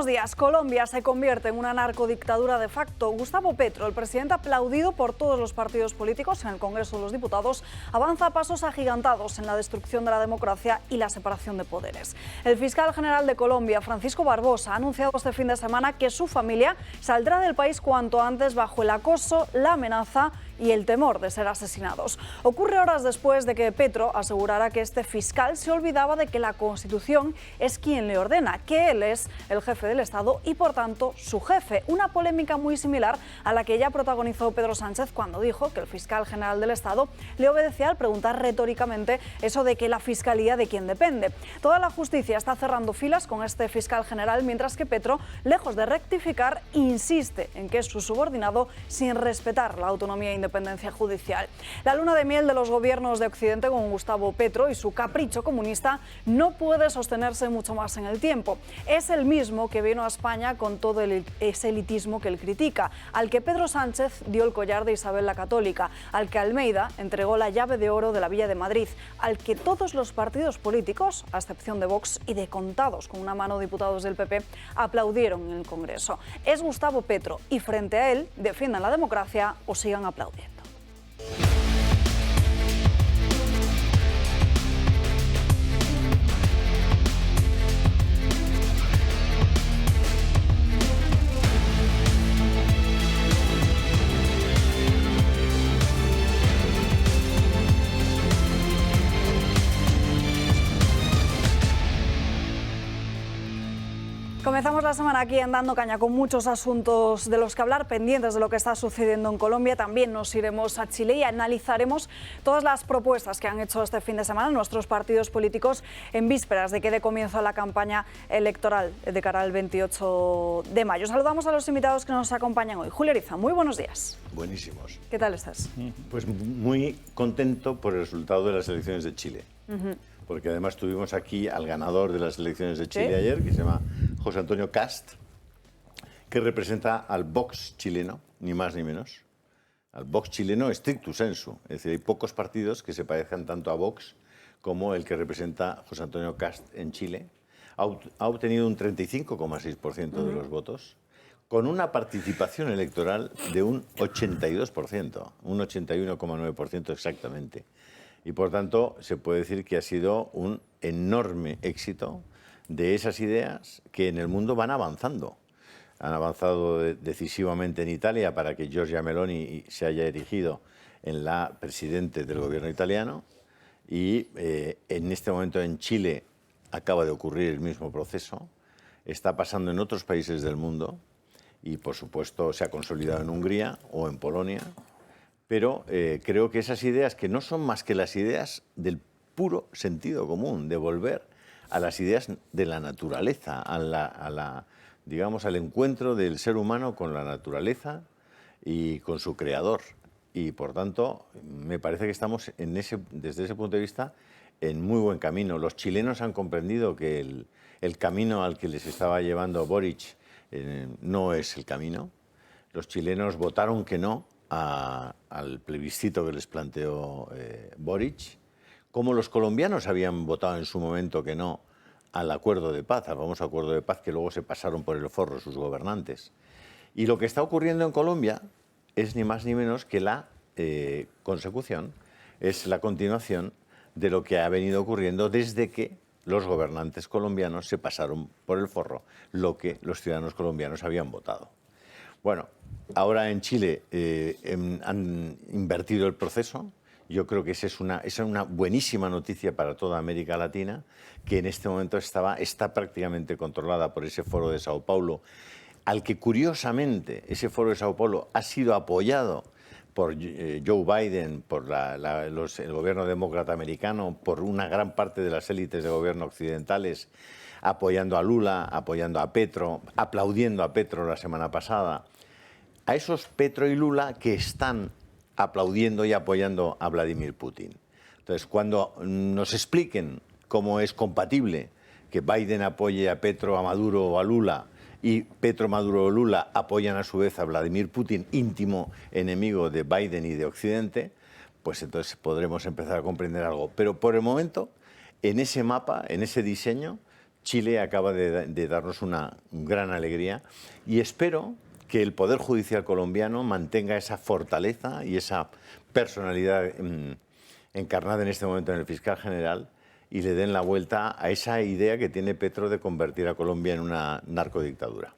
Buenos días. Colombia se convierte en una narcodictadura de facto. Gustavo Petro, el presidente aplaudido por todos los partidos políticos en el Congreso de los Diputados, avanza a pasos agigantados en la destrucción de la democracia y la separación de poderes. El fiscal general de Colombia, Francisco Barbosa, ha anunciado este fin de semana que su familia saldrá del país cuanto antes bajo el acoso, la amenaza y el temor de ser asesinados. Ocurre horas después de que Petro asegurara que este fiscal se olvidaba de que la Constitución es quien le ordena, que él es el jefe del Estado y por tanto su jefe. Una polémica muy similar a la que ya protagonizó Pedro Sánchez cuando dijo que el fiscal general del Estado le obedecía al preguntar retóricamente eso de que la fiscalía de quién depende. Toda la justicia está cerrando filas con este fiscal general, mientras que Petro, lejos de rectificar, insiste en que es su subordinado sin respetar la autonomía e independencia judicial. La luna de miel de los gobiernos de Occidente con Gustavo Petro y su capricho comunista no puede sostenerse mucho más en el tiempo. Es el mismo que vino a España con todo ese elitismo que él critica, al que Pedro Sánchez dio el collar de Isabel la Católica, al que Almeida entregó la llave de oro de la Villa de Madrid, al que todos los partidos políticos, a excepción de Vox y de contados con una mano diputados del PP, aplaudieron en el Congreso. Es Gustavo Petro y frente a él defiendan la democracia o sigan aplaudiendo. Comenzamos la semana aquí en Dando Caña con muchos asuntos de los que hablar, pendientes de lo que está sucediendo en Colombia. También nos iremos a Chile y analizaremos todas las propuestas que han hecho este fin de semana nuestros partidos políticos en vísperas de que dé comienzo la campaña electoral de cara al 28 de mayo. Saludamos a los invitados que nos acompañan hoy. Julio Ariza, muy buenos días. Buenísimos. ¿Qué tal estás? Pues muy contento por el resultado de las elecciones de Chile. Porque además tuvimos aquí al ganador de las elecciones de Chile ayer, que se llama José Antonio Kast, que representa al Vox chileno, ni más ni menos. Al Vox chileno stricto sensu. Es decir, hay pocos partidos que se parezcan tanto a Vox como el que representa José Antonio Kast en Chile. Ha obtenido un 35,6% de los votos, con una participación electoral de un 82%, un 81,9% exactamente. Y por tanto se puede decir que ha sido un enorme éxito de esas ideas que en el mundo van avanzando. Han avanzado decisivamente en Italia para que Giorgia Meloni se haya erigido en la presidente del gobierno italiano y en este momento en Chile acaba de ocurrir el mismo proceso. Está pasando en otros países del mundo y por supuesto se ha consolidado en Hungría o en Polonia. Pero creo que esas ideas, que no son más que las ideas del puro sentido común, de volver a las ideas de la naturaleza, digamos, al encuentro del ser humano con la naturaleza y con su creador. Y por tanto, me parece que estamos desde ese punto de vista en muy buen camino. Los chilenos han comprendido que el camino al que les estaba llevando Boric no es el camino. Los chilenos votaron que no al plebiscito que les planteó Boric, como los colombianos habían votado en su momento que no al acuerdo de paz, al famoso acuerdo de paz que luego se pasaron por el forro sus gobernantes. Y lo que está ocurriendo en Colombia es ni más ni menos que la consecución, es la continuación de lo que ha venido ocurriendo desde que los gobernantes colombianos se pasaron por el forro lo que los ciudadanos colombianos habían votado. Bueno, ahora en Chile han invertido el proceso. Yo creo que esa es una buenísima noticia para toda América Latina, que en este momento está prácticamente controlada por ese foro de Sao Paulo, al que curiosamente ese foro de Sao Paulo ha sido apoyado por Joe Biden, por el gobierno demócrata americano, por una gran parte de las élites de gobierno occidentales, apoyando a Lula, apoyando a Petro, aplaudiendo a Petro la semana pasada. A esos Petro y Lula que están aplaudiendo y apoyando a Vladimir Putin. Entonces, cuando nos expliquen cómo es compatible que Biden apoye a Petro, a Maduro o a Lula, y Petro, Maduro o Lula apoyan a su vez a Vladimir Putin, íntimo enemigo de Biden y de Occidente, pues entonces podremos empezar a comprender algo. Pero por el momento, en ese mapa, en ese diseño, Chile acaba de darnos una gran alegría y espero que el Poder Judicial colombiano mantenga esa fortaleza y esa personalidad encarnada en este momento en el fiscal general y le den la vuelta a esa idea que tiene Petro de convertir a Colombia en una narcodictadura.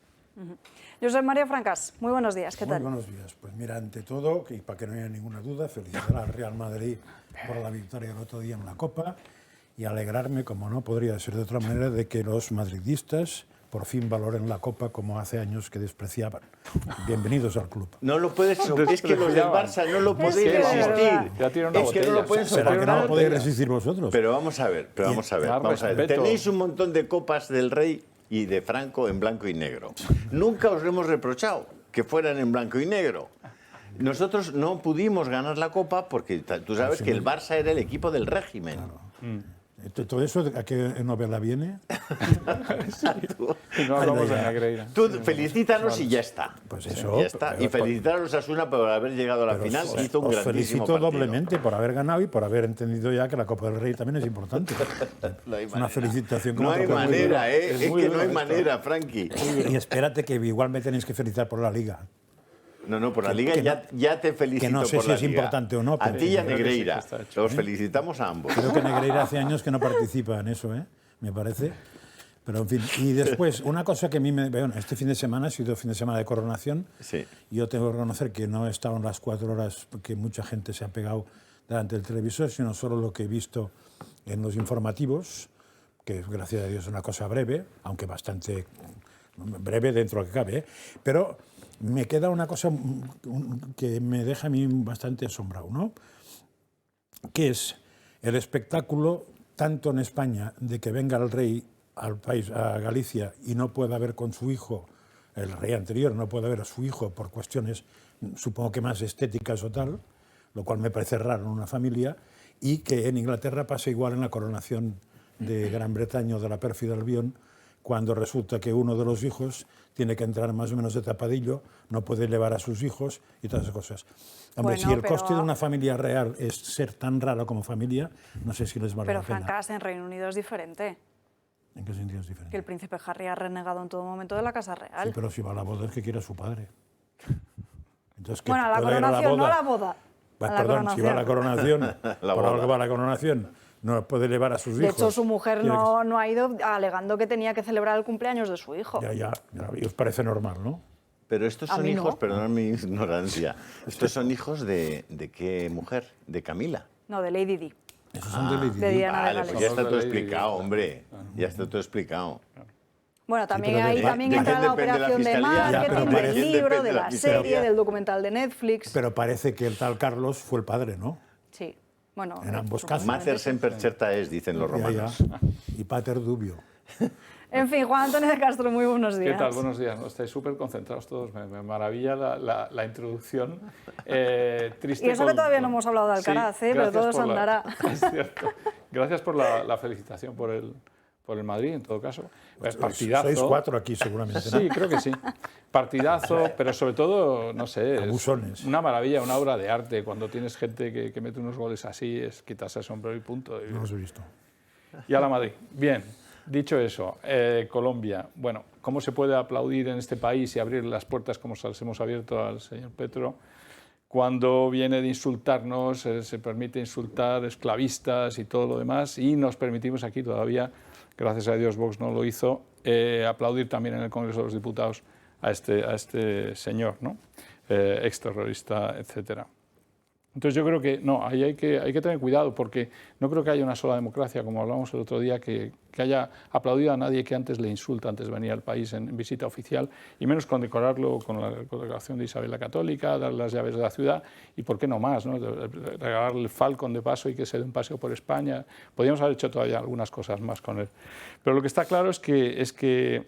Josep María Francas, muy buenos días, ¿qué tal? Muy buenos días. Pues mira, ante todo, y para que no haya ninguna duda, felicitar al Real Madrid por la victoria el otro día en la Copa y alegrarme, como no podría ser de otra manera, de que los madridistas por fin valoren la Copa como hace años que despreciaban. Bienvenidos al club. No lo puedes, es que los del Barça no lo podéis resistir. Ya tiene una Es que no lo pueden ¿Será que no soportar. lo podéis resistir vosotros? Pero vamos a ver, vamos a ver. Tenéis un montón de copas del Rey y de Franco en blanco y negro. Nunca os hemos reprochado que fueran en blanco y negro. Nosotros no pudimos ganar la Copa porque tú sabes que el Barça era el equipo del régimen. ¿Todo eso a qué novela viene? Y no hablamos de Negreira. Tú felicítanos y ya está. Pues eso. Ya está. Y felicitar a los Osasuna por haber llegado a la final. Hizo un os grandísimo felicito partido. doblemente por haber ganado y por haber entendido ya que la Copa del Rey también es importante. No hay Es una manera. felicitación como No hay otra cosa. manera, ¿eh? Es Es muy que dura no hay esta. manera, Frankie. Y espérate que igual me tenéis que felicitar por la Liga. No, por la Liga que no- ya te felicito que no sé por si la es Liga. importante o no, A pero ti y a creo que sí que Negreira. está hecho. Los felicitamos a ambos. Creo que Negreira hace años que no participa en eso, me parece. Pero en fin, y después, una cosa que a mí bueno, este fin de semana ha sido fin de semana de coronación. Sí. Yo tengo que reconocer que no he estado en las 4 horas que mucha gente se ha pegado delante del televisor, sino solo lo que he visto en los informativos, que gracias a Dios es una cosa breve, aunque bastante breve dentro de lo que cabe, ¿eh? Pero me queda una cosa que me deja a mí bastante asombrado, ¿no? Que es el espectáculo, tanto en España, de que venga el rey al país, a Galicia, y no pueda ver con su hijo, el rey anterior no puede ver a su hijo por cuestiones, supongo que más estéticas o tal, lo cual me parece raro en una familia, y que en Inglaterra pasa igual en la coronación de Gran Bretaña o de la pérfida Albión, cuando resulta que uno de los hijos tiene que entrar más o menos de tapadillo, no puede llevar a sus hijos y todas esas cosas. Hombre, Bueno, si el pero- coste de una familia real es ser tan raro como familia, no sé si les vale Pero la pena. Francas, en Reino Unido es diferente. ¿En qué sentido es Que diferente? el príncipe Harry ha renegado en todo momento de la Casa Real. Sí, pero si va a la boda es que quiere a su padre. Entonces, ¿qué Bueno, a la puede ir coronación, no a la boda. Pues, A la perdón, si va a la coronación, por boda. algo va a la coronación, no puede llevar a sus De hijos. hecho, su mujer Tiene que- no ha ido alegando que tenía que celebrar el cumpleaños de su hijo. Ya, y os parece normal, ¿no? Pero estos A son mí hijos, no. perdonad mi ignorancia, estos son hijos de qué mujer? De Camila. No, de Lady Di. Esos son de Lady de Di. Diana de Vale, Gales. pues ya está Son todo los de Lady explicado, Di. hombre. Ya está todo explicado. Bueno, también pero ahí ¿de también quién entra la depende la operación de fiscalía? Ya, marketing, pero del ¿de quién libro, depende de la la fiscalía? serie, del documental de Netflix. Pero parece que el tal Carlos fue el padre, ¿no? Sí, bueno. En ambos casos. Mater semper certa es, dicen los Ya, romanos. ya. Y pater dubio. En fin, Juan Antonio de Castro, muy buenos días. ¿Qué tal? Buenos días. No, estáis súper concentrados todos. Me maravilla la introducción. Triste Y eso que todavía no hemos hablado de Alcaraz, Sí, pero gracias todo se por la- andará. Es cierto. Gracias por la felicitación por el Madrid, en todo caso. Partidazo. Sois 4 aquí seguramente, ¿no? Sí, creo que sí. Partidazo, pero sobre todo, no sé, es Abusones. una maravilla, una obra de arte. Cuando tienes gente que mete unos goles así, es quitarse el sombrero y punto. No los he visto. Y a la Madrid. Bien, dicho eso, Colombia. Bueno, ¿cómo se puede aplaudir en este país y abrir las puertas como se las hemos abierto al señor Petro cuando viene de insultarnos, se permite insultar esclavistas y todo lo demás, y nos permitimos aquí todavía, gracias a Dios Vox no lo hizo, aplaudir también en el Congreso de los Diputados a este señor, ¿no? Exterrorista, etcétera. Entonces yo creo que no, ahí hay que tener cuidado, porque no creo que haya una sola democracia, como hablamos el otro día, que haya aplaudido a nadie que antes le insulta, antes de venir al país en visita oficial, y menos condecorarlo con la condecoración de Isabel la Católica, dar las llaves de la ciudad, y por qué no más, ¿no? Regalarle el Falcon de paso y que se dé un paseo por España. Podríamos haber hecho todavía algunas cosas más con él. Pero lo que está claro es que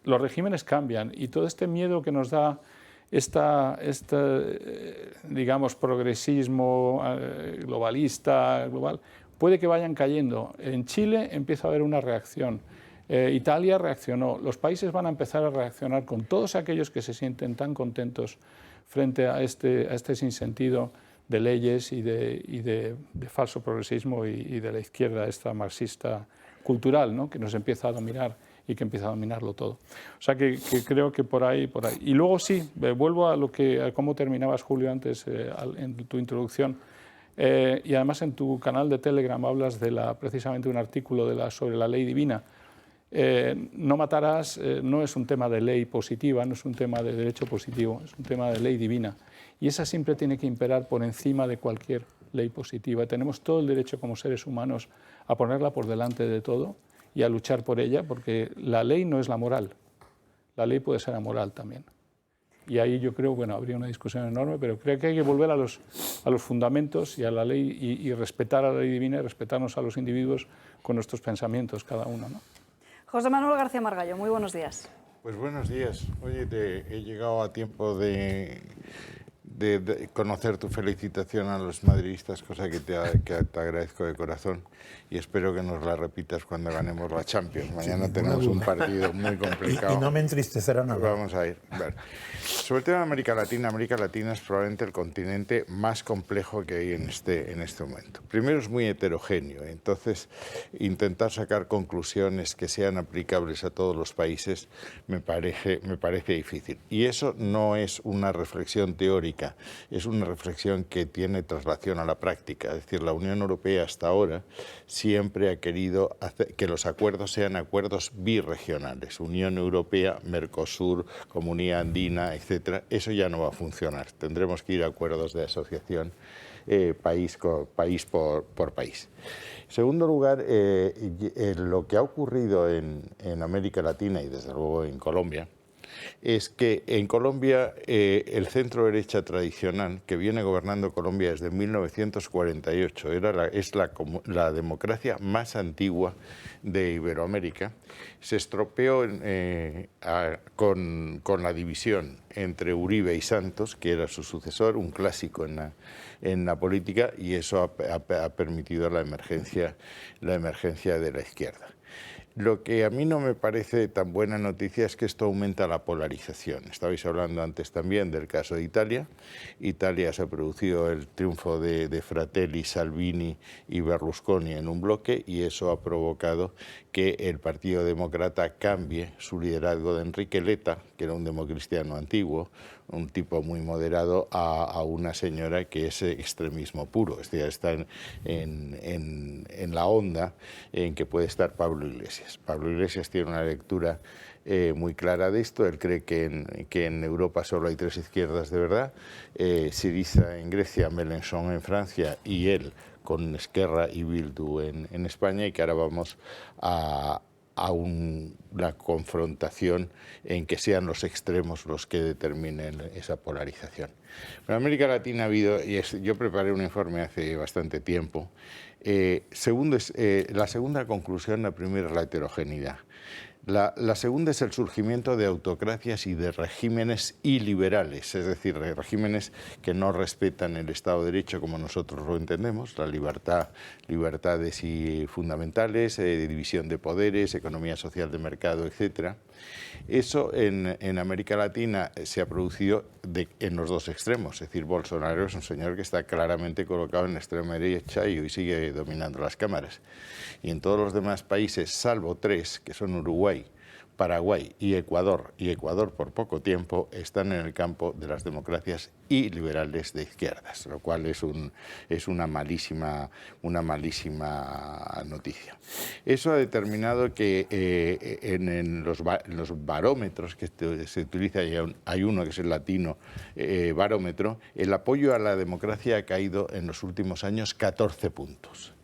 los regímenes cambian, y todo este miedo que nos da digamos, progresismo globalista, global, puede que vayan cayendo. En Chile empieza a haber una reacción. Italia reaccionó. Los países van a empezar a reaccionar con todos aquellos que se sienten tan contentos frente a este sinsentido de leyes y de falso progresismo y de la izquierda esta marxista cultural, ¿no? Que nos empieza a dominar y que empieza a dominarlo todo. O sea que creo que por ahí. Y luego sí, vuelvo a cómo terminabas, Julio, antes en tu introducción. Y además en tu canal de Telegram hablas precisamente un artículo sobre la ley divina. No matarás no es un tema de ley positiva, no es un tema de derecho positivo, es un tema de ley divina. Y esa siempre tiene que imperar por encima de cualquier ley positiva. Tenemos todo el derecho como seres humanos a ponerla por delante de todo y a luchar por ella, porque la ley no es la moral. La ley puede ser amoral también. Y ahí yo creo, bueno, habría una discusión enorme, pero creo que hay que volver a los fundamentos y a la ley y respetar a la ley divina y respetarnos a los individuos con nuestros pensamientos cada uno, ¿no? José Manuel García Margallo, muy buenos días. Pues buenos días. Oye, he llegado a tiempo de conocer tu felicitación a los madridistas, cosa que te agradezco de corazón y espero que nos la repitas cuando ganemos la Champions. Mañana tenemos un partido muy complicado. Y no me entristecerá nada. Vamos a ir. Bueno, sobre el tema de América Latina es probablemente el continente más complejo que hay en este momento. Primero, es muy heterogéneo, entonces intentar sacar conclusiones que sean aplicables a todos los países me parece difícil. Y eso no es una reflexión teórica, es una reflexión que tiene traslación a la práctica. Es decir, la Unión Europea hasta ahora siempre ha querido hacer que los acuerdos sean acuerdos birregionales, Unión Europea, Mercosur, Comunidad Andina, etc. Eso ya no va a funcionar. Tendremos que ir a acuerdos de asociación país por país. En segundo lugar, lo que ha ocurrido en América Latina y desde luego en Colombia es que en Colombia el centro derecha tradicional que viene gobernando Colombia desde 1948 es la democracia más antigua de Iberoamérica. Se estropeó con la división entre Uribe y Santos, que era su sucesor, un clásico en la política, y eso ha permitido la emergencia de la izquierda. Lo que a mí no me parece tan buena noticia es que esto aumenta la polarización. Estabais hablando antes también del caso de Italia. Italia se ha producido el triunfo de Fratelli, Salvini y Berlusconi en un bloque y eso ha provocado que el Partido Demócrata cambie su liderazgo de Enrique Letta, que era un democristiano antiguo, un tipo muy moderado, a una señora que es extremismo puro. Es decir, está en la onda en que puede estar Pablo Iglesias. Pablo Iglesias tiene una lectura muy clara de esto. Él cree que en Europa solo hay tres izquierdas de verdad. Syriza en Grecia, Mélenchon en Francia y él con Esquerra y Bildu en España, y que ahora vamos a una confrontación en que sean los extremos los que determinen esa polarización. En América Latina ha habido, yo preparé un informe hace bastante tiempo, la segunda conclusión, la primera es la heterogeneidad. La segunda es el surgimiento de autocracias y de regímenes iliberales, es decir, regímenes que no respetan el Estado de Derecho como nosotros lo entendemos, la libertades fundamentales, división de poderes, economía social de mercado, etc. Eso en América Latina se ha producido en los dos extremos, es decir, Bolsonaro es un señor que está claramente colocado en la extrema derecha y hoy sigue dominando las cámaras. Y en todos los demás países, salvo tres, que son Uruguay, Paraguay y Ecuador por poco tiempo, están en el campo de las democracias y liberales de izquierdas, lo cual es una malísima noticia. Eso ha determinado que en los barómetros que se utiliza, y hay uno que es el latino barómetro, el apoyo a la democracia ha caído en los últimos años 14 puntos.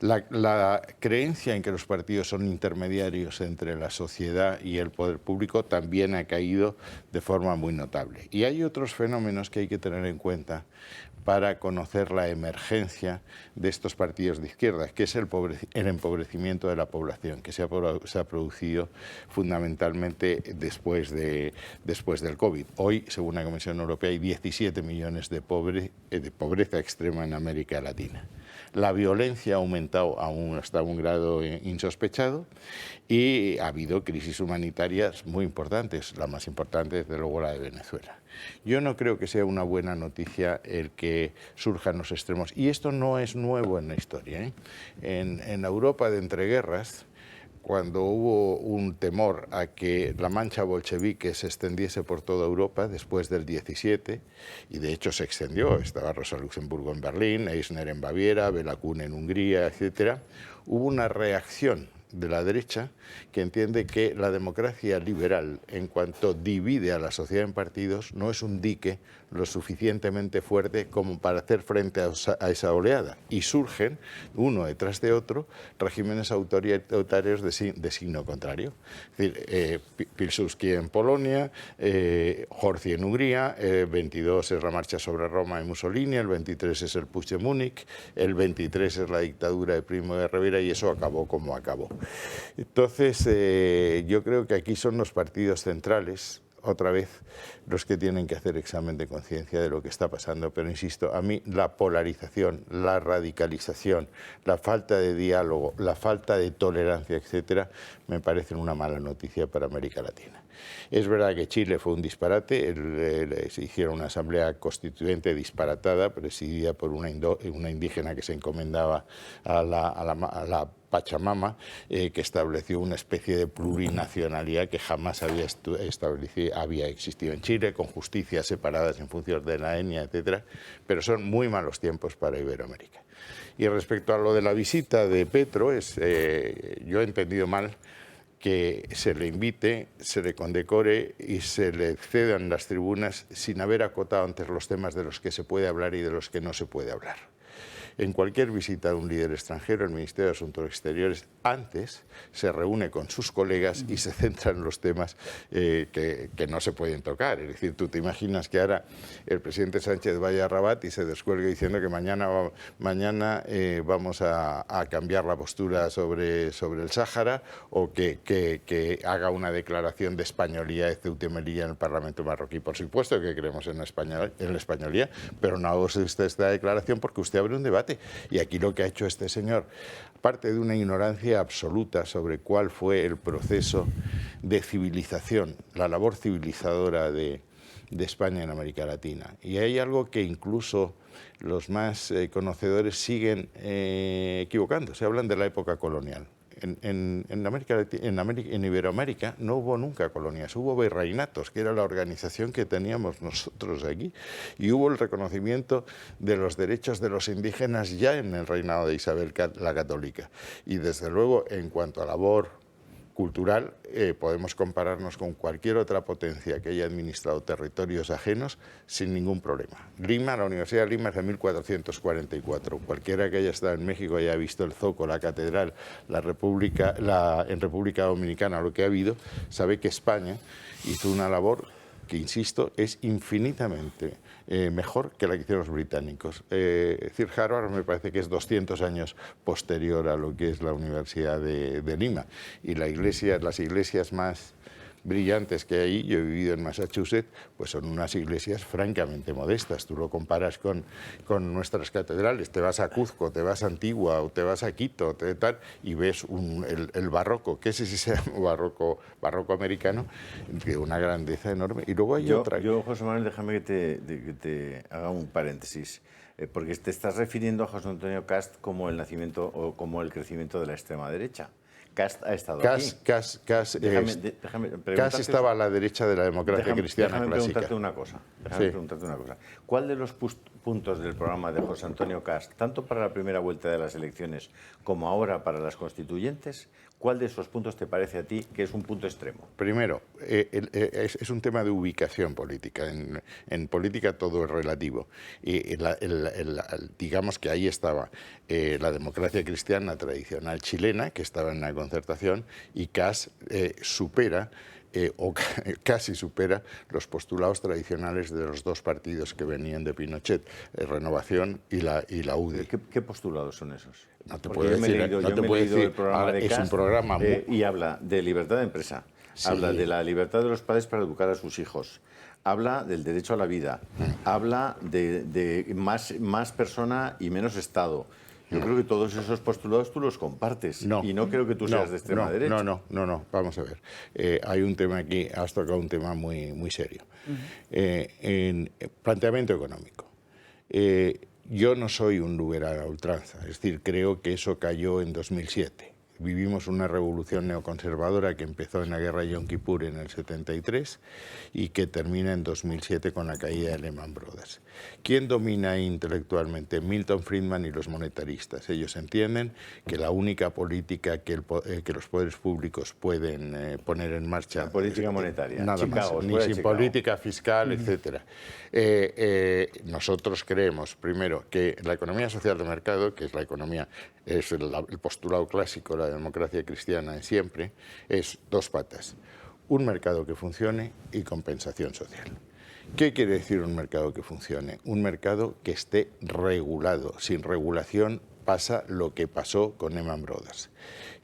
La creencia en que los partidos son intermediarios entre la sociedad y el poder público también ha caído de forma muy notable. Y hay otros fenómenos que hay que tener en cuenta para conocer la emergencia de estos partidos de izquierda, que es el empobrecimiento de la población, que se ha producido fundamentalmente después del COVID. Hoy, según la Comisión Europea, hay 17 millones de pobreza extrema en América Latina. La violencia ha aumentado hasta un grado insospechado y ha habido crisis humanitarias muy importantes, la más importante desde luego la de Venezuela. Yo no creo que sea una buena noticia el que surjan los extremos, y esto no es nuevo en la historia, ¿eh? En la Europa de entreguerras, cuando hubo un temor a que la mancha bolchevique se extendiese por toda Europa después del 17, y de hecho se extendió, estaba Rosa Luxemburgo en Berlín, Eisner en Baviera, Bela Kun en Hungría, etc., hubo una reacción de la derecha que entiende que la democracia liberal, en cuanto divide a la sociedad en partidos, no es un dique lo suficientemente fuerte como para hacer frente a esa oleada. Y surgen, uno detrás de otro, regímenes autoritarios de signo contrario. Es decir, Pilsudski en Polonia, Horthy en Hungría, el 22 es la marcha sobre Roma y Mussolini, el 23 es el Putsch de Múnich, el 23 es la dictadura de Primo de Rivera, y eso acabó como acabó. Entonces, yo creo que aquí son los partidos centrales, otra vez, los que tienen que hacer examen de conciencia de lo que está pasando. Pero insisto, a mí la polarización, la radicalización, la falta de diálogo, la falta de tolerancia, etcétera, me parecen una mala noticia para América Latina. Es verdad que Chile fue un disparate, se hicieron una asamblea constituyente disparatada, presidida por una indígena que se encomendaba a la Pachamama, que estableció una especie de plurinacionalidad que jamás había existido en Chile, con justicias separadas en función de la etnia, etcétera, pero son muy malos tiempos para Iberoamérica. Y respecto a lo de la visita de Petro, yo he entendido mal que se le invite, se le condecore y se le cedan las tribunas sin haber acotado antes los temas de los que se puede hablar y de los que no se puede hablar. En cualquier visita de un líder extranjero, el Ministerio de Asuntos Exteriores antes se reúne con sus colegas y se centra en los temas que no se pueden tocar. Es decir, tú te imaginas que ahora el presidente Sánchez vaya a Rabat y se descuelgue diciendo que mañana vamos a cambiar la postura sobre el Sáhara, o que haga una declaración de españolía de Ceuta y Melilla en el Parlamento marroquí. Por supuesto que creemos en la españolía, pero no hago esta declaración porque usted abre un debate. Y aquí lo que ha hecho este señor, aparte de una ignorancia absoluta sobre cuál fue el proceso de civilización, la labor civilizadora de España en América Latina. Y hay algo que incluso los más conocedores siguen equivocando. Se hablan de la época colonial. En Iberoamérica no hubo nunca colonias, hubo virreinatos, que era la organización que teníamos nosotros aquí, y hubo el reconocimiento de los derechos de los indígenas ya en el reinado de Isabel la Católica. Y desde luego, en cuanto a labor cultural, podemos compararnos con cualquier otra potencia que haya administrado territorios ajenos sin ningún problema. La Universidad de Lima es de 1444. Cualquiera que haya estado en México y haya visto el Zoco, la Catedral, en República Dominicana, lo que ha habido, sabe que España hizo una labor que, insisto, es infinitamente mejor que la que hicieron los británicos. Es decir, Harvard me parece que es 200 años posterior a lo que es la Universidad de Lima. Y las iglesias más brillantes que hay, yo he vivido en Massachusetts, pues son unas iglesias francamente modestas. Tú lo comparas con nuestras catedrales, te vas a Cuzco, te vas a Antigua o te vas a Quito, y ves el barroco, que ese sí se llama barroco americano, de una grandeza enorme. Y luego hay otra. Yo, José Manuel, déjame que te haga un paréntesis, porque te estás refiriendo a José Antonio Cast como el nacimiento o como el crecimiento de la extrema derecha. Cast ha estado aquí. Cast estaba a la derecha de la democracia cristiana clásica. Déjame preguntarte una cosa. ¿Cuál de los puntos del programa de José Antonio Cast, tanto para la primera vuelta de las elecciones como ahora para las constituyentes, cuál de esos puntos te parece a ti que es un punto extremo? Primero, es un tema de ubicación política. En política todo es relativo. Y digamos que ahí estaba la democracia cristiana tradicional chilena, que estaba en la concertación, y Cast supera o casi supera los postulados tradicionales de los dos partidos que venían de Pinochet, Renovación y la UDI. ¿Qué postulados son esos? No te puedo decir. El programa de Cast, es un programa y habla de libertad de empresa, sí. Habla de la libertad de los padres para educar a sus hijos, habla del derecho a la vida, habla de más persona y menos Estado. Yo creo que todos esos postulados tú los compartes, y no creo que tú seas de extrema derecha. No, vamos a ver. Hay un tema aquí, has tocado un tema muy, muy serio. En planteamiento económico. Yo no soy un liberal a ultranza, es decir, creo que eso cayó en 2007. vivimos una revolución neoconservadora que empezó en la guerra de Yom Kippur en el 73 y que termina en 2007 con la caída de Lehman Brothers. ¿Quién domina intelectualmente? Milton Friedman y los monetaristas. Ellos entienden que la única política que los poderes públicos pueden poner en marcha... La política monetaria. Nada Chicago, más, ni sin Chicago. política fiscal, etcétera. Nosotros creemos, primero, que la economía social de mercado, que es la economía, es el postulado clásico de la democracia cristiana de siempre, es dos patas. Un mercado que funcione y compensación social. ¿Qué quiere decir un mercado que funcione? Un mercado que esté regulado. Sin regulación pasa lo que pasó con Lehman Brothers.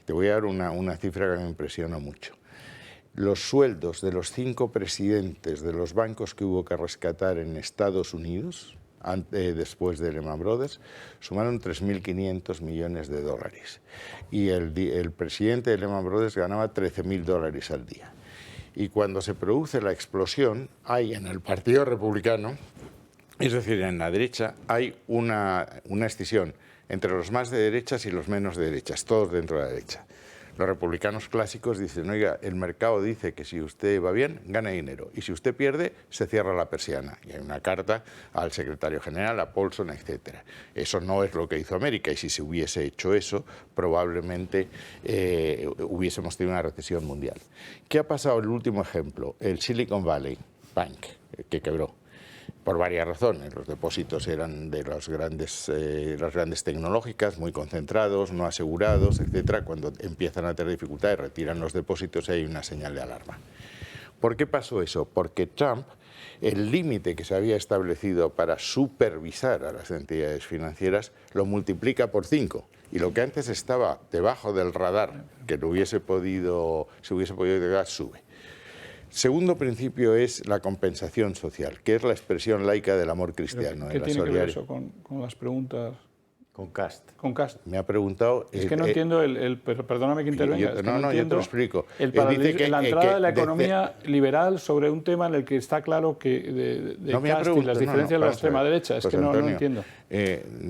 Te voy a dar una cifra que me impresiona mucho. Los sueldos de los 5 presidentes de los bancos que hubo que rescatar en Estados Unidos, después de Lehman Brothers, sumaron 3.500 millones de dólares. Y el presidente de Lehman Brothers ganaba $13.000 al día. Y cuando se produce la explosión, hay en el Partido Republicano, es decir, en la derecha, hay una escisión entre los más de derechas y los menos de derechas, todos dentro de la derecha. Los republicanos clásicos dicen, oiga, el mercado dice que si usted va bien, gana dinero, y si usted pierde, se cierra la persiana. Y hay una carta al secretario general, a Paulson, etc. Eso no es lo que hizo América, y si se hubiese hecho eso, probablemente hubiésemos tenido una recesión mundial. ¿Qué ha pasado? El último ejemplo, el Silicon Valley Bank, que quebró. Por varias razones. Los depósitos eran de las grandes tecnológicas, muy concentrados, no asegurados, etcétera. Cuando empiezan a tener dificultades, retiran los depósitos y hay una señal de alarma. ¿Por qué pasó eso? Porque Trump, el límite que se había establecido para supervisar a las entidades financieras, lo multiplica por 5. Y lo que antes estaba debajo del radar, que se hubiese podido llegar, sube. Segundo principio es la compensación social, que es la expresión laica del amor cristiano. ¿Qué tiene que ver eso con las preguntas? Con Cast. Con Cast. Me ha preguntado... Es que no entiendo perdóname que intervenga. Yo te lo explico. Dice que la entrada de la economía liberal sobre un tema en el que está claro que Cast y las diferencias de la extrema derecha. Es que no entiendo.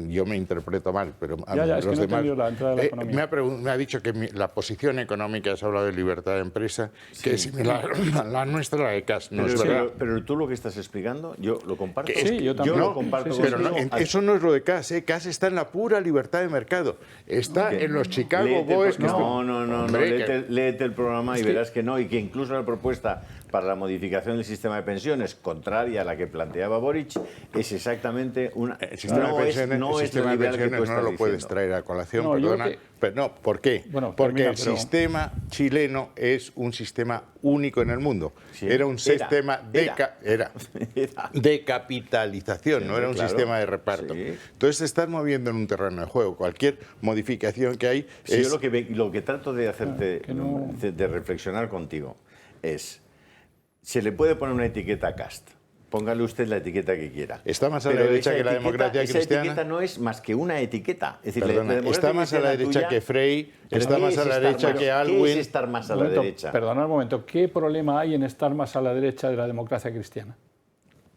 Yo me interpreto mal, pero es que no entiendo la entrada de la economía. Me ha dicho que la posición económica, has hablado de libertad de empresa, que es similar a la nuestra, la de Cast. No es verdad. Pero tú lo que estás explicando, yo lo comparto. Sí, yo también. Yo lo comparto. Pero eso no es lo de Cast. Cast está en la pura libertad de mercado. Está en los Chicago Boys. No. Léete el programa y verás que no, y que incluso la propuesta para la modificación del sistema de pensiones, contraria a la que planteaba Boric, es exactamente una... El sistema de pensiones no lo puedes traer a colación, perdona. Pero no, ¿por qué? Porque el sistema chileno es un sistema único en el mundo. Sí, era un sistema de capitalización, no era un sistema de reparto. Sí. Entonces se están moviendo en un terreno de juego. Cualquier modificación que hay es... Yo lo que trato de hacerte, de reflexionar contigo es, se le puede poner una etiqueta a Cast. Póngale usted la etiqueta que quiera. ¿Está más a la derecha que la democracia cristiana? Esa etiqueta no es más que una etiqueta. Es decir, perdona, está más a la derecha que Frey, está más a la derecha que Alwin. ¿Qué es estar más a la derecha? Perdona un momento, ¿qué problema hay en estar más a la derecha de la democracia cristiana?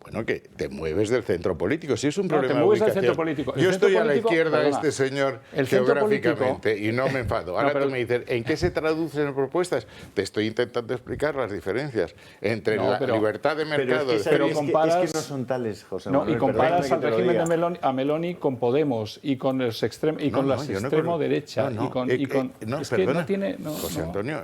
Bueno, que te mueves del centro político. Si es un problema te mueves del centro político. Yo estoy a la izquierda de este señor geográficamente y no me enfado. Ahora tú me dices, ¿en qué se traducen las propuestas? Te estoy intentando explicar las diferencias entre la libertad de mercado... Es que no son tales, José Manuel. Y comparas al régimen de Meloni con Podemos y con los extremo derecha. Que no tiene... José Antonio,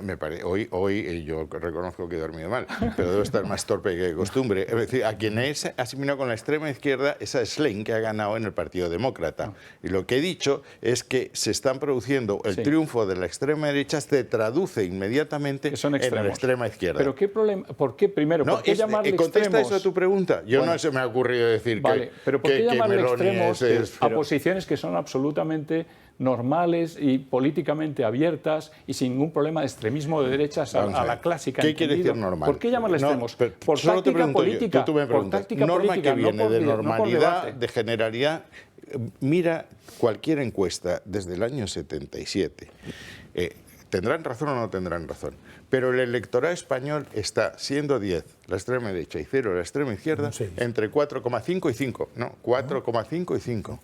hoy yo reconozco que he dormido mal, pero debo estar más torpe que de costumbre. Es decir, a quien es asimilado con la extrema izquierda, esa Schlein que ha ganado en el Partido Demócrata. Y lo que he dicho es que se están produciendo, el triunfo de la extrema derecha se traduce inmediatamente en la extrema izquierda. ¿Pero qué problema? ¿Por qué primero? ¿Por qué llamarle contesta extremos? Eso a tu pregunta. No se me ha ocurrido decir pero ¿por qué llamarle extremos a posiciones que son absolutamente normales y políticamente abiertas y sin ningún problema de extremismo de derechas a la clásica? ¿Qué quiere decir normal? ¿Por qué llamarle extremos? Por táctica política. Tú me preguntas, norma que viene de normalidad, de generalidad. Mira cualquier encuesta desde el año 77. ¿Tendrán razón o no tendrán razón? Pero el electorado español está, siendo 10 la extrema derecha y 0 la extrema izquierda, entre 4,5 y 5. No, 4,5 y 5.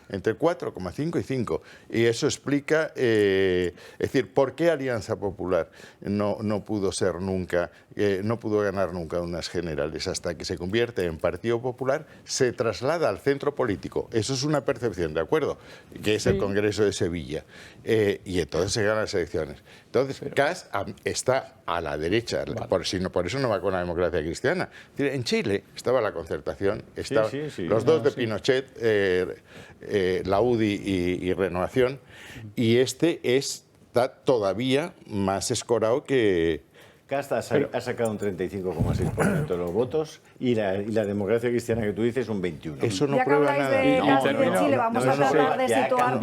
entre 4,5 y 5. Y eso explica, es decir, por qué Alianza Popular no pudo ser nunca, no pudo ganar nunca unas generales hasta que se convierte en Partido Popular, se traslada al centro político. Eso es una percepción, ¿de acuerdo? Que es el Congreso de Sevilla. Y entonces se ganan las elecciones. Entonces, Kast está a la derecha, por eso no va con la democracia cristiana. En Chile estaba la Concertación, estaban los dos de Pinochet, la UDI y Renovación, y este está todavía más escorado que... Kast ha sacado un 35,6% de los votos y la democracia cristiana que tú dices un 21%. Eso no ya que prueba habláis nada. de Kast y de Chile, vamos a tratar de situar...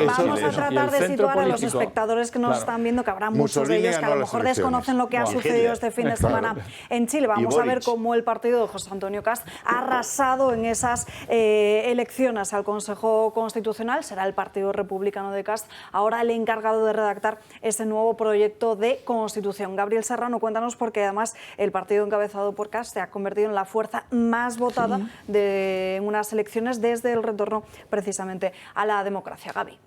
Vamos a tratar de situar a los espectadores que nos están viendo, que habrá muchos de ellos que a lo mejor desconocen lo que ha sucedido este fin de semana en Chile. Vamos a ver cómo el partido de José Antonio Kast ha arrasado en esas elecciones al Consejo Constitucional. Será el Partido Republicano de Kast ahora el encargado de redactar ese nuevo proyecto de Constitución. Gabriel Serrano, cuéntanos, porque además el partido encabezado por Kast se ha convertido en la fuerza más votada de unas elecciones desde el retorno precisamente a la democracia. Gaby.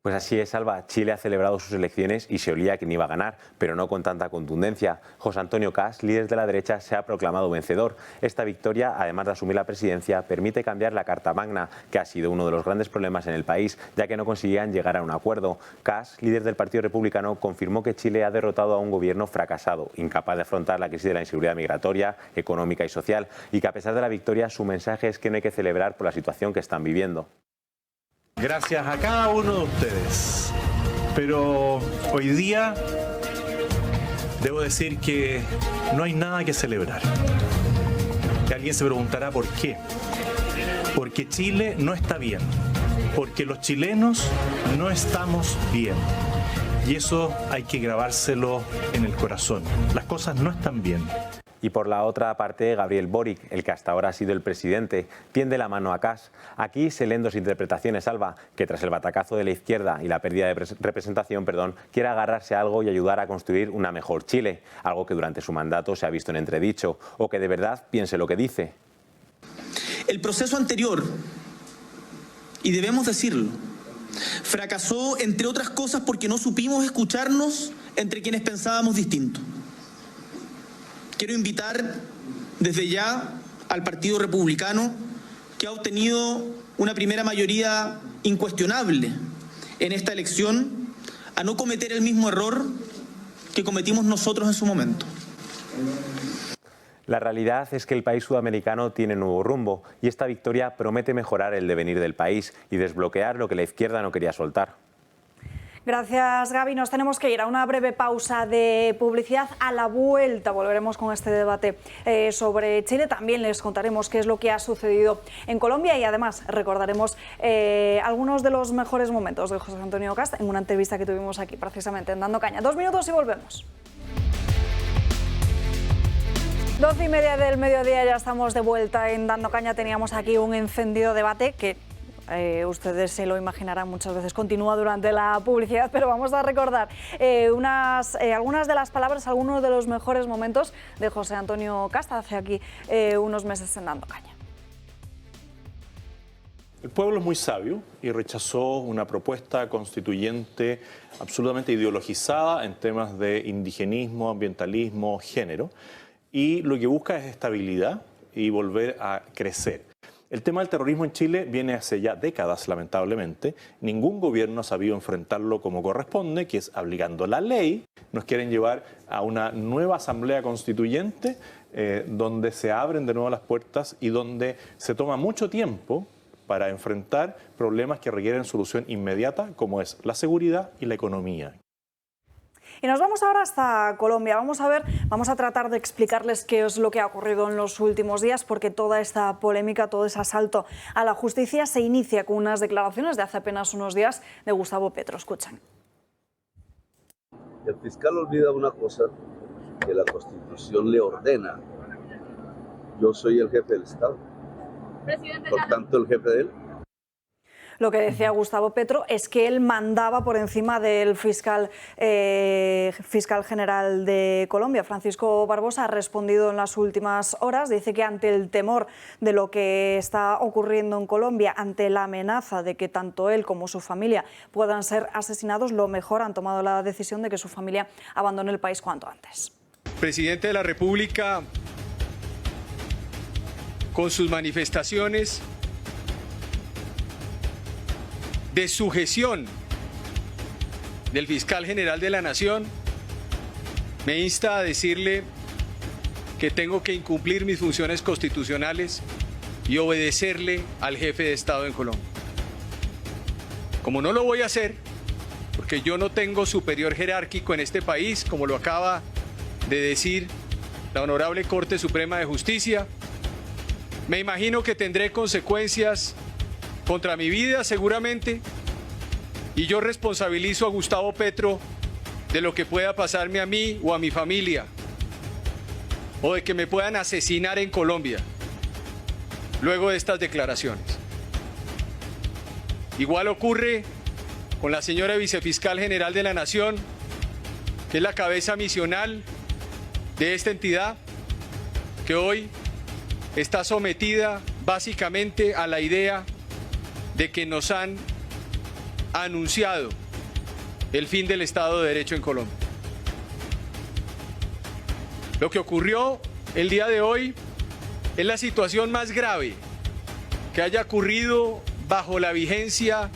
Pues así es, Alba. Chile ha celebrado sus elecciones y se olía quién iba a ganar, pero no con tanta contundencia. José Antonio Kast, líder de la derecha, se ha proclamado vencedor. Esta victoria, además de asumir la presidencia, permite cambiar la Carta Magna, que ha sido uno de los grandes problemas en el país, ya que no conseguían llegar a un acuerdo. Kast, líder del Partido Republicano, confirmó que Chile ha derrotado a un gobierno fracasado, incapaz de afrontar la crisis de la inseguridad migratoria, económica y social, y que a pesar de la victoria, su mensaje es que no hay que celebrar por la situación que están viviendo. Gracias a cada uno de ustedes, pero hoy día debo decir que no hay nada que celebrar. Y alguien se preguntará por qué. Porque Chile no está bien, porque los chilenos no estamos bien. Y eso hay que grabárselo en el corazón. Las cosas no están bien. Y por la otra parte, Gabriel Boric, el que hasta ahora ha sido el presidente, tiende la mano a Kast. Aquí se leen dos interpretaciones, Alba, que tras el batacazo de la izquierda y la pérdida de representación, quiere agarrarse a algo y ayudar a construir una mejor Chile, algo que durante su mandato se ha visto en entredicho, o que de verdad piense lo que dice. El proceso anterior, y debemos decirlo, fracasó entre otras cosas porque no supimos escucharnos entre quienes pensábamos distinto. Quiero invitar desde ya al Partido Republicano, que ha obtenido una primera mayoría incuestionable en esta elección, a no cometer el mismo error que cometimos nosotros en su momento. La realidad es que el país sudamericano tiene nuevo rumbo y esta victoria promete mejorar el devenir del país y desbloquear lo que la izquierda no quería soltar. Gracias, Gaby. Nos tenemos que ir a una breve pausa de publicidad. A la vuelta volveremos con este debate sobre Chile. También les contaremos qué es lo que ha sucedido en Colombia y además recordaremos algunos de los mejores momentos de José Antonio Kast en una entrevista que tuvimos aquí precisamente en Dando Caña. 2 minutos y volvemos. 12:30 del mediodía, ya estamos de vuelta en Dando Caña. Teníamos aquí un encendido debate que ustedes se lo imaginarán, muchas veces continúa durante la publicidad, pero vamos a recordar algunas de las palabras, algunos de los mejores momentos de José Antonio Kast hace aquí unos meses en Dando Caña. El pueblo es muy sabio y rechazó una propuesta constituyente absolutamente ideologizada en temas de indigenismo, ambientalismo, género, y lo que busca es estabilidad y volver a crecer. El tema del terrorismo en Chile viene hace ya décadas, lamentablemente. Ningún gobierno ha sabido enfrentarlo como corresponde, que es aplicando la ley. Nos quieren llevar a una nueva asamblea constituyente donde se abren de nuevo las puertas y donde se toma mucho tiempo para enfrentar problemas que requieren solución inmediata, como es la seguridad y la economía. Y nos vamos ahora hasta Colombia. Vamos a tratar de explicarles qué es lo que ha ocurrido en los últimos días, porque toda esta polémica, todo ese asalto a la justicia se inicia con unas declaraciones de hace apenas unos días de Gustavo Petro. Escuchen. El fiscal olvida una cosa que la Constitución le ordena. Yo soy el jefe del Estado. Por tanto, el jefe de él. Lo que decía Gustavo Petro es que él mandaba por encima del fiscal general de Colombia. Francisco Barbosa ha respondido en las últimas horas. Dice que ante el temor de lo que está ocurriendo en Colombia, ante la amenaza de que tanto él como su familia puedan ser asesinados, lo mejor han tomado la decisión de que su familia abandone el país cuanto antes. Presidente de la República, con sus manifestaciones de sujeción del fiscal general de la Nación, me insta a decirle que tengo que incumplir mis funciones constitucionales y obedecerle al jefe de Estado en Colombia. Como no lo voy a hacer, porque yo no tengo superior jerárquico en este país, como lo acaba de decir la Honorable Corte Suprema de Justicia, me imagino que tendré consecuencias contra mi vida seguramente, y yo responsabilizo a Gustavo Petro de lo que pueda pasarme a mí o a mi familia, o de que me puedan asesinar en Colombia luego de estas declaraciones. Igual ocurre con la señora vicefiscal general de la Nación, que es la cabeza misional de esta entidad, que hoy está sometida básicamente a la idea de que nos han anunciado el fin del Estado de Derecho en Colombia. Lo que ocurrió el día de hoy es la situación más grave que haya ocurrido bajo la vigencia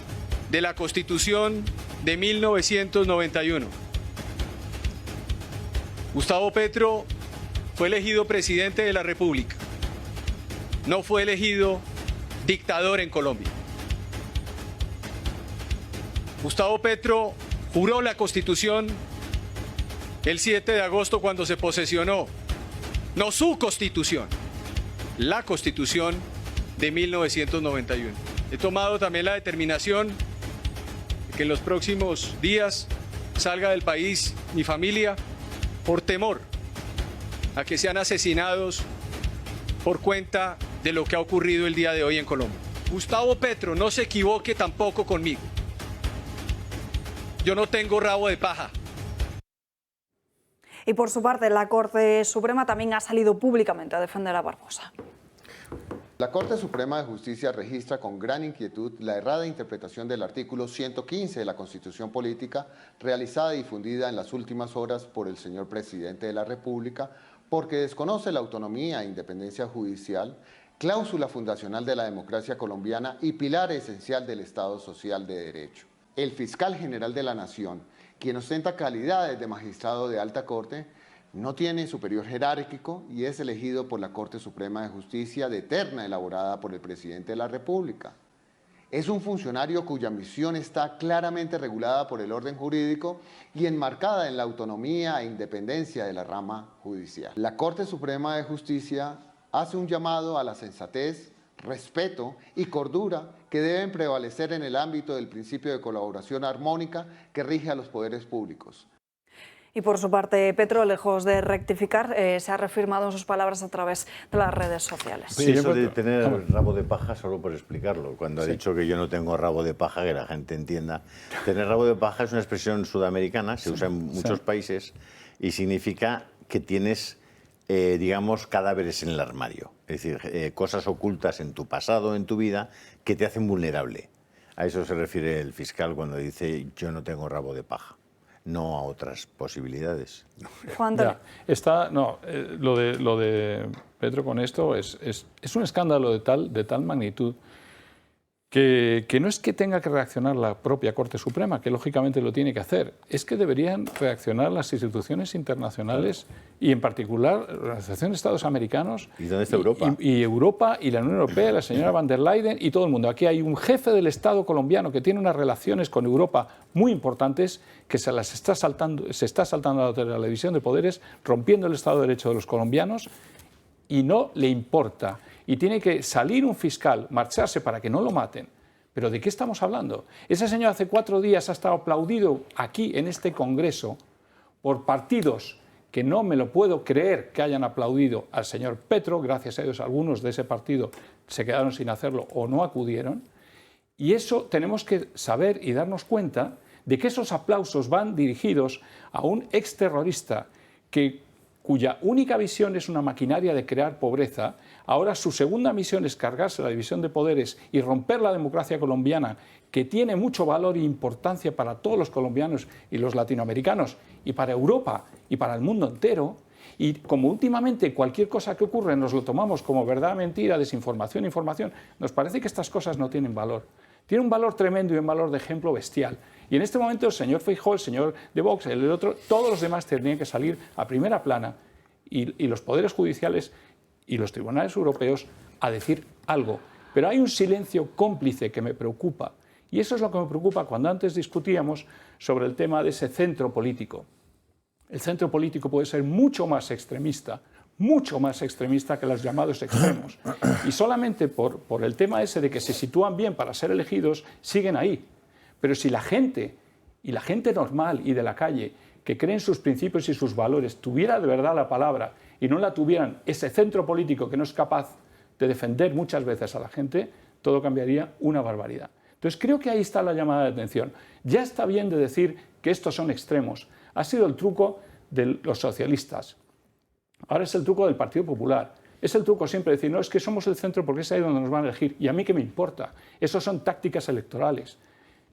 de la Constitución de 1991. Gustavo Petro fue elegido presidente de la República. No fue elegido dictador en Colombia. Gustavo Petro juró la Constitución el 7 de agosto cuando se posesionó, no su Constitución, la Constitución de 1991. He tomado también la determinación de que en los próximos días salga del país mi familia por temor a que sean asesinados por cuenta de lo que ha ocurrido el día de hoy en Colombia. Gustavo Petro, no se equivoque tampoco conmigo. Yo no tengo rabo de paja. Y por su parte, la Corte Suprema también ha salido públicamente a defender a Barbosa. La Corte Suprema de Justicia registra con gran inquietud la errada interpretación del artículo 115 de la Constitución Política realizada y difundida en las últimas horas por el señor presidente de la República, porque desconoce la autonomía e independencia judicial, cláusula fundacional de la democracia colombiana y pilar esencial del Estado Social de Derecho. El fiscal general de la Nación, quien ostenta calidades de magistrado de alta corte, no tiene superior jerárquico y es elegido por la Corte Suprema de Justicia de terna elaborada por el presidente de la República. Es un funcionario cuya misión está claramente regulada por el orden jurídico y enmarcada en la autonomía e independencia de la rama judicial. La Corte Suprema de Justicia hace un llamado a la sensatez, respeto y cordura que deben prevalecer en el ámbito del principio de colaboración armónica que rige a los poderes públicos. Y por su parte, Petro, lejos de rectificar, se ha reafirmado en sus palabras a través de las redes sociales. Sí, eso de tener rabo de paja, solo por explicarlo, cuando ha dicho que yo no tengo rabo de paja, que la gente entienda. Tener rabo de paja es una expresión sudamericana, se usa en muchos países y significa que tienes, digamos, cadáveres en el armario. Es decir, cosas ocultas en tu pasado, en tu vida, que te hacen vulnerable. A eso se refiere el fiscal cuando dice yo no tengo rabo de paja. No a otras posibilidades. Juan, lo de Petro con esto es un escándalo de tal magnitud que no es que tenga que reaccionar la propia Corte Suprema, que lógicamente lo tiene que hacer, es que deberían reaccionar las instituciones internacionales y en particular la Organización de Estados Americanos. ¿Y dónde está Europa? Y Europa y la Unión Europea, la señora van der Leyen y todo el mundo. Aquí hay un jefe del Estado colombiano que tiene unas relaciones con Europa muy importantes que se está saltando la división de poderes, rompiendo el Estado de Derecho de los colombianos y no le importa. Y tiene que salir un fiscal, marcharse para que no lo maten. ¿Pero de qué estamos hablando? Ese señor hace 4 días ha estado aplaudido aquí en este Congreso por partidos que no me lo puedo creer que hayan aplaudido al señor Petro. Gracias a Dios algunos de ese partido se quedaron sin hacerlo o no acudieron. Y eso tenemos que saber y darnos cuenta de que esos aplausos van dirigidos a un exterrorista cuya única visión es una maquinaria de crear pobreza. Ahora su segunda misión es cargarse la división de poderes y romper la democracia colombiana, que tiene mucho valor e importancia para todos los colombianos y los latinoamericanos, y para Europa y para el mundo entero. Y como últimamente cualquier cosa que ocurre nos lo tomamos como verdad, mentira, desinformación, información, nos parece que estas cosas no tienen valor. Tiene un valor tremendo y un valor de ejemplo bestial. Y en este momento el señor Feijóo, el señor de Vox, el otro, todos los demás tendrían que salir a primera plana y los poderes judiciales y los tribunales europeos a decir algo. Pero hay un silencio cómplice que me preocupa. Y eso es lo que me preocupa cuando antes discutíamos sobre el tema de ese centro político. El centro político puede ser mucho más extremista que los llamados extremos. Y solamente por el tema ese de que se sitúan bien para ser elegidos, siguen ahí. Pero si la gente, y la gente normal y de la calle, que cree en sus principios y sus valores, tuviera de verdad la palabra y no la tuvieran ese centro político que no es capaz de defender muchas veces a la gente, todo cambiaría una barbaridad. Entonces creo que ahí está la llamada de atención. Ya está bien de decir que estos son extremos. Ha sido el truco de los socialistas. Ahora es el truco del Partido Popular. Es el truco siempre decir, no, es que somos el centro porque es ahí donde nos van a elegir. ¿Y a mí qué me importa? Esas son tácticas electorales.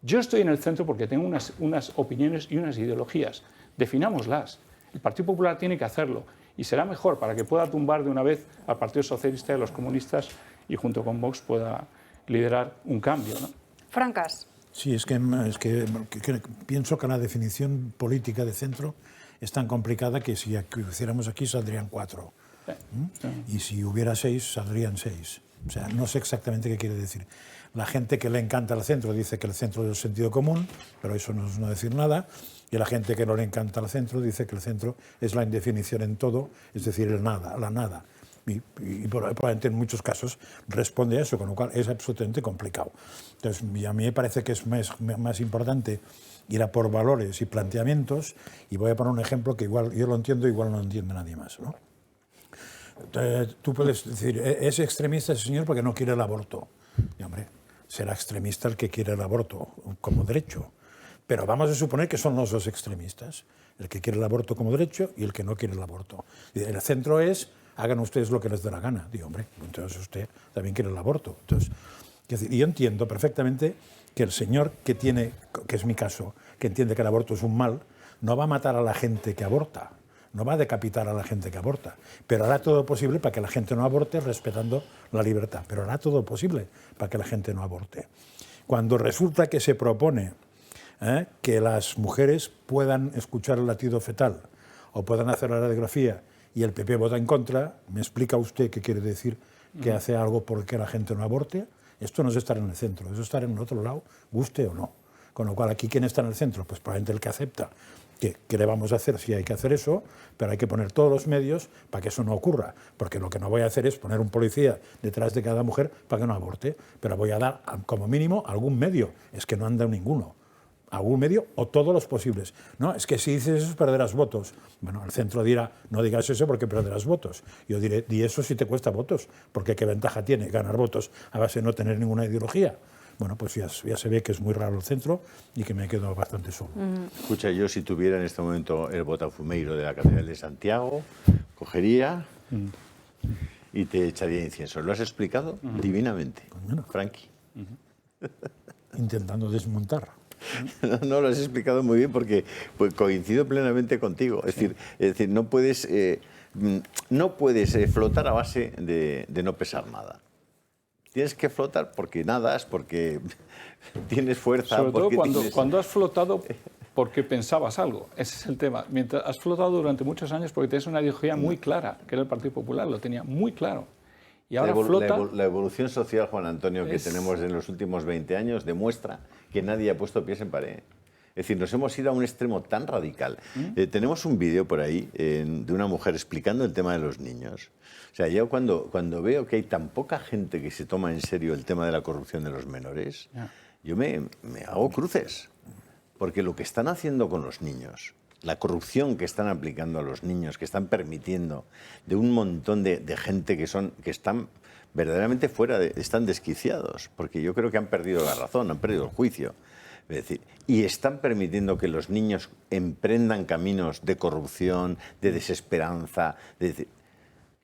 Yo estoy en el centro porque tengo unas opiniones y unas ideologías. Definámoslas. El Partido Popular tiene que hacerlo. Y será mejor para que pueda tumbar de una vez al Partido Socialista y a los comunistas y junto con Vox pueda liderar un cambio, ¿no? Francas. Sí, es que pienso que la definición política de centro es tan complicada que si hiciéramos aquí saldrían 4. Y si hubiera 6, saldrían 6. O sea, no sé exactamente qué quiere decir. La gente que le encanta el centro dice que el centro es el sentido común, pero eso no es no decir nada. Y la gente que no le encanta el centro dice que el centro es la indefinición en todo, es decir, el nada, la nada. Y probablemente en muchos casos responde a eso, con lo cual es absolutamente complicado. Entonces, a mí me parece que es más importante ir a por valores y planteamientos, y voy a poner un ejemplo que igual yo lo entiendo, igual no lo entiende nadie más, ¿no? Tú puedes decir, es extremista ese señor porque no quiere el aborto. Y, hombre, será extremista el que quiere el aborto como derecho. Pero vamos a suponer que son los dos extremistas, el que quiere el aborto como derecho y el que no quiere el aborto. Y el centro es, hagan ustedes lo que les dé la gana. Digo, hombre, entonces usted también quiere el aborto. Entonces, y yo entiendo perfectamente que el señor que es mi caso, que entiende que el aborto es un mal, no va a matar a la gente que aborta, no va a decapitar a la gente que aborta, pero hará todo posible para que la gente no aborte respetando la libertad, pero hará todo posible para que la gente no aborte. Cuando resulta que se propone que las mujeres puedan escuchar el latido fetal o puedan hacer la radiografía y el PP vota en contra, ¿me explica usted qué quiere decir que hace algo porque la gente no aborte? Esto no es estar en el centro, es estar en el otro lado, guste o no. Con lo cual, aquí, ¿quién está en el centro? Pues probablemente el que acepta que le vamos a hacer, si hay que hacer eso, pero hay que poner todos los medios para que eso no ocurra. Porque lo que no voy a hacer es poner un policía detrás de cada mujer para que no aborte, pero voy a dar, como mínimo, algún medio. Es que no han dado ninguno. Algún medio o todos los posibles. No, es que si dices eso perderás votos. Bueno, el centro dirá, no digas eso porque perderás votos. Yo diré, di eso si te cuesta votos, porque qué ventaja tiene ganar votos a base de no tener ninguna ideología. Bueno, pues ya se ve que es muy raro el centro y que me quedo bastante solo. Escucha, yo si tuviera en este momento el botafumeiro de la Catedral de Santiago, cogería y te echaría incienso. ¿Lo has explicado? Divinamente, bueno, Frankie. Intentando desmontar. No, lo has explicado muy bien porque pues, coincido plenamente contigo. Es decir, no puedes flotar a base de no pesar nada. Tienes que flotar porque nadas, porque tienes fuerza. Sobre todo cuando has flotado porque pensabas algo. Ese es el tema. Mientras has flotado durante muchos años porque tienes una ideología muy clara, que era el Partido Popular, lo tenía muy claro. Y ahora la evolución social, Juan Antonio, que tenemos en los últimos 20 años demuestra que nadie ha puesto pies en pared. Es decir, nos hemos ido a un extremo tan radical. Tenemos un vídeo por ahí de una mujer explicando el tema de los niños. O sea, yo cuando veo que hay tan poca gente que se toma en serio el tema de la corrupción de los menores, yo me hago cruces. Porque lo que están haciendo con los niños la corrupción que están aplicando a los niños, que están permitiendo, de un montón de gente que están verdaderamente están desquiciados, porque yo creo que han perdido la razón, han perdido el juicio. Es decir, y están permitiendo que los niños emprendan caminos de corrupción, de desesperanza,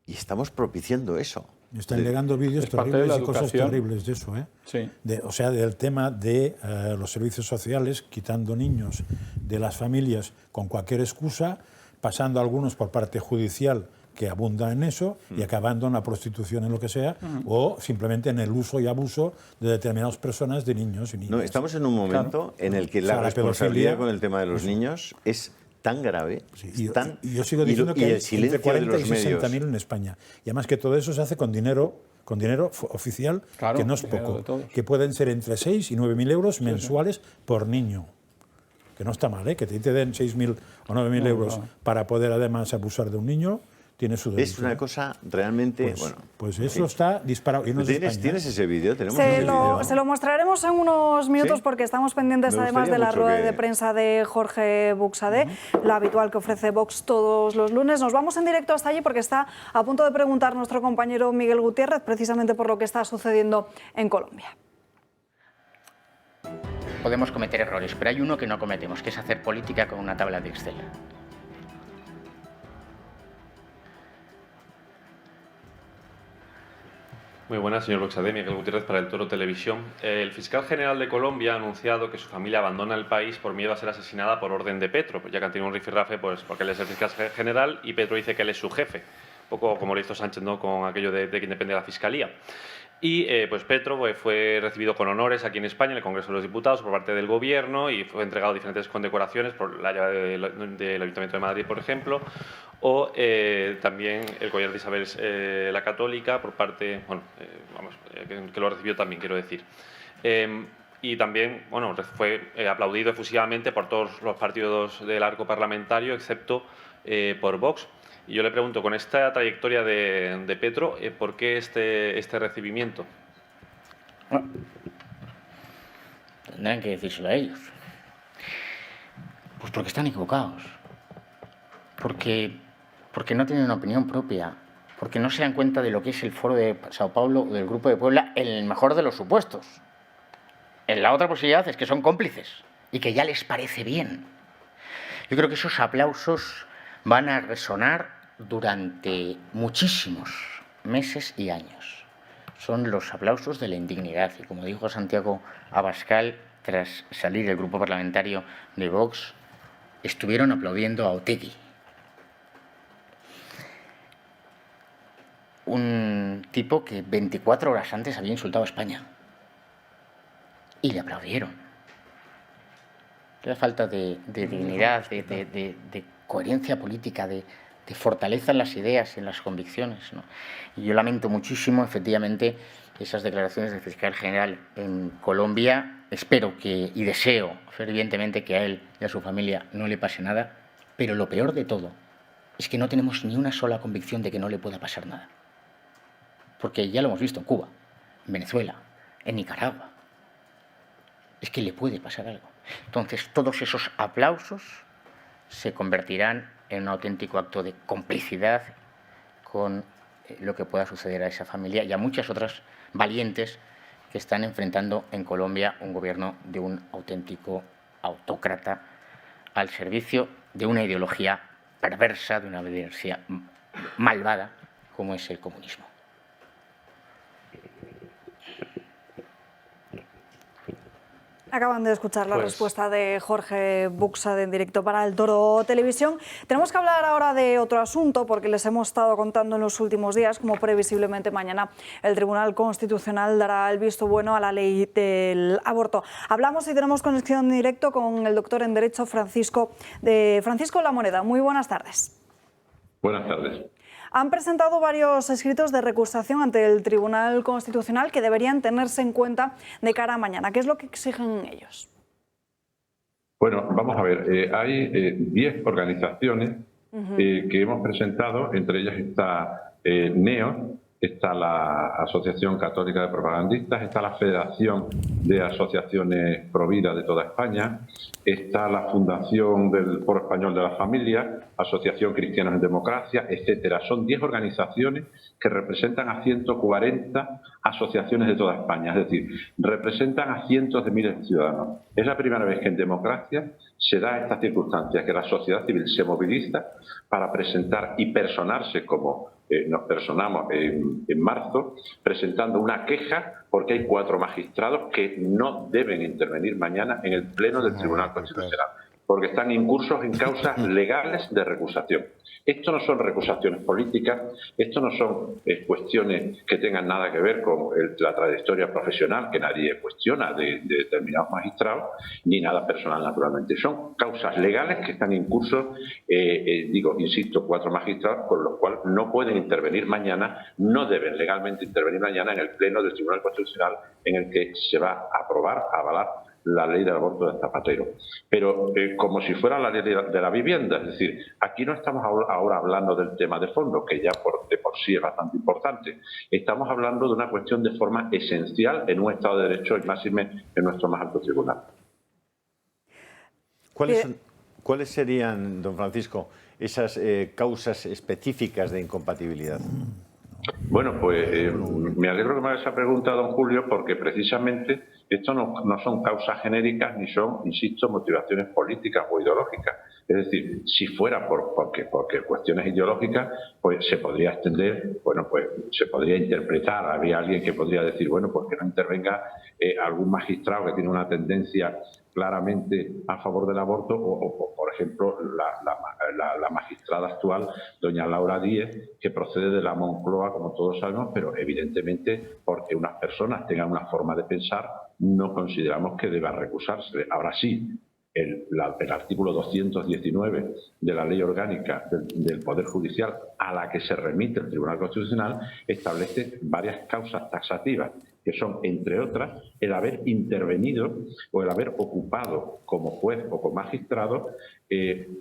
y estamos propiciando eso. Están llegando vídeos terribles y cosas terribles de eso, ¿eh? Sí. O sea, del tema de los servicios sociales, quitando niños de las familias con cualquier excusa, pasando algunos por parte judicial que abundan en eso y acabando en la prostitución, en lo que sea, o simplemente en el uso y abuso de determinadas personas, de niños y niñas. No, estamos en un momento en el que la responsabilidad con el tema de los niños es tan grave. Sí, y yo sigo diciendo que hay entre 40 y 60.000 en España. Y además que todo eso se hace con dinero oficial, claro, que no es poco, que pueden ser entre 6 y 9.000 euros mensuales por niño. Que no está mal, ¿eh? Que te den 6.000 o 9.000 euros para poder además abusar de un niño. Tiene su derecho. Es una cosa realmente... Pues eso está disparado. Y no ¿Tienes ese vídeo? Se lo mostraremos en unos minutos, ¿sí? Porque estamos pendientes además de la rueda de prensa de Jorge Buxadé, la habitual que ofrece Vox todos los lunes. Nos vamos en directo hasta allí porque está a punto de preguntar nuestro compañero Miguel Gutiérrez precisamente por lo que está sucediendo en Colombia. Podemos cometer errores, pero hay uno que no cometemos, que es hacer política con una tabla de Excel. Muy buenas, señor Buxadé, Miguel Gutiérrez para El Toro Televisión. El fiscal general de Colombia ha anunciado que su familia abandona el país por miedo a ser asesinada por orden de Petro, ya que han tenido un rifirrafe, pues porque él es el fiscal general y Petro dice que él es su jefe, un poco como lo hizo Sánchez, ¿no?, con aquello de que depende de la fiscalía. Y pues Petro fue recibido con honores aquí en España, en el Congreso de los Diputados, por parte del Gobierno, y fue entregado diferentes condecoraciones por la llave del Ayuntamiento de Madrid, por ejemplo, o también el collar de Isabel la Católica, por parte, que lo recibió también, quiero decir. Y también, fue aplaudido efusivamente por todos los partidos del arco parlamentario, excepto por Vox. Y yo le pregunto, con esta trayectoria de Petro, ¿por qué este recibimiento? Bueno, tendrán que decírselo a ellos. Pues porque están equivocados. Porque no tienen una opinión propia. Porque no se dan cuenta de lo que es el Foro de Sao Paulo o del Grupo de Puebla en el mejor de los supuestos. En la otra posibilidad es que son cómplices y que ya les parece bien. Yo creo que esos aplausos van a resonar durante muchísimos meses y años. Son los aplausos de la indignidad. Y como dijo Santiago Abascal, tras salir del grupo parlamentario de Vox, estuvieron aplaudiendo a Otegi. Un tipo que 24 horas antes había insultado a España. Y le aplaudieron. La falta de dignidad, de coherencia política, de fortaleza en las ideas y en las convicciones, ¿no? Y yo lamento muchísimo, efectivamente, esas declaraciones del fiscal general en Colombia. Espero y deseo fervientemente que a él y a su familia no le pase nada, pero lo peor de todo es que no tenemos ni una sola convicción de que no le pueda pasar nada. Porque ya lo hemos visto en Cuba, en Venezuela, en Nicaragua. Es que le puede pasar algo. Entonces, todos esos aplausos se convertirán en un auténtico acto de complicidad con lo que pueda suceder a esa familia y a muchas otras valientes que están enfrentando en Colombia un gobierno de un auténtico autócrata al servicio de una ideología perversa, de una ideología malvada como es el comunismo. Acaban de escuchar la respuesta de Jorge Buxadé en directo para El Toro Televisión. Tenemos que hablar ahora de otro asunto porque les hemos estado contando en los últimos días como previsiblemente mañana el Tribunal Constitucional dará el visto bueno a la ley del aborto. Hablamos y tenemos conexión en directo con el doctor en Derecho Francisco Lamoneda. Muy buenas tardes. Buenas tardes. Han presentado varios escritos de recusación ante el Tribunal Constitucional que deberían tenerse en cuenta de cara a mañana. ¿Qué es lo que exigen ellos? Bueno, vamos a ver. Hay 10 organizaciones que hemos presentado, entre ellas está NEO, está la Asociación Católica de Propagandistas, está la Federación de Asociaciones Provida de toda España, está la Fundación del Foro Español de la Familia, Asociación Cristianos en Democracia, etcétera. Son 10 organizaciones que representan a 140 asociaciones de toda España, es decir, representan a cientos de miles de ciudadanos. Es la primera vez que en democracia se da esta circunstancia, que la sociedad civil se moviliza para presentar y personarse como nos personamos en marzo, presentando una queja porque hay 4 magistrados que no deben intervenir mañana en el Pleno del Tribunal Constitucional, porque están incursos en causas legales de recusación. Esto no son recusaciones políticas, esto no son cuestiones que tengan nada que ver con la trayectoria profesional, que nadie cuestiona de determinados magistrados, ni nada personal, naturalmente. Son causas legales que están en curso, insisto, 4 magistrados, con los cuales no pueden intervenir mañana, no deben legalmente intervenir mañana en el Pleno del Tribunal Constitucional, en el que se va a aprobar, a avalar la ley del aborto de Zapatero. Pero como si fuera la ley de la vivienda, es decir, aquí no estamos ahora hablando del tema de fondo, que ya de por sí es bastante importante. Estamos hablando de una cuestión de forma esencial en un Estado de Derecho y máxime en nuestro más alto tribunal. ¿Cuáles serían, don Francisco, esas causas específicas de incompatibilidad? Bueno, pues me alegro que me haga esa pregunta, don Julio, porque precisamente esto no son causas genéricas ni son, insisto, motivaciones políticas o ideológicas. Es decir, si fuera porque cuestiones ideológicas, pues se podría extender, bueno, pues se podría interpretar, habría alguien que podría decir, bueno, pues que no intervenga algún magistrado que tiene una tendencia claramente a favor del aborto o por ejemplo, la magistrada actual, doña Laura Díez, que procede de la Moncloa, como todos sabemos, pero evidentemente porque unas personas tengan una forma de pensar, no consideramos que deba recusarse. Ahora sí, el artículo 219 de la Ley Orgánica del Poder Judicial, a la que se remite el Tribunal Constitucional, establece varias causas taxativas, que son, entre otras, el haber intervenido o el haber ocupado como juez o como magistrado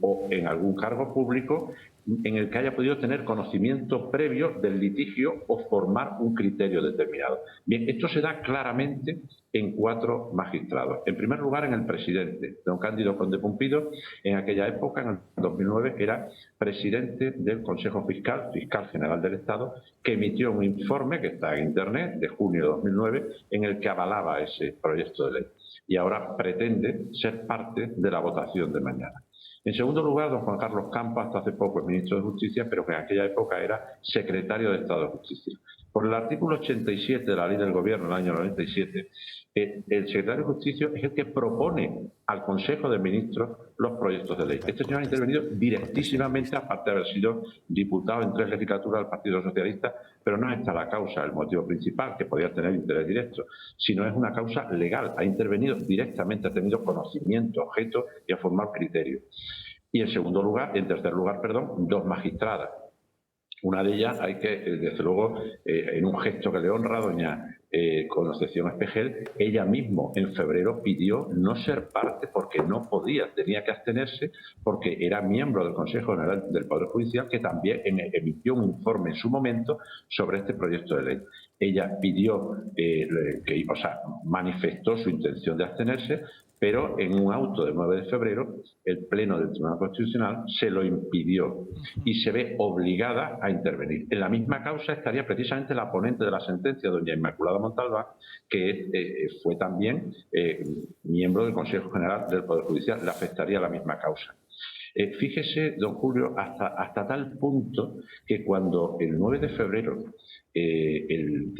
o en algún cargo público en el que haya podido tener conocimiento previo del litigio o formar un criterio determinado. Bien, esto se da claramente en 4 magistrados. En primer lugar, en el presidente, don Cándido Conde Pumpido, en aquella época, en el 2009, era presidente del Consejo Fiscal, Fiscal General del Estado, que emitió un informe que está en Internet, de junio de 2009, en el que avalaba ese proyecto de ley. Y ahora pretende ser parte de la votación de mañana. En segundo lugar, don Juan Carlos Campo, hasta hace poco es ministro de Justicia, pero que en aquella época era secretario de Estado de Justicia. Por el artículo 87 de la Ley del Gobierno del año 97, el secretario de Justicia es el que propone al Consejo de Ministros los proyectos de ley. Este señor ha intervenido directísimamente, aparte de haber sido diputado en 3 legislaturas del Partido Socialista, pero no es esta la causa, el motivo principal, que podría tener interés directo, sino es una causa legal. Ha intervenido directamente, ha tenido conocimiento, objeto y ha formado criterio. Y en tercer lugar, 2 magistradas. Una de ellas hay que, desde luego, en un gesto que le honra, doña Concepción Espejel, ella misma en febrero pidió no ser parte porque no podía, tenía que abstenerse porque era miembro del Consejo General del Poder Judicial, que también emitió un informe en su momento sobre este proyecto de ley. Ella pidió, manifestó su intención de abstenerse, pero en un auto del 9 de febrero el Pleno del Tribunal Constitucional se lo impidió y se ve obligada a intervenir. En la misma causa estaría precisamente la ponente de la sentencia, doña Inmaculada Montalbán, que fue también miembro del Consejo General del Poder Judicial. Le afectaría la misma causa. Fíjese, don Julio, hasta tal punto que cuando el 9 de febrero el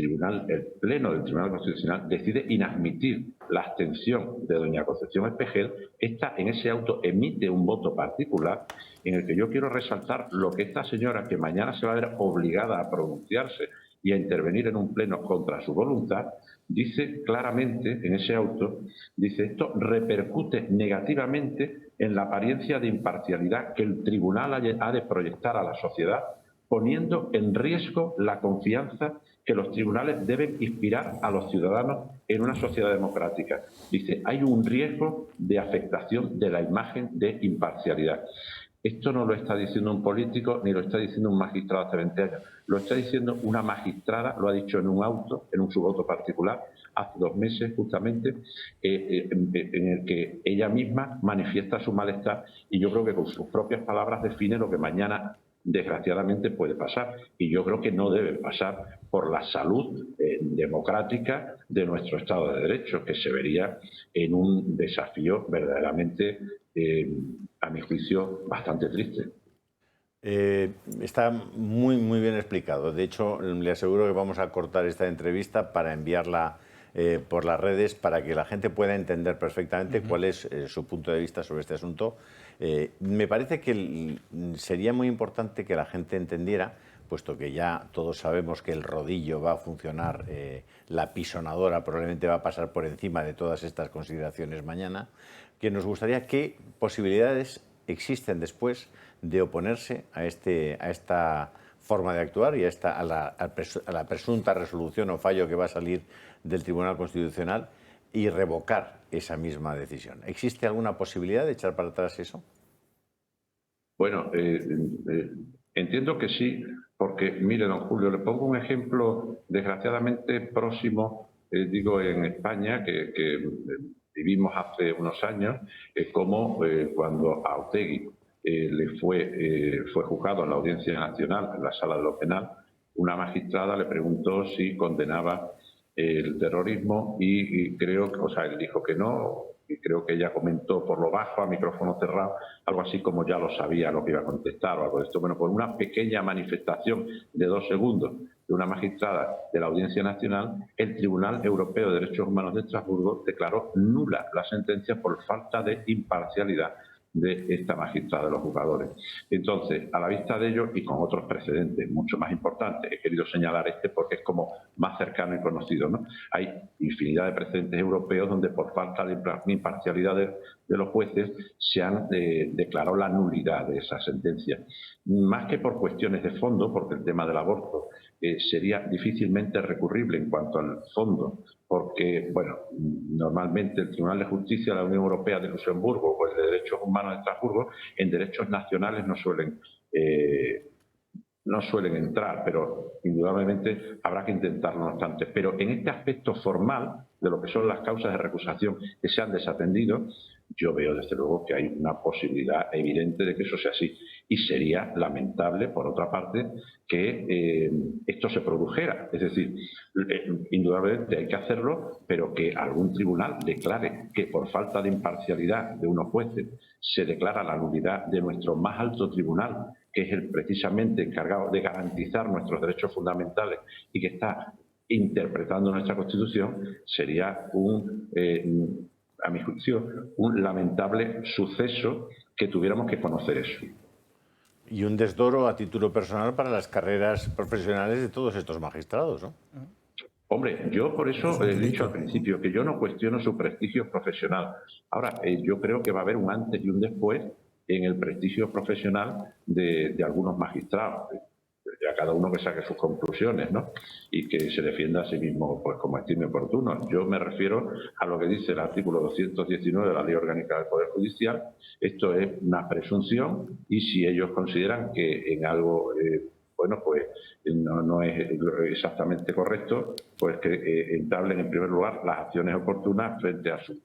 Pleno del Tribunal Constitucional decide inadmitir la abstención de doña Concepción Espejel, esta en ese auto emite un voto particular en el que yo quiero resaltar lo que esta señora, que mañana se va a ver obligada a pronunciarse y a intervenir en un pleno contra su voluntad, dice claramente en ese auto, dice: esto repercute negativamente en la apariencia de imparcialidad que el tribunal ha de proyectar a la sociedad, poniendo en riesgo la confianza que los tribunales deben inspirar a los ciudadanos en una sociedad democrática. Dice, hay un riesgo de afectación de la imagen de imparcialidad. Esto no lo está diciendo un político ni lo está diciendo un magistrado hace 20 años. Lo está diciendo una magistrada, lo ha dicho en un auto, en un subauto particular, hace 2 meses justamente, en el que ella misma manifiesta su malestar y yo creo que con sus propias palabras define lo que mañana desgraciadamente puede pasar. Y yo creo que no debe pasar por la salud democrática de nuestro Estado de Derecho, que se vería en un desafío verdaderamente, a mi juicio, bastante triste. Está muy bien explicado. De hecho, le aseguro que vamos a cortar esta entrevista para enviarla por las redes para que la gente pueda entender perfectamente cuál es su punto de vista sobre este asunto. Me parece que sería muy importante que la gente entendiera, puesto que ya todos sabemos que el rodillo va a funcionar, la pisonadora probablemente va a pasar por encima de todas estas consideraciones mañana, que nos gustaría qué posibilidades existen después de oponerse a esta forma de actuar y a la presunta resolución o fallo que va a salir del Tribunal Constitucional y revocar esa misma decisión. ¿Existe alguna posibilidad de echar para atrás eso? Bueno, entiendo que sí, porque, mire, don Julio, le pongo un ejemplo desgraciadamente próximo, digo, en España, que vivimos hace unos años, como cuando a Otegi fue juzgado en la Audiencia Nacional, en la Sala de lo Penal, una magistrada le preguntó si condenaba el terrorismo y creo que, o sea, él dijo que no, y creo que ella comentó por lo bajo, a micrófono cerrado, algo así como ya lo sabía lo que iba a contestar o algo de esto. Bueno, por una pequeña manifestación de 2 segundos de una magistrada de la Audiencia Nacional, el Tribunal Europeo de Derechos Humanos de Estrasburgo declaró nula la sentencia por falta de imparcialidad de esta magistrada de los juzgadores. Entonces, a la vista de ello y con otros precedentes mucho más importantes, he querido señalar este porque es como más cercano y conocido, ¿no? Hay infinidad de precedentes europeos donde por falta de imparcialidad de los jueces se han declarado la nulidad de esa sentencia. Más que por cuestiones de fondo, porque el tema del aborto sería difícilmente recurrible en cuanto al fondo, porque, bueno, normalmente el Tribunal de Justicia de la Unión Europea de Luxemburgo o el de Derechos Humanos de Estrasburgo en derechos nacionales no suelen entrar, pero indudablemente habrá que intentarlo no obstante. Pero en este aspecto formal de lo que son las causas de recusación que se han desatendido, yo veo desde luego que hay una posibilidad evidente de que eso sea así. Y sería lamentable, por otra parte, que esto se produjera. Es decir, indudablemente hay que hacerlo, pero que algún tribunal declare que por falta de imparcialidad de unos jueces se declara la nulidad de nuestro más alto tribunal, que es el precisamente encargado de garantizar nuestros derechos fundamentales y que está interpretando nuestra Constitución, sería a mi juicio, un lamentable suceso que tuviéramos que conocer eso. Y un desdoro a título personal para las carreras profesionales de todos estos magistrados, ¿no? Hombre, yo por eso he dicho al principio que yo no cuestiono su prestigio profesional. Ahora, yo creo que va a haber un antes y un después en el prestigio profesional de algunos magistrados. Ya cada uno que saque sus conclusiones, ¿no? Y que se defienda a sí mismo pues como estime oportuno. Yo me refiero a lo que dice el artículo 219 de la Ley Orgánica del Poder Judicial. Esto es una presunción y si ellos consideran que en algo bueno, pues no es exactamente correcto, pues que entablen en primer lugar las acciones oportunas frente a su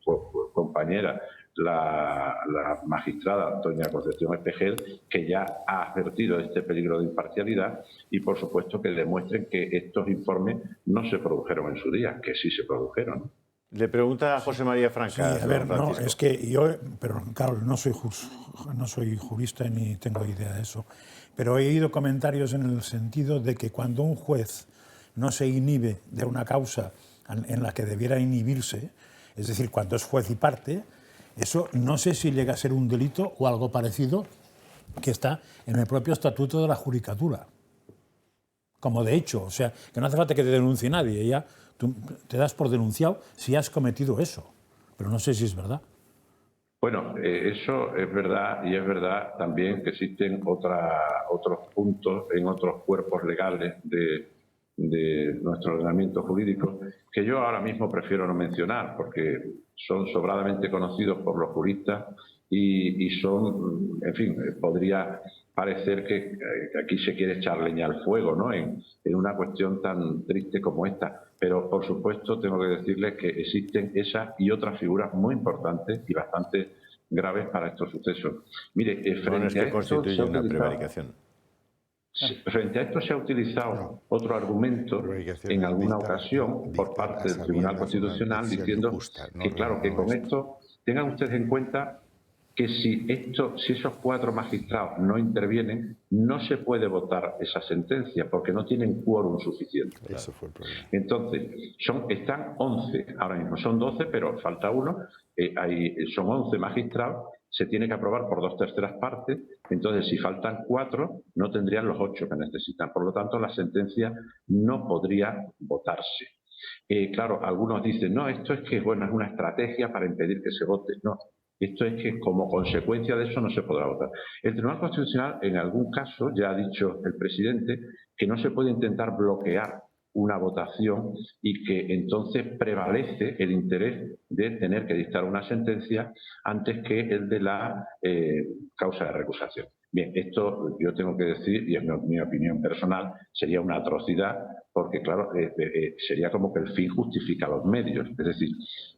compañera, la magistrada Antonia Concepción Espejel, que ya ha advertido este peligro de imparcialidad y, por supuesto, que demuestren que estos informes no se produjeron en su día, que sí se produjeron. Le pregunta a José María Franca. Sí, a ver, no, es que yo, pero claro, no soy jurista ni tengo idea de eso, pero he oído comentarios en el sentido de que cuando un juez no se inhibe de una causa en la que debiera inhibirse, es decir, cuando es juez y parte, eso no sé si llega a ser un delito o algo parecido que está en el propio estatuto de la judicatura. Como de hecho, o sea, que no hace falta que te denuncie nadie, ya tú te das por denunciado si has cometido eso, pero no sé si es verdad. Bueno, eso es verdad y es verdad también que existen otros puntos en otros cuerpos legales de nuestro ordenamiento jurídico que yo ahora mismo prefiero no mencionar porque son sobradamente conocidos por los juristas y son, en fin, podría parecer que aquí se quiere echar leña al fuego, ¿no? En una cuestión tan triste como esta. Pero, por supuesto, tengo que decirles que existen esas y otras figuras muy importantes y bastante graves para estos sucesos. Mire, frente a esto constituye una prevaricación. Frente a esto se ha utilizado otro argumento en alguna ocasión por parte del Tribunal Constitucional diciendo que, claro, que con esto tengan ustedes en cuenta que si esos 4 magistrados no intervienen, no se puede votar esa sentencia porque no tienen quórum suficiente. Eso fue el problema. Entonces, están 11, ahora mismo son 12, pero falta uno, son 11 magistrados, se tiene que aprobar por 2/3 partes, entonces si faltan 4, no tendrían los 8 que necesitan. Por lo tanto, la sentencia no podría votarse. Claro, algunos dicen, no, esto es que bueno, es una estrategia para impedir que se vote. No. Esto es que como consecuencia de eso no se podrá votar. El Tribunal Constitucional en algún caso ya ha dicho el presidente que no se puede intentar bloquear una votación y que entonces prevalece el interés de tener que dictar una sentencia antes que el de la causa de recusación. Bien, esto yo tengo que decir, y es mi opinión personal, sería una atrocidad porque, claro, sería como que el fin justifica los medios. Es decir,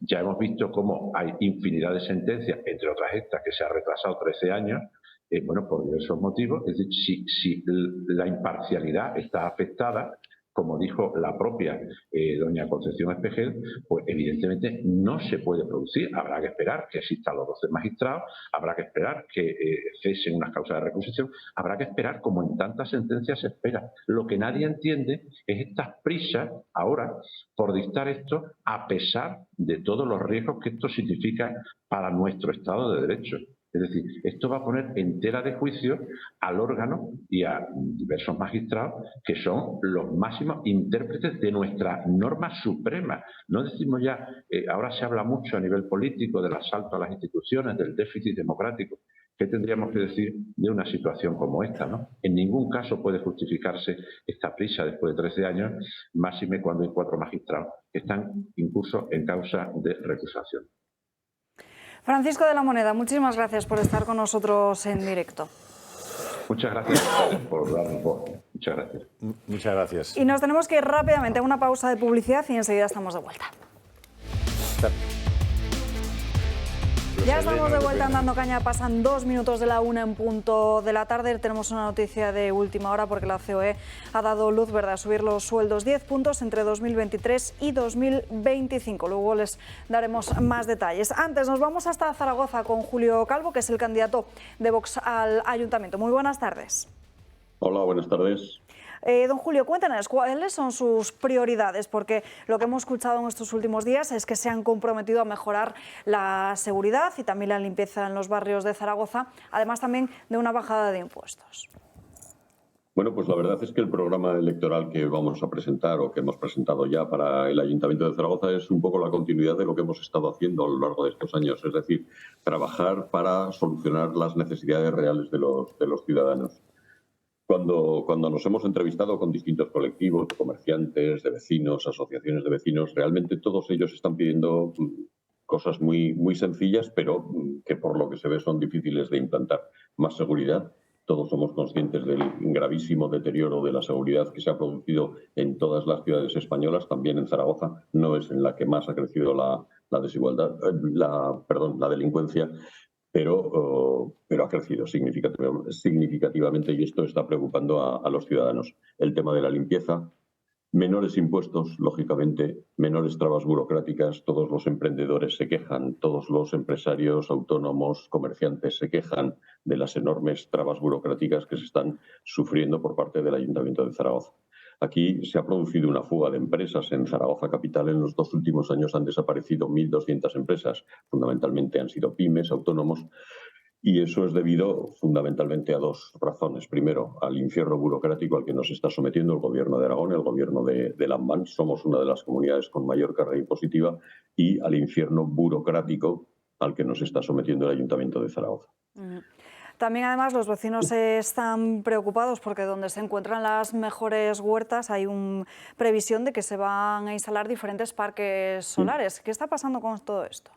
ya hemos visto cómo hay infinidad de sentencias, entre otras estas, que se ha retrasado 13 años, bueno, por diversos motivos. Es decir, si la imparcialidad está afectada, como dijo la propia doña Concepción Espejel, pues evidentemente no se puede producir. Habrá que esperar que existan los 12 magistrados, habrá que esperar que cesen unas causas de recusación, habrá que esperar como en tantas sentencias se espera. Lo que nadie entiende es estas prisas ahora por dictar esto a pesar de todos los riesgos que esto significa para nuestro Estado de Derecho. Es decir, esto va a poner en tela de juicio al órgano y a diversos magistrados que son los máximos intérpretes de nuestra norma suprema. No decimos ya, ahora se habla mucho a nivel político del asalto a las instituciones, del déficit democrático. ¿Qué tendríamos que decir de una situación como esta, ¿no? En ningún caso puede justificarse esta prisa después de 13 años, máxime cuando hay 4 magistrados que están incluso en causa de recusación. Francisco de la Moneda, muchísimas gracias por estar con nosotros en directo. Muchas gracias por darnos voz. Muchas gracias. Muchas gracias. Y nos tenemos que ir rápidamente a una pausa de publicidad y enseguida estamos de vuelta. Ya estamos de vuelta en Dando Caña, pasan 2 minutos de la 1 en punto de la tarde. Tenemos una noticia de última hora porque la COE ha dado luz verde a subir los sueldos 10 puntos entre 2023 y 2025. Luego les daremos más detalles. Antes nos vamos hasta Zaragoza con Julio Calvo, que es el candidato de Vox al Ayuntamiento. Muy buenas tardes. Hola, buenas tardes. Don Julio, cuéntanos, ¿cuáles son sus prioridades? Porque lo que hemos escuchado en estos últimos días es que se han comprometido a mejorar la seguridad y también la limpieza en los barrios de Zaragoza, además también de una bajada de impuestos. Bueno, pues la verdad es que el programa electoral que vamos a presentar o que hemos presentado ya para el Ayuntamiento de Zaragoza es un poco la continuidad de lo que hemos estado haciendo a lo largo de estos años, es decir, trabajar para solucionar las necesidades reales de los ciudadanos. Cuando nos hemos entrevistado con distintos colectivos, de comerciantes, de vecinos, asociaciones de vecinos, realmente todos ellos están pidiendo cosas muy, muy sencillas, pero que por lo que se ve son difíciles de implantar. Más seguridad. Todos somos conscientes del gravísimo deterioro de la seguridad que se ha producido en todas las ciudades españolas, también en Zaragoza. No es en la que más ha crecido la desigualdad, la delincuencia. Pero ha crecido significativamente y esto está preocupando a los ciudadanos. El tema de la limpieza, menores impuestos, lógicamente, menores trabas burocráticas, todos los emprendedores se quejan, todos los empresarios, autónomos, comerciantes se quejan de las enormes trabas burocráticas que se están sufriendo por parte del Ayuntamiento de Zaragoza. Aquí se ha producido una fuga de empresas. En Zaragoza capital en los 2 últimos años han desaparecido 1.200 empresas. Fundamentalmente han sido pymes, autónomos, y eso es debido fundamentalmente a 2 razones. Primero, al infierno burocrático al que nos está sometiendo el Gobierno de Aragón, el Gobierno de Lambán. Somos una de las comunidades con mayor carga impositiva, y al infierno burocrático al que nos está sometiendo el Ayuntamiento de Zaragoza. También, además, los vecinos están preocupados porque donde se encuentran las mejores huertas hay una previsión de que se van a instalar diferentes parques solares. ¿Qué está pasando con todo esto?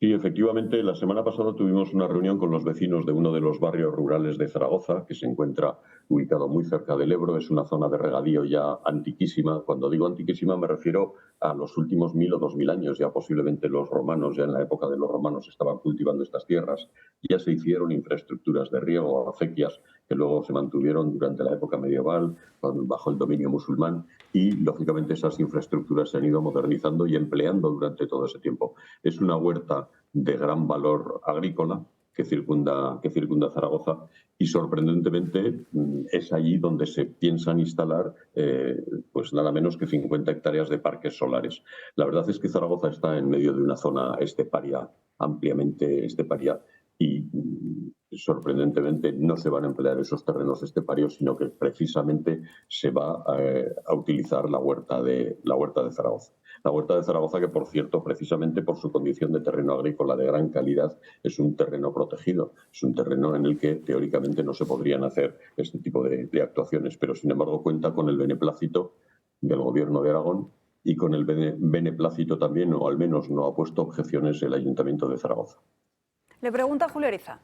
Sí, efectivamente, la semana pasada tuvimos una reunión con los vecinos de uno de los barrios rurales de Zaragoza, que se encuentra ubicado muy cerca del Ebro. Es una zona de regadío ya antiquísima. Cuando digo antiquísima me refiero a los últimos 1000 o 2000 años. Ya posiblemente los romanos, ya en la época de los romanos, estaban cultivando estas tierras. Ya se hicieron infraestructuras de riego, acequias, que luego se mantuvieron durante la época medieval, bajo el dominio musulmán, y lógicamente esas infraestructuras se han ido modernizando y empleando durante todo ese tiempo. Es una huerta de gran valor agrícola que circunda Zaragoza, y sorprendentemente es allí donde se piensan instalar pues nada menos que 50 hectáreas de parques solares. La verdad es que Zaragoza está en medio de una zona esteparia, ampliamente esteparia, y sorprendentemente no se van a emplear esos terrenos esteparios, sino que precisamente se va a utilizar la huerta de Zaragoza. La huerta de Zaragoza, que por cierto, precisamente por su condición de terreno agrícola de gran calidad, es un terreno protegido, es un terreno en el que teóricamente no se podrían hacer este tipo de actuaciones, pero sin embargo cuenta con el beneplácito del Gobierno de Aragón y con el beneplácito también, o al menos no ha puesto objeciones, el Ayuntamiento de Zaragoza. Le pregunta Julio Eriza.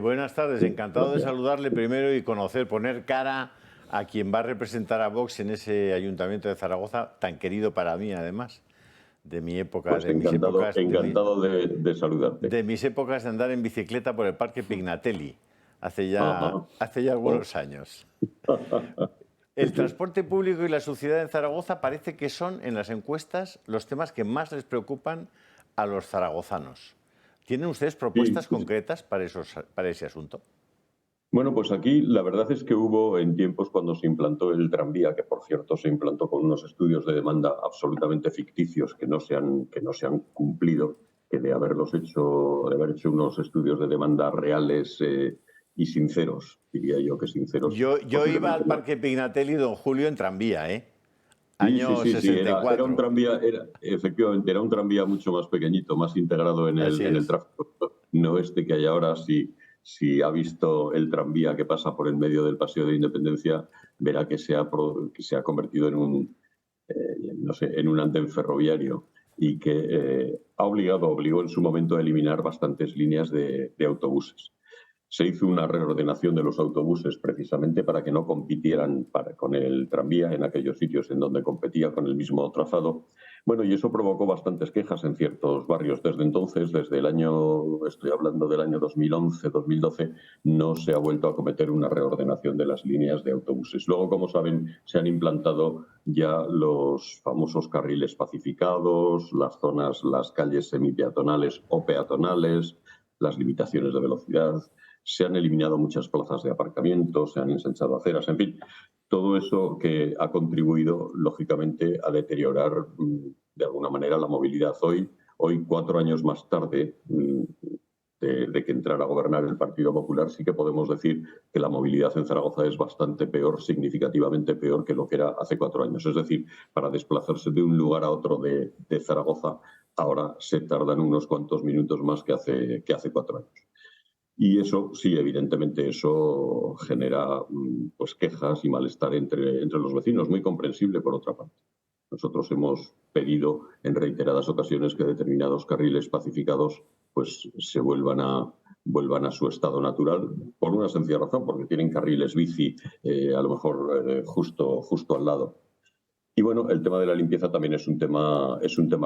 Buenas tardes, encantado de saludarle primero y conocer, poner cara a quien va a representar a Vox en ese Ayuntamiento de Zaragoza, tan querido para mí además, de mi época. Pues encantado de saludarte. De mis épocas de andar en bicicleta por el Parque Pignatelli, hace ya algunos años. El transporte público y la suciedad en Zaragoza parece que son, en las encuestas, los temas que más les preocupan a los zaragozanos. ¿Tienen ustedes propuestas concretas para ese asunto? Bueno, pues aquí la verdad es que hubo en tiempos cuando se implantó el tranvía, que por cierto se implantó con unos estudios de demanda absolutamente ficticios que no se han cumplido, que de haber hecho unos estudios de demanda reales y sinceros, diría yo que sinceros. Yo iba al Parque Pignatelli, don Julio, en tranvía, Año sí, 64. Era un tranvía, efectivamente, era un tranvía mucho más pequeñito, más integrado en el tráfico. No este que hay ahora. Si ha visto el tranvía que pasa por el medio del Paseo de Independencia, verá que se ha convertido en un andén ferroviario y que obligó en su momento a eliminar bastantes líneas de autobuses. Se hizo una reordenación de los autobuses precisamente para que no compitieran con el tranvía en aquellos sitios en donde competía con el mismo trazado. Bueno, y eso provocó bastantes quejas en ciertos barrios. Desde entonces, estoy hablando del año 2011-2012, no se ha vuelto a cometer una reordenación de las líneas de autobuses. Luego, como saben, se han implantado ya los famosos carriles pacificados, las calles semipeatonales o peatonales, las limitaciones de velocidad. Se han eliminado muchas plazas de aparcamiento, se han ensanchado aceras, en fin, todo eso que ha contribuido, lógicamente, a deteriorar de alguna manera la movilidad. Hoy 4 años más tarde de que entrara a gobernar el Partido Popular, sí que podemos decir que la movilidad en Zaragoza es bastante peor, significativamente peor que lo que era hace 4 años. Es decir, para desplazarse de un lugar a otro de Zaragoza, ahora se tardan unos cuantos minutos más que hace 4 años. Y eso, sí, evidentemente, eso genera pues quejas y malestar entre los vecinos, muy comprensible por otra parte. Nosotros hemos pedido en reiteradas ocasiones que determinados carriles pacificados pues se vuelvan a su estado natural, por una sencilla razón, porque tienen carriles bici a lo mejor justo al lado. Y bueno, el tema de la limpieza también es un tema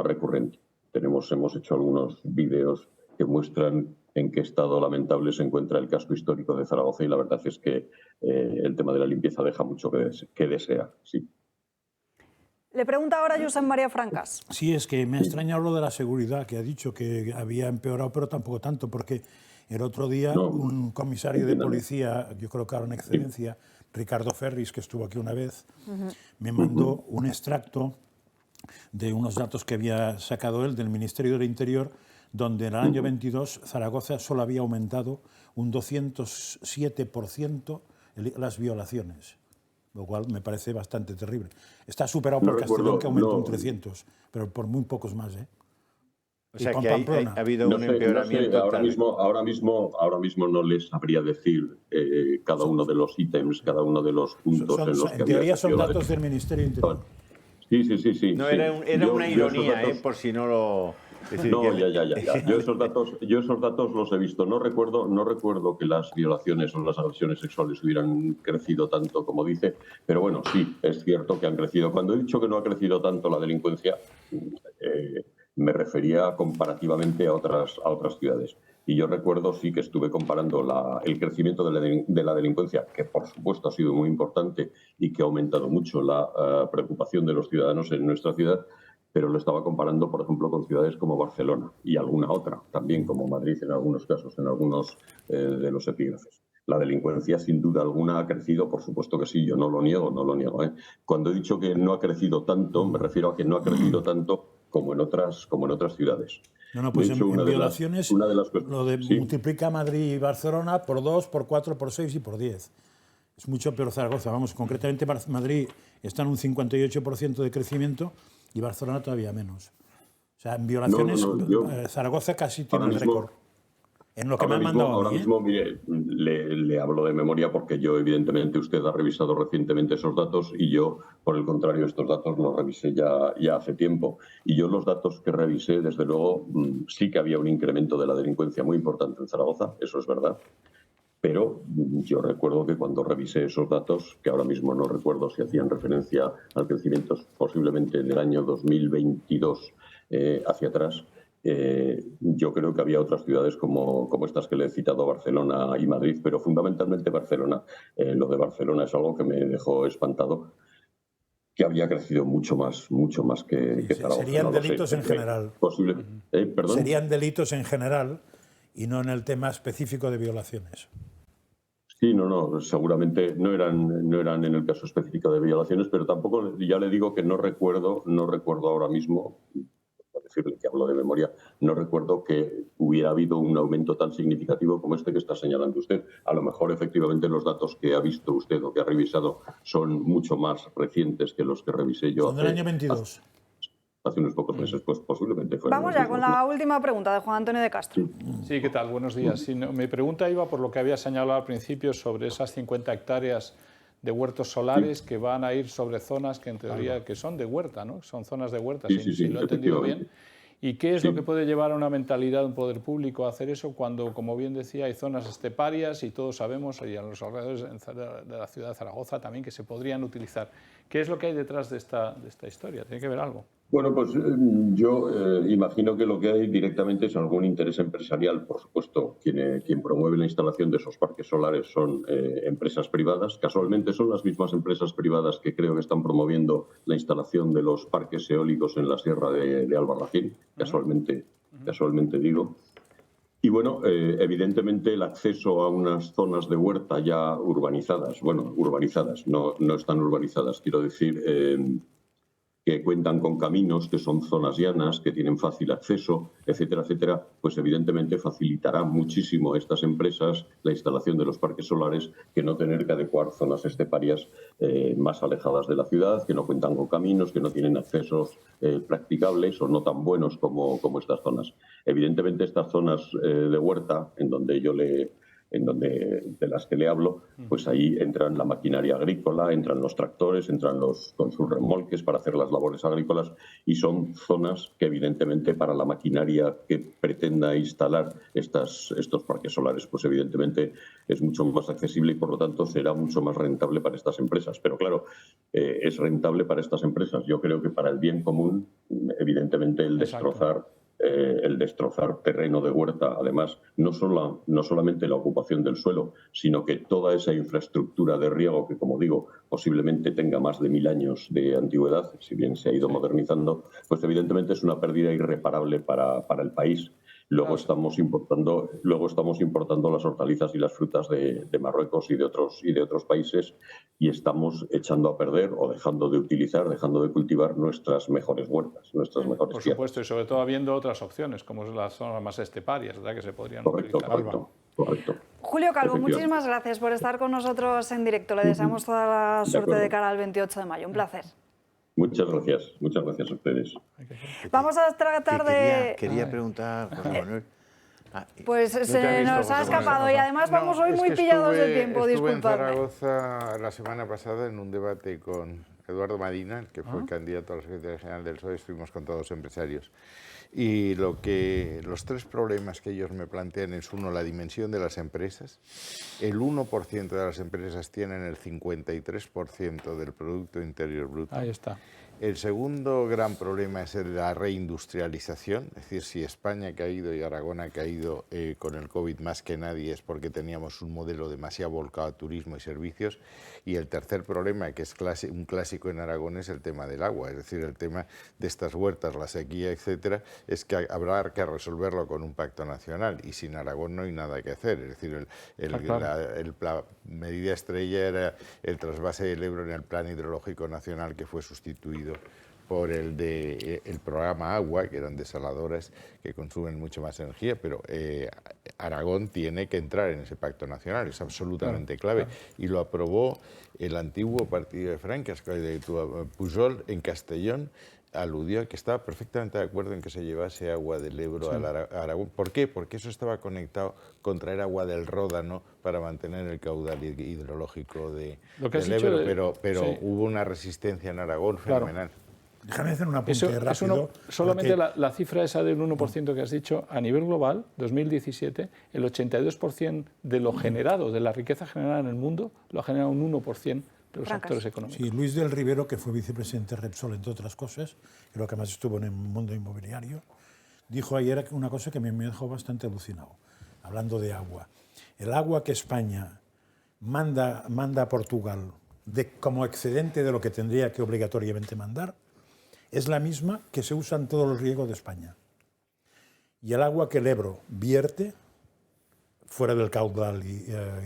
recurrente. Hemos hecho algunos vídeos que muestran en qué estado lamentable se encuentra el casco histórico de Zaragoza, y la verdad es que el tema de la limpieza deja mucho que desear. Sí. Le pregunta ahora Josep María Francas. Sí, es que me ha extrañado lo de la seguridad, que ha dicho que había empeorado, pero tampoco tanto, porque el otro día un comisario de policía, yo creo que ahora en excedencia, Ricardo Ferris, que estuvo aquí una vez, me mandó un extracto de unos datos que había sacado él del Ministerio del Interior, donde en el año 22 Zaragoza solo había aumentado un 207% las violaciones, lo cual me parece bastante terrible. Está superado por Castellón, que aumentó un 300, pero por muy pocos más. O sea que ha habido un empeoramiento. Ahora mismo no les sabría decir cada uno de los ítems, cada uno de los puntos en los que... En teoría son datos del Ministerio del Interior. Sí. No, era una ironía, por si no lo... No, ya. Yo esos datos los he visto. No recuerdo que las violaciones o las agresiones sexuales hubieran crecido tanto como dice, pero bueno, sí, es cierto que han crecido. Cuando he dicho que no ha crecido tanto la delincuencia, me refería comparativamente a otras ciudades. Y yo recuerdo, sí, que estuve comparando el crecimiento de la delincuencia, que por supuesto ha sido muy importante y que ha aumentado mucho la preocupación de los ciudadanos en nuestra ciudad, pero lo estaba comparando, por ejemplo, con ciudades como Barcelona y alguna otra, también como Madrid en algunos casos, en algunos de los epígrafes. La delincuencia, sin duda alguna, ha crecido, por supuesto que sí, yo no lo niego. Cuando he dicho que no ha crecido tanto, me refiero a que no ha crecido tanto como en otras ciudades. No, pues en violaciones lo de multiplica Madrid y Barcelona por 2, por 4, por 6 y por 10. Es mucho peor Zaragoza. Vamos, concretamente Madrid está en un 58% de crecimiento y Barcelona todavía menos. O sea, en violaciones Zaragoza casi tiene el récord. En lo que me han mandado ahora mismo, mire, le hablo de memoria porque yo, evidentemente, usted ha revisado recientemente esos datos y yo, por el contrario, estos datos los revisé ya hace tiempo. Y yo los datos que revisé, desde luego, sí que había un incremento de la delincuencia muy importante en Zaragoza, eso es verdad. Pero yo recuerdo que cuando revisé esos datos, que ahora mismo no recuerdo si hacían referencia al crecimiento posiblemente del año 2022 hacia atrás, yo creo que había otras ciudades como estas que le he citado, Barcelona y Madrid, pero fundamentalmente Barcelona. Lo de Barcelona es algo que me dejó espantado, que había crecido mucho más que Zaragoza. Serían delitos en general. ¿Perdón? Serían delitos en general y no en el tema específico de violaciones. Sí, no, seguramente no eran en el caso específico de violaciones, pero tampoco, ya le digo que no recuerdo ahora mismo, por decirle que hablo de memoria, no recuerdo que hubiera habido un aumento tan significativo como este que está señalando usted. A lo mejor, efectivamente, los datos que ha visto usted o que ha revisado son mucho más recientes que los que revisé yo. Son del año 22. Hace unos pocos meses, pues posiblemente fueron. Vamos ya con la última pregunta de Juan Antonio de Castro. Sí, ¿qué tal? Buenos días. Sí, mi pregunta iba por lo que había señalado al principio sobre esas 50 hectáreas de huertos solares que van a ir sobre zonas que en teoría que son de huerta, ¿no? Son zonas de huerta, si lo he entendido bien. ¿Y qué es lo que puede llevar a una mentalidad de un poder público a hacer eso cuando, como bien decía, hay zonas esteparias y todos sabemos, y en los alrededores de la ciudad de Zaragoza también, que se podrían utilizar? ¿Qué es lo que hay detrás de esta historia? ¿Tiene que ver algo? Bueno, pues yo imagino que lo que hay directamente es algún interés empresarial. Por supuesto, quien promueve la instalación de esos parques solares son empresas privadas. Casualmente son las mismas empresas privadas que creo que están promoviendo la instalación de los parques eólicos en la sierra de Albarracín, casualmente digo. Y bueno, evidentemente el acceso a unas zonas de huerta ya urbanizadas, no están urbanizadas, quiero decir, que cuentan con caminos, que son zonas llanas, que tienen fácil acceso, etcétera, etcétera, pues evidentemente facilitará muchísimo a estas empresas la instalación de los parques solares que no tener que adecuar zonas esteparias más alejadas de la ciudad, que no cuentan con caminos, que no tienen accesos practicables o no tan buenos como estas zonas. Evidentemente estas zonas de huerta, de las que le hablo, pues ahí entran la maquinaria agrícola, entran los tractores, entran con sus remolques para hacer las labores agrícolas, y son zonas que evidentemente para la maquinaria que pretenda instalar estos parques solares, pues evidentemente es mucho más accesible y por lo tanto será mucho más rentable para estas empresas. Pero claro, es rentable para estas empresas. Yo creo que para el bien común, evidentemente el destrozar terreno de huerta, además, no solamente la ocupación del suelo, sino que toda esa infraestructura de riego que, como digo, posiblemente tenga más de 1000 años de antigüedad, si bien se ha ido modernizando, pues evidentemente es una pérdida irreparable para el país. Luego estamos importando las hortalizas y las frutas de Marruecos y de otros países, y estamos echando a perder o dejando de cultivar nuestras mejores huertas, nuestras mejores Por tierras. supuesto, y sobre todo habiendo otras opciones, como las zonas más esteparias, ¿verdad?, que se podrían Correcto. Julio Calvo, muchísimas gracias por estar con nosotros en directo. Le deseamos toda la suerte de cara al 28 de mayo. Un placer. Muchas gracias a ustedes. Vamos a tratar de... Quería preguntar, José Manuel. Pues se nos ha escapado y además vamos hoy muy pillados de tiempo, estuve disculpadme. en Zaragoza la semana pasada en un debate con Eduardo Madina, el que fue candidato a la Secretaría General del PSOE, estuvimos con todos los empresarios. Y los tres problemas que ellos me plantean es, uno, la dimensión de las empresas. El 1% de las empresas tienen el 53% del Producto Interior Bruto. Ahí está. El segundo gran problema es la reindustrialización, es decir, si España ha caído y Aragón ha caído con el COVID más que nadie es porque teníamos un modelo demasiado volcado a turismo y servicios. Y el tercer problema, que es un clásico en Aragón, es el tema del agua, es decir, el tema de estas huertas, la sequía, etcétera, es que habrá que resolverlo con un pacto nacional y sin Aragón no hay nada que hacer. Es decir, la medida estrella era el trasvase del Ebro en el Plan Hidrológico Nacional, que fue sustituido por el programa Agua, que eran desaladoras que consumen mucho más energía, pero Aragón tiene que entrar en ese pacto nacional, es absolutamente clave. Y lo aprobó el antiguo partido de Francas, de Pujol, en Castellón, aludió a que estaba perfectamente de acuerdo en que se llevase agua del Ebro a Aragón. ¿Por qué? Porque eso estaba conectado con traer agua del Ródano para mantener el caudal hidrológico del Ebro, pero hubo una resistencia en Aragón fenomenal. Déjame hacer un apunte rápido. Solamente la cifra esa del 1% que has dicho, a nivel global, 2017, el 82% de lo generado, de la riqueza generada en el mundo, lo ha generado un 1% de los actores económicos. Sí, Luis del Rivero, que fue vicepresidente de Repsol, entre otras cosas, creo que además estuvo en el mundo inmobiliario, dijo ayer una cosa que me dejó bastante alucinado, hablando de agua. El agua que España manda a Portugal como excedente de lo que tendría que obligatoriamente mandar, es la misma que se usa en todos los riegos de España. Y el agua que el Ebro vierte, fuera del caudal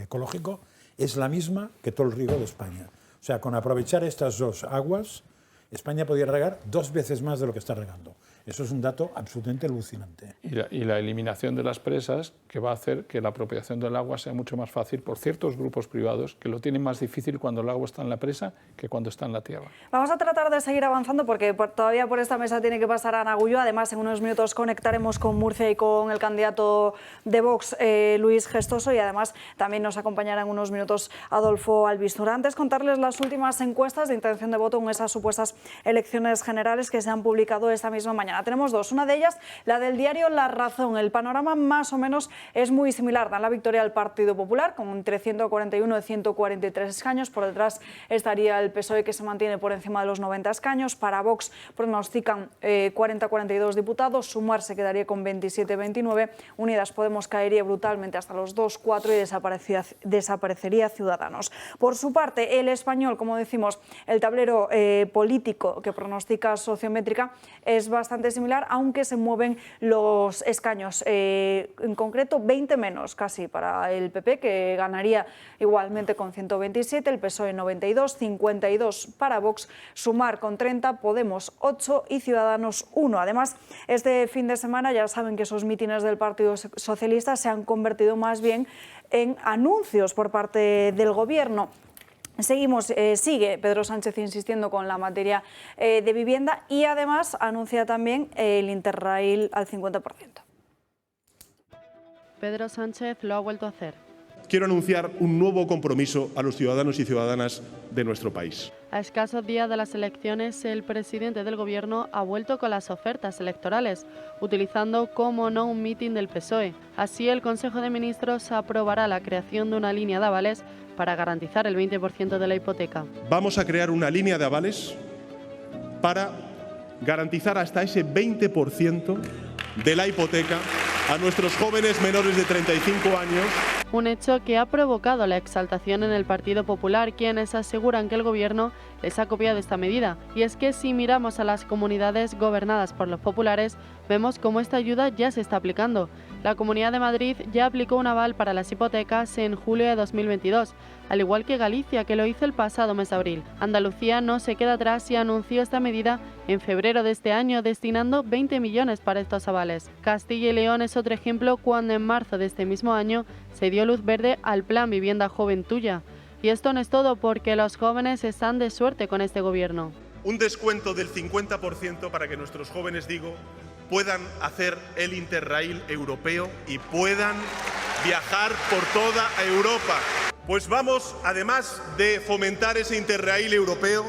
ecológico, es la misma que todo el riego de España. O sea, con aprovechar estas dos aguas, España podría regar 2 veces más de lo que está regando. Eso es un dato absolutamente alucinante. Y la eliminación de las presas, que va a hacer que la apropiación del agua sea mucho más fácil por ciertos grupos privados que lo tienen más difícil cuando el agua está en la presa que cuando está en la tierra. Vamos a tratar de seguir avanzando porque todavía por esta mesa tiene que pasar Ana Gullo. Además, en unos minutos conectaremos con Murcia y con el candidato de Vox, Luis Gestoso, y además también nos acompañará en unos minutos Adolfo Albistura. Antes, contarles las últimas encuestas de intención de voto en esas supuestas elecciones generales que se han publicado esta misma mañana. Tenemos dos. Una de ellas, la del diario La Razón. El panorama más o menos es muy similar. Dan la victoria al Partido Popular con entre 141 y 143 escaños. Por detrás estaría el PSOE, que se mantiene por encima de los 90 escaños. Para Vox pronostican 40-42 diputados. Sumar se quedaría con 27-29. Unidas Podemos caería brutalmente hasta los 2-4 y desaparecería Ciudadanos. Por su parte, El Español, como decimos, el tablero político que pronostica Sociométrica es bastante similar, aunque se mueven los escaños. En concreto, 20 menos casi para el PP, que ganaría igualmente con 127, el PSOE 92, 52 para Vox, Sumar con 30, Podemos 8 y Ciudadanos 1. Además, este fin de semana ya saben que esos mítines del Partido Socialista se han convertido más bien en anuncios por parte del Gobierno. Sigue Pedro Sánchez insistiendo con la materia de vivienda y además anuncia también el Interrail al 50%. Pedro Sánchez lo ha vuelto a hacer. Quiero anunciar un nuevo compromiso a los ciudadanos y ciudadanas de nuestro país. A escasos días de las elecciones, el presidente del Gobierno ha vuelto con las ofertas electorales, utilizando como no un mitin del PSOE. Así, el Consejo de Ministros aprobará la creación de una línea de avales para garantizar el 20% de la hipoteca. Vamos a crear una línea de avales para garantizar hasta ese 20% de la hipoteca a nuestros jóvenes menores de 35 años. Un hecho que ha provocado la exaltación en el Partido Popular, quienes aseguran que el Gobierno les ha copiado esta medida. Y es que si miramos a las comunidades gobernadas por los populares, vemos cómo esta ayuda ya se está aplicando. La Comunidad de Madrid ya aplicó un aval para las hipotecas en julio de 2022, al igual que Galicia, que lo hizo el pasado mes de abril. Andalucía no se queda atrás y anunció esta medida en febrero de este año, destinando 20 millones para estos avales. Castilla y León es otro ejemplo, cuando en marzo de este mismo año se dio luz verde al Plan Vivienda Joven Tuya. Y esto no es todo, porque los jóvenes están de suerte con este Gobierno. Un descuento del 50% para que nuestros jóvenes, puedan hacer el Interrail europeo y puedan viajar por toda Europa. Pues vamos, además de fomentar ese Interrail europeo,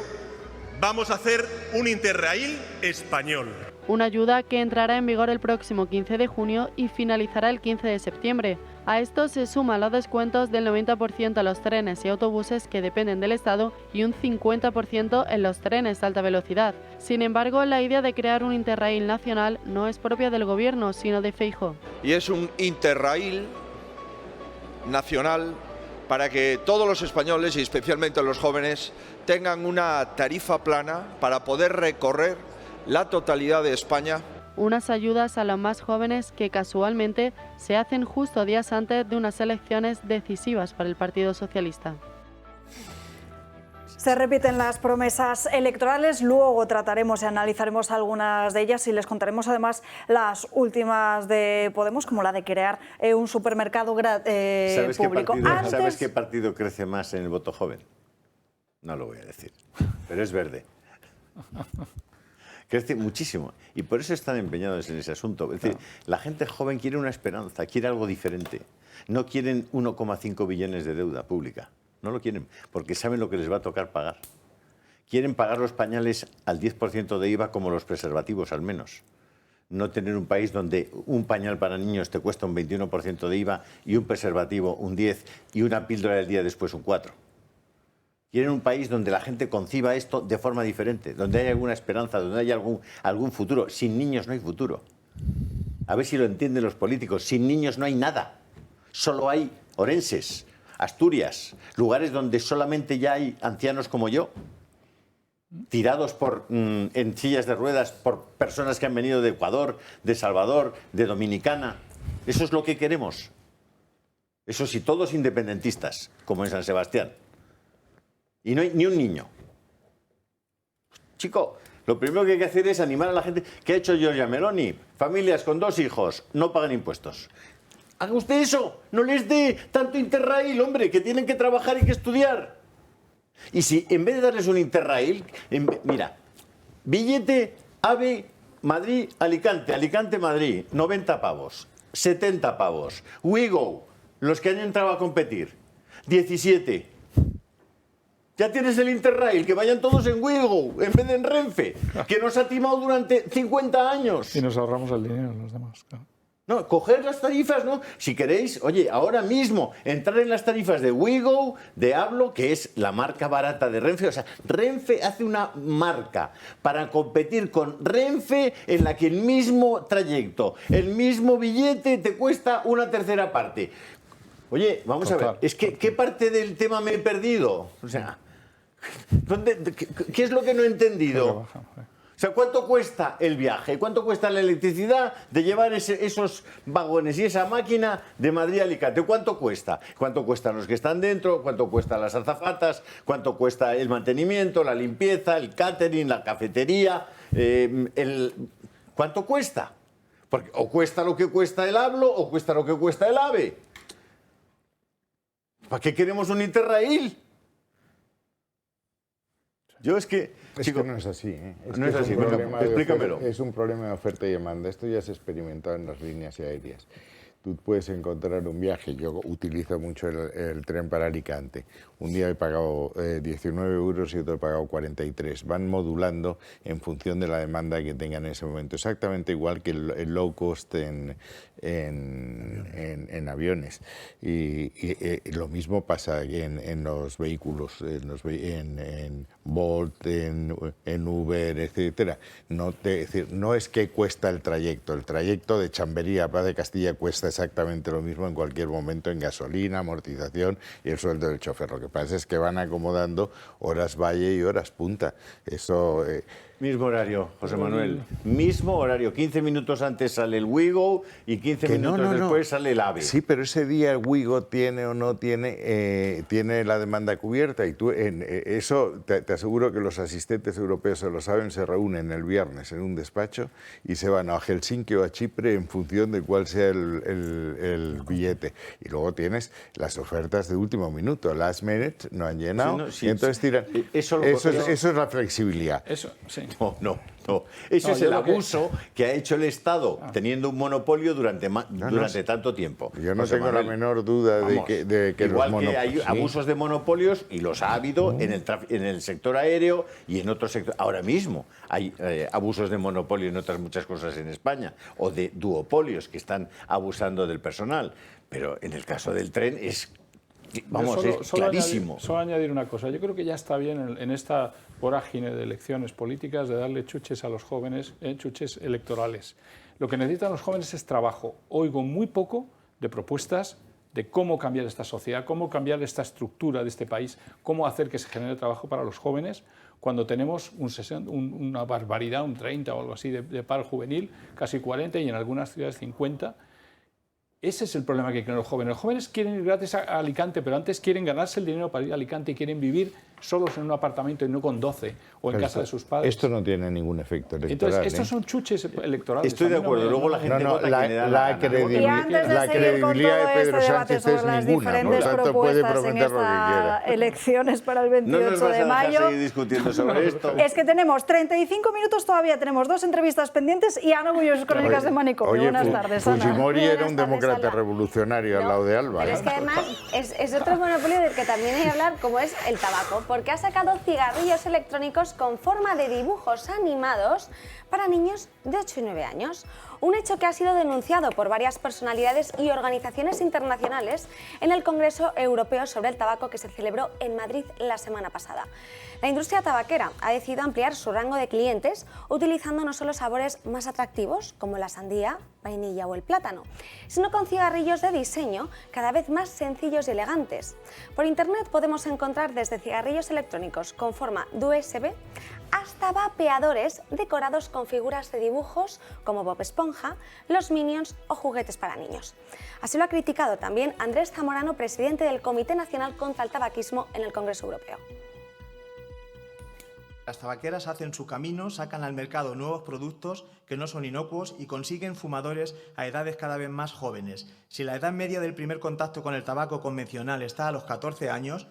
vamos a hacer un Interrail español. Una ayuda que entrará en vigor el próximo 15 de junio y finalizará el 15 de septiembre. A esto se suman los descuentos del 90% a los trenes y autobuses que dependen del Estado y un 50% en los trenes de alta velocidad. Sin embargo, la idea de crear un Interrail nacional no es propia del Gobierno, sino de Feijóo. Y es un Interrail nacional para que todos los españoles, y especialmente los jóvenes, tengan una tarifa plana para poder recorrer la totalidad de España. Unas ayudas a los más jóvenes que casualmente se hacen justo días antes de unas elecciones decisivas para el Partido Socialista. Se repiten las promesas electorales, luego trataremos y analizaremos algunas de ellas y les contaremos además las últimas de Podemos, como la de crear un supermercado público. ¿Sabes qué partido crece más en el voto joven? No lo voy a decir, pero es Verde. Crece muchísimo y por eso están empeñados en ese asunto. Es decir, la gente joven quiere una esperanza, quiere algo diferente. No quieren 1,5 billones de deuda pública. No lo quieren porque saben lo que les va a tocar pagar. Quieren pagar los pañales al 10% de IVA como los preservativos al menos. No tener un país donde un pañal para niños te cuesta un 21% de IVA y un preservativo un 10% y una píldora del día después un 4%. Quieren un país donde la gente conciba esto de forma diferente, donde haya alguna esperanza, donde haya algún futuro. Sin niños no hay futuro. A ver si lo entienden los políticos. Sin niños no hay nada. Solo hay orenses, Asturias, lugares donde solamente ya hay ancianos como yo, tirados en sillas de ruedas por personas que han venido de Ecuador, de Salvador, de Dominicana. Eso es lo que queremos. Eso sí, todos independentistas, como en San Sebastián. Y no hay ni un niño. Chico, lo primero que hay que hacer es animar a la gente. ¿Qué ha hecho Giorgia Meloni? Familias con 2 hijos no pagan impuestos. Haga usted eso. No les dé tanto Interrail, hombre, que tienen que trabajar y que estudiar. Y si en vez de darles un Interrail, mira, billete AVE Madrid-Alicante, Alicante-Madrid, 90 pavos, 70 pavos. WeGo, los que han entrado a competir, 17. Ya tienes el Interrail, que vayan todos en WeGo, en vez de en Renfe, que nos ha timado durante 50 años. Y nos ahorramos el dinero los demás, claro. No, coger las tarifas, ¿no? Si queréis, oye, ahora mismo, entrar en las tarifas de WeGo, de Hablo, que es la marca barata de Renfe. O sea, Renfe hace una marca para competir con Renfe en la que el mismo trayecto, el mismo billete te cuesta una tercera parte. Oye, vamos a ver, es que ¿qué parte del tema me he perdido? O sea, ¿qué es lo que no he entendido? O sea, ¿cuánto cuesta el viaje? ¿Cuánto cuesta la electricidad de llevar esos vagones y esa máquina de Madrid a Alicante? ¿Cuánto cuesta? ¿Cuánto cuestan los que están dentro? ¿Cuánto cuestan las azafatas? ¿Cuánto cuesta el mantenimiento, la limpieza, el catering, la cafetería? ¿Cuánto cuesta? Porque o cuesta lo que cuesta el Hablo o cuesta lo que cuesta el AVE. ¿Para qué queremos un Interrail? Yo es que... Chico, no es así, ¿eh? No es así, explícamelo. Es un problema de oferta y demanda. Esto ya se ha experimentado en las líneas aéreas. Tú puedes encontrar un viaje, yo utilizo mucho el tren para Alicante. Un día he pagado 19 euros y otro he pagado 43. Van modulando en función de la demanda que tengan en ese momento. Exactamente igual que el low cost en aviones. Y lo mismo pasa en los vehículos, en Bolt, en Uber, etcétera. No es que cuesta el trayecto de Chamberí a Paz de Castilla cuesta exactamente lo mismo en cualquier momento en gasolina, amortización y el sueldo del chofer. Lo que pasa es que van acomodando horas valle y horas punta. Eso... Mismo horario, José Manuel. Mismo horario. 15 minutos antes sale el WeGo y 15 minutos después sale el AVE. Sí, pero ese día el WeGo tiene o no tiene, tiene la demanda cubierta y tú eso te aseguro que los asistentes europeos se lo saben, se reúnen el viernes en un despacho y se van a Helsinki o a Chipre en función de cuál sea el billete. Y luego tienes las ofertas de último minuto, last minute, no han llenado, y entonces tiran. Eso es la flexibilidad. Eso, sí. No, No, ese No, es yo el lo que- abuso que ha hecho el Estado teniendo un monopolio durante tanto tiempo. Yo no José tengo la Manuel, menor duda vamos, de que igual los que hay monopolios... abusos de monopolios, y los ha habido en el sector aéreo y en otros sectores. Ahora mismo hay abusos de monopolio en otras muchas cosas en España, o de duopolios que están abusando del personal. Pero en el caso del tren es... Vamos, es clarísimo. Solo añadir una cosa. Yo creo que ya está bien en esta vorágine de elecciones políticas de darle chuches a los jóvenes, chuches electorales. Lo que necesitan los jóvenes es trabajo. Oigo muy poco de propuestas de cómo cambiar esta sociedad, cómo cambiar esta estructura de este país, cómo hacer que se genere trabajo para los jóvenes cuando tenemos una barbaridad, un 30 o algo así de paro juvenil, casi 40 y en algunas ciudades 50. Ese es el problema que tienen los jóvenes. Los jóvenes quieren ir gratis a Alicante, pero antes quieren ganarse el dinero para ir a Alicante y quieren vivir solos en un apartamento y no con 12 o en casa de sus padres. Esto no tiene ningún efecto electoral. Entonces, estos son chuches electorales. Estoy de acuerdo. Luego la gente vota quien le da la credibilidad de Pedro Sánchez es ninguna. Por lo tanto, puede prometer lo que quiera. Elecciones para el 28 No nos vas a de dejar mayo. seguir discutiendo sobre esto. Es que tenemos 35 minutos todavía, tenemos 2 entrevistas pendientes y Ana Bullos, Crónicas de Manicomio. Oye, Buenas tardes, Ana. Fujimori era un demócrata revolucionario al lado de Alba. Pero es que además es otro monopolio del que también hay que hablar, como es el tabaco, porque ha sacado cigarrillos electrónicos con forma de dibujos animados para niños de 8 y 9 años. Un hecho que ha sido denunciado por varias personalidades y organizaciones internacionales en el Congreso Europeo sobre el Tabaco que se celebró en Madrid la semana pasada. La industria tabaquera ha decidido ampliar su rango de clientes utilizando no solo sabores más atractivos como la sandía, vainilla o el plátano, sino con cigarrillos de diseño cada vez más sencillos y elegantes. Por internet podemos encontrar desde cigarrillos electrónicos con forma de USB hasta vapeadores decorados con figuras de dibujos como Bob Esponja, los Minions o juguetes para niños. Así lo ha criticado también Andrés Zamorano, presidente del Comité Nacional contra el Tabaquismo en el Congreso Europeo. Las tabaqueras hacen su camino, sacan al mercado nuevos productos que no son inocuos y consiguen fumadores a edades cada vez más jóvenes. Si la edad media del primer contacto con el tabaco convencional está a los 14 años,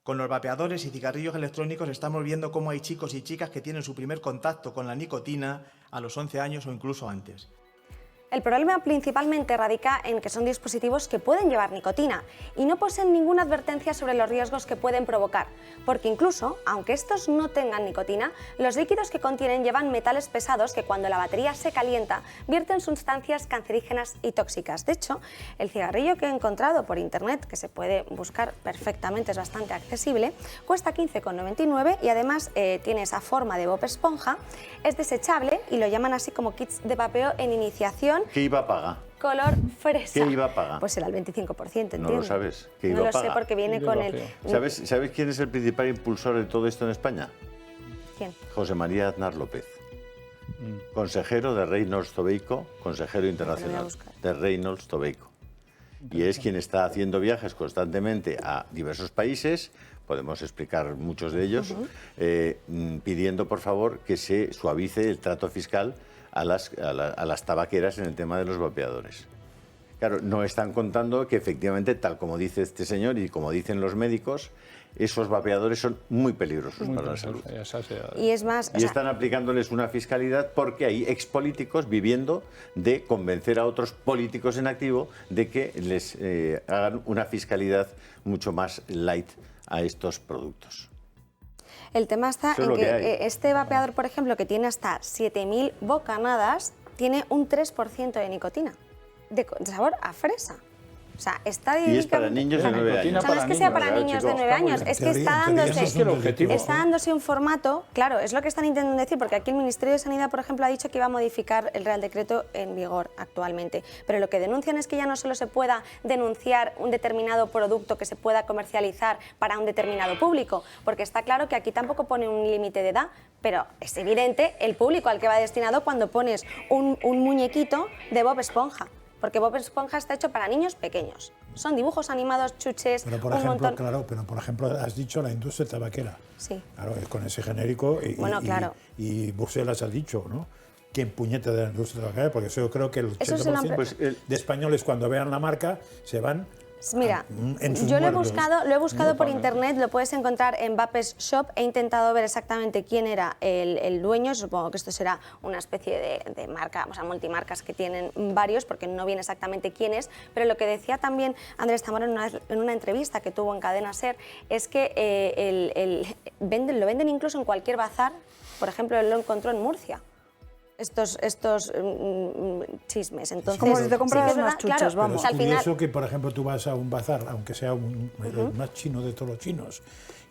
con los vapeadores y cigarrillos electrónicos estamos viendo cómo hay chicos y chicas que tienen su primer contacto con la nicotina a los 11 años o incluso antes. El problema principalmente radica en que son dispositivos que pueden llevar nicotina y no poseen ninguna advertencia sobre los riesgos que pueden provocar, porque incluso, aunque estos no tengan nicotina, los líquidos que contienen llevan metales pesados que cuando la batería se calienta vierten sustancias cancerígenas y tóxicas. De hecho, el cigarrillo que he encontrado por internet, que se puede buscar perfectamente, es bastante accesible, cuesta 15,99 y además tiene esa forma de Bob Esponja, es desechable y lo llaman así como kits de vapeo en iniciación. ¿Qué iba a pagar? Color fresa. ¿Qué iba a pagar? Pues será el 25%, entiendo. No lo sabes. ¿Qué No iba a lo sé pagar? porque viene con el... ¿Sabes quién es el principal impulsor de todo esto en España? ¿Quién? José María Aznar López, consejero de Reynolds Tobacco, consejero internacional de Reynolds Tobacco. Y es quien está haciendo viajes constantemente a diversos países, podemos explicar muchos de ellos, pidiendo por favor que se suavice el trato fiscal a las tabaqueras en el tema de los vapeadores. Claro, no están contando que efectivamente, tal como dice este señor y como dicen los médicos, esos vapeadores son muy peligrosos para la salud. Y es más... Y están aplicándoles una fiscalidad porque hay expolíticos viviendo de convencer a otros políticos en activo de que les hagan una fiscalidad mucho más light a estos productos. El tema está en que este vapeador, por ejemplo, que tiene hasta 7.000 bocanadas, tiene un 3% de nicotina, de sabor a fresa. O sea, está Y es para niños de 9 años. O sea, no es que sea para niños de 9 años, es que está dándose un formato, claro, es lo que están intentando decir, porque aquí el Ministerio de Sanidad, por ejemplo, ha dicho que iba a modificar el Real Decreto en vigor actualmente, pero lo que denuncian es que ya no solo se pueda denunciar un determinado producto que se pueda comercializar para un determinado público, porque está claro que aquí tampoco pone un límite de edad, pero es evidente el público al que va destinado cuando pones un muñequito de Bob Esponja. Porque Bob Esponja está hecho para niños pequeños. Son dibujos animados, chuches, pero por ejemplo, claro, pero por ejemplo, has dicho la industria tabaquera. Sí. Claro, con ese genérico y Bruselas ha dicho, ¿no? ¿Quién puñeta de la industria tabaquera? Porque yo creo que el 80% de españoles cuando vean la marca se van Mira, yo lo he buscado por internet, lo puedes encontrar en Vapes Shop. He intentado ver exactamente quién era el dueño. Supongo que esto será una especie de marca, o sea, multimarcas que tienen varios, porque no viene exactamente quién es. Pero lo que decía también Andrés Zamora en una entrevista que tuvo en Cadena SER es que lo venden incluso en cualquier bazar. Por ejemplo, él lo encontró en Murcia. Estos chismes. Entonces, como si te compras sí unas chuches, claro, vamos. Pero es curioso que, por ejemplo, tú vas a un bazar, aunque sea el más chino de todos los chinos,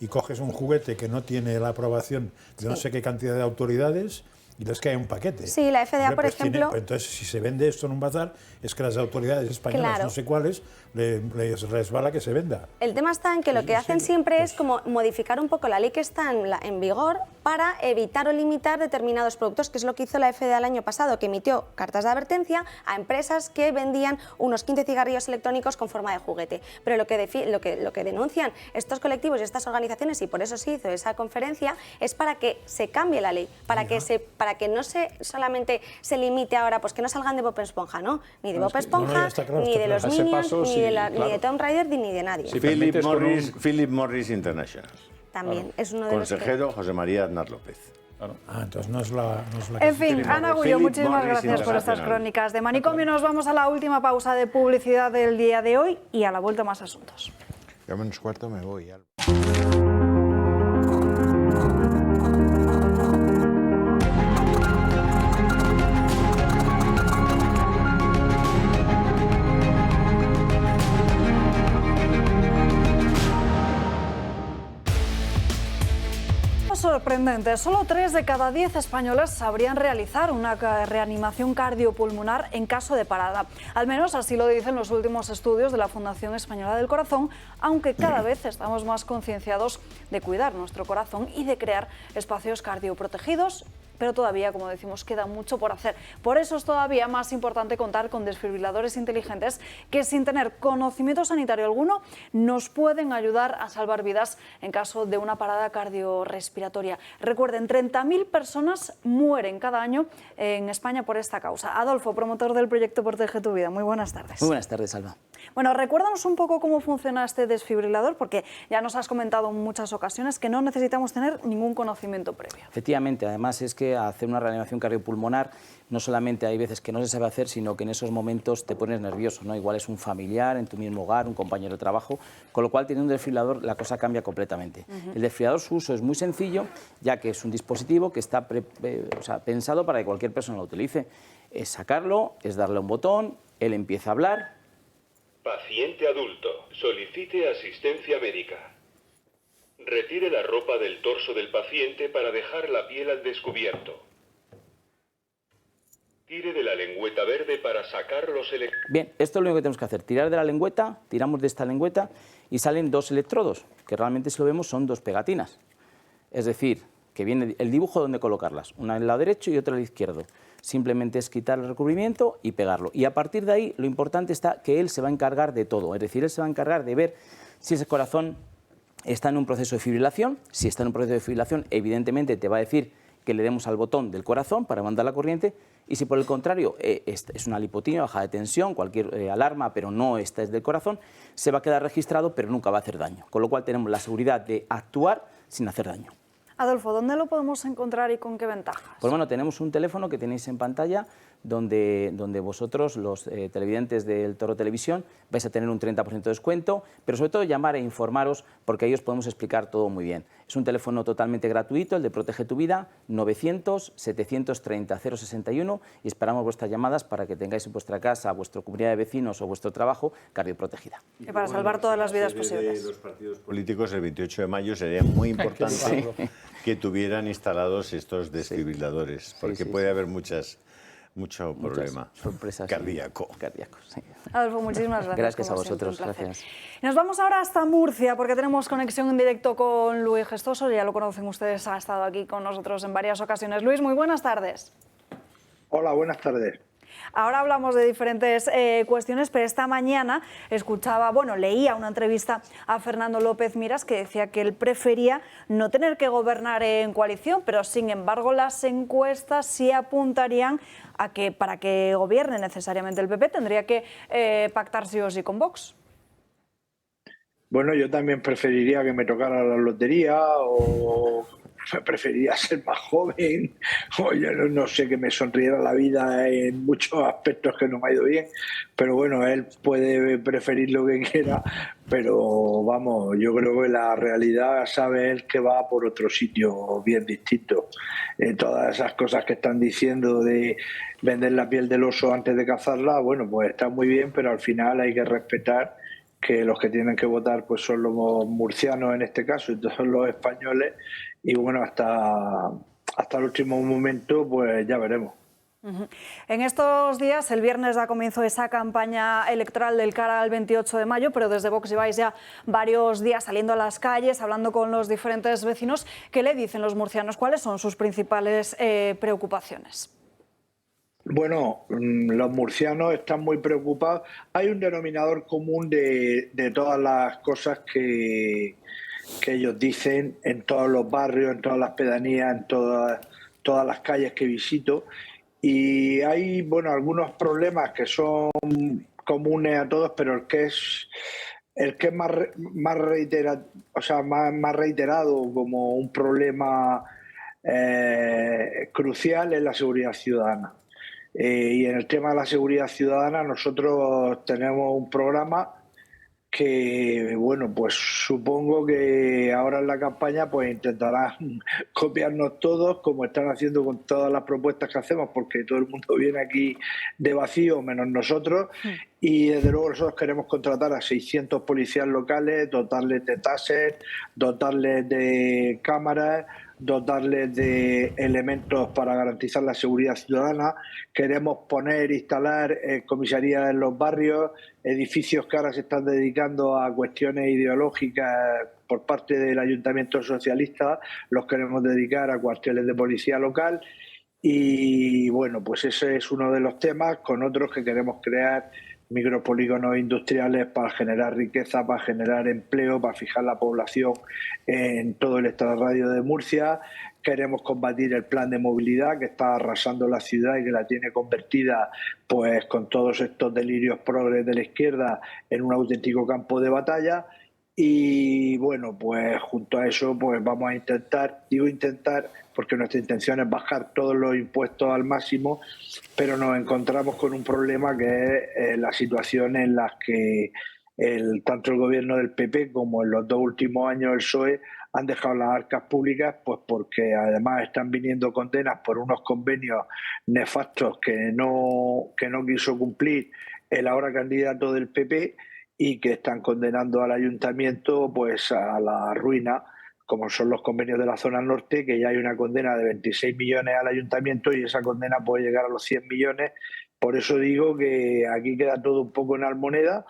y coges un juguete que no tiene la aprobación de no sé qué cantidad de autoridades y les cae un paquete. Sí, la FDA, por ejemplo... entonces, si se vende esto en un bazar, es que las autoridades españolas, claro, no sé cuáles, les resbala que se venda. El tema está en que lo que hacen siempre es como modificar un poco la ley que está en vigor para evitar o limitar determinados productos, que es lo que hizo la FDA el año pasado, que emitió cartas de advertencia a empresas que vendían unos 15 cigarrillos electrónicos con forma de juguete. Pero lo que denuncian estos colectivos y estas organizaciones, y por eso se hizo esa conferencia, es para que se cambie la ley, para que no solamente se limite ahora, pues que no salgan de Bob Esponja, ¿no? Ni de Bob Esponja, ni de los Minions, ni de Tomb Raider, ni de nadie. Sí, Philip Morris International. También es uno de los consejero José María Aznar López. Claro. Entonces no es la En fin, Ana Gullo, muchísimas gracias por estas crónicas de Manicomio. Nos vamos a la última pausa de publicidad del día de hoy y a la vuelta más asuntos. Ya menos cuarto me voy. Sorprendente, solo 3 de cada 10 españoles sabrían realizar una reanimación cardiopulmonar en caso de parada. Al menos así lo dicen los últimos estudios de la Fundación Española del Corazón, aunque cada vez estamos más concienciados de cuidar nuestro corazón y de crear espacios cardioprotegidos, pero todavía, como decimos, queda mucho por hacer. Por eso es todavía más importante contar con desfibriladores inteligentes que, sin tener conocimiento sanitario alguno, nos pueden ayudar a salvar vidas en caso de una parada cardiorrespiratoria. Recuerden, 30.000 personas mueren cada año en España por esta causa. Adolfo, promotor del proyecto Protege tu Vida, muy buenas tardes. Muy buenas tardes, Alba. Bueno, recuérdanos un poco cómo funciona este desfibrilador, porque ya nos has comentado en muchas ocasiones que no necesitamos tener ningún conocimiento previo. Efectivamente, además es que hacer una reanimación cardiopulmonar no solamente hay veces que no se sabe hacer, sino que en esos momentos te pones nervioso, ¿no? Igual es un familiar en tu mismo hogar, un compañero de trabajo, con lo cual teniendo un desfibrilador la cosa cambia completamente. El desfibrilador, su uso es muy sencillo, ya que es un dispositivo que está pensado para que cualquier persona lo utilice. Es sacarlo, es darle un botón, él empieza a hablar. Paciente adulto, solicite asistencia médica. Retire la ropa del torso del paciente para dejar la piel al descubierto. Tire de la lengüeta verde para sacar los electrodos. Bien, esto es lo único que tenemos que hacer, tirar de la lengüeta, tiramos de esta lengüeta y salen 2 electrodos, que realmente si lo vemos son 2 pegatinas. Es decir, que viene el dibujo donde colocarlas, una en el lado derecho y otra en el izquierdo. Simplemente es quitar el recubrimiento y pegarlo. Y a partir de ahí lo importante está que él se va a encargar de todo, es decir, él se va a encargar de ver si ese corazón está en un proceso de fibrilación. Si está en un proceso de fibrilación, evidentemente te va a decir que le demos al botón del corazón para mandar la corriente, y si por el contrario es una lipotimia, baja de tensión, cualquier alarma, pero no esta es del corazón, se va a quedar registrado, pero nunca va a hacer daño. Con lo cual tenemos la seguridad de actuar sin hacer daño. Adolfo, ¿dónde lo podemos encontrar y con qué ventajas? Pues bueno, tenemos un teléfono que tenéis en pantalla donde vosotros, los televidentes del Toro Televisión, vais a tener un 30% de descuento, pero sobre todo llamar e informaros porque ahí os podemos explicar todo muy bien. Es un teléfono totalmente gratuito, el de Protege tu Vida, 900-730-061, y esperamos vuestras llamadas para que tengáis en vuestra casa, vuestra comunidad de vecinos o vuestro trabajo cardioprotegida. Y para salvar todas las vidas posibles. De los partidos políticos, el 28 de mayo sería muy importante que tuvieran instalados estos desfibriladores, porque puede haber mucho problema sorpresas cardíaco. Sí. Adolfo, muchísimas gracias. Gracias a vosotros, gracias. Nos vamos ahora hasta Murcia porque tenemos conexión en directo con Luis Gestoso, ya lo conocen ustedes, ha estado aquí con nosotros en varias ocasiones. Luis, muy buenas tardes. Hola, buenas tardes. Ahora hablamos de diferentes cuestiones, pero esta mañana leía una entrevista a Fernando López Miras que decía que él prefería no tener que gobernar en coalición, pero sin embargo las encuestas sí apuntarían a que para que gobierne necesariamente el PP tendría que pactar sí o sí con Vox. Bueno, yo también preferiría que me tocara la lotería o preferiría ser más joven o yo no sé, que me sonriera la vida en muchos aspectos que no me ha ido bien, pero bueno, él puede preferir lo que quiera, pero vamos, yo creo que la realidad sabe él que va por otro sitio bien distinto. Todas esas cosas que están diciendo de vender la piel del oso antes de cazarla, bueno, pues está muy bien, pero al final hay que respetar que los que tienen que votar pues son los murcianos en este caso y todos los españoles, y bueno, hasta el último momento pues ya veremos. En estos días, el viernes, da comienzo esa campaña electoral del cara al 28 de mayo, pero desde Vox lleváis ya varios días saliendo a las calles, hablando con los diferentes vecinos. ¿Qué le dicen los murcianos? ¿Cuáles son sus principales preocupaciones? Bueno, los murcianos están muy preocupados. Hay un denominador común de todas las cosas que ellos dicen en todos los barrios, en todas las pedanías, en todas las calles que visito. Y hay, bueno, algunos problemas que son comunes a todos, pero el que es más reiterado, o sea, más reiterado como un problema crucial es la seguridad ciudadana. Y en el tema de la seguridad ciudadana nosotros tenemos un programa que, bueno, pues supongo que ahora en la campaña pues intentarán copiarnos todos, como están haciendo con todas las propuestas que hacemos, porque todo el mundo viene aquí de vacío, menos nosotros, y desde luego nosotros queremos contratar a 600 policías locales, dotarles de taser, dotarles de cámaras, dotarles de elementos para garantizar la seguridad ciudadana. Queremos instalar comisarías en los barrios, edificios que ahora se están dedicando a cuestiones ideológicas por parte del Ayuntamiento Socialista, los queremos dedicar a cuarteles de policía local. Y bueno, pues ese es uno de los temas, con otros que queremos crear micropolígonos industriales para generar riqueza, para generar empleo, para fijar la población en todo el extrarradio de Murcia. Queremos combatir el plan de movilidad que está arrasando la ciudad y que la tiene convertida, pues con todos estos delirios progres de la izquierda, en un auténtico campo de batalla. Y bueno, pues junto a eso pues vamos a intentar, digo intentar porque nuestra intención es bajar todos los impuestos al máximo, pero nos encontramos con un problema que es la situación en la que tanto el gobierno del PP como en los 2 últimos años el PSOE han dejado las arcas públicas, pues porque además están viniendo condenas por unos convenios nefastos que no quiso cumplir el ahora candidato del PP, y que están condenando al ayuntamiento pues a la ruina, como son los convenios de la zona norte, que ya hay una condena de 26 millones al ayuntamiento y esa condena puede llegar a los 100 millones. Por eso digo que aquí queda todo un poco en almoneda,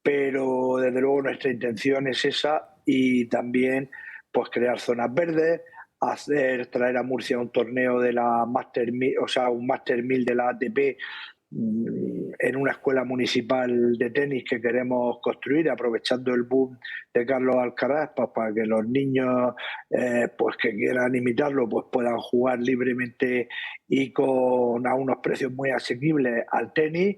pero desde luego nuestra intención es esa, y también pues crear zonas verdes, traer a Murcia un torneo de la Master 1000, o sea, un Master 1000 de la ATP en una escuela municipal de tenis que queremos construir, aprovechando el boom de Carlos Alcaraz, pues para que los niños pues que quieran imitarlo pues puedan jugar libremente y a unos precios muy asequibles al tenis.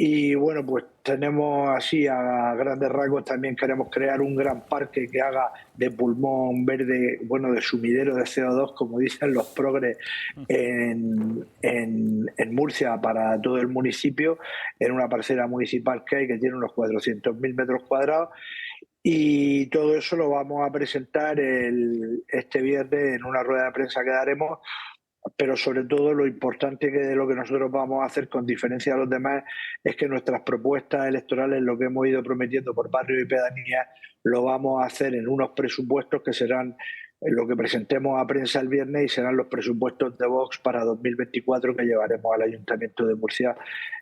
Y bueno, pues tenemos así a grandes rasgos, también queremos crear un gran parque que haga de pulmón verde, bueno, de sumidero de CO2, como dicen los progres, en Murcia para todo el municipio, en una parcela municipal que hay, que tiene unos 400.000 metros cuadrados. Y todo eso lo vamos a presentar este viernes en una rueda de prensa que daremos. Pero sobre todo lo importante que de lo que nosotros vamos a hacer, con diferencia de los demás, es que nuestras propuestas electorales, lo que hemos ido prometiendo por barrio y pedanía, lo vamos a hacer en unos presupuestos que serán lo que presentemos a prensa el viernes, y serán los presupuestos de Vox para 2024 que llevaremos al Ayuntamiento de Murcia,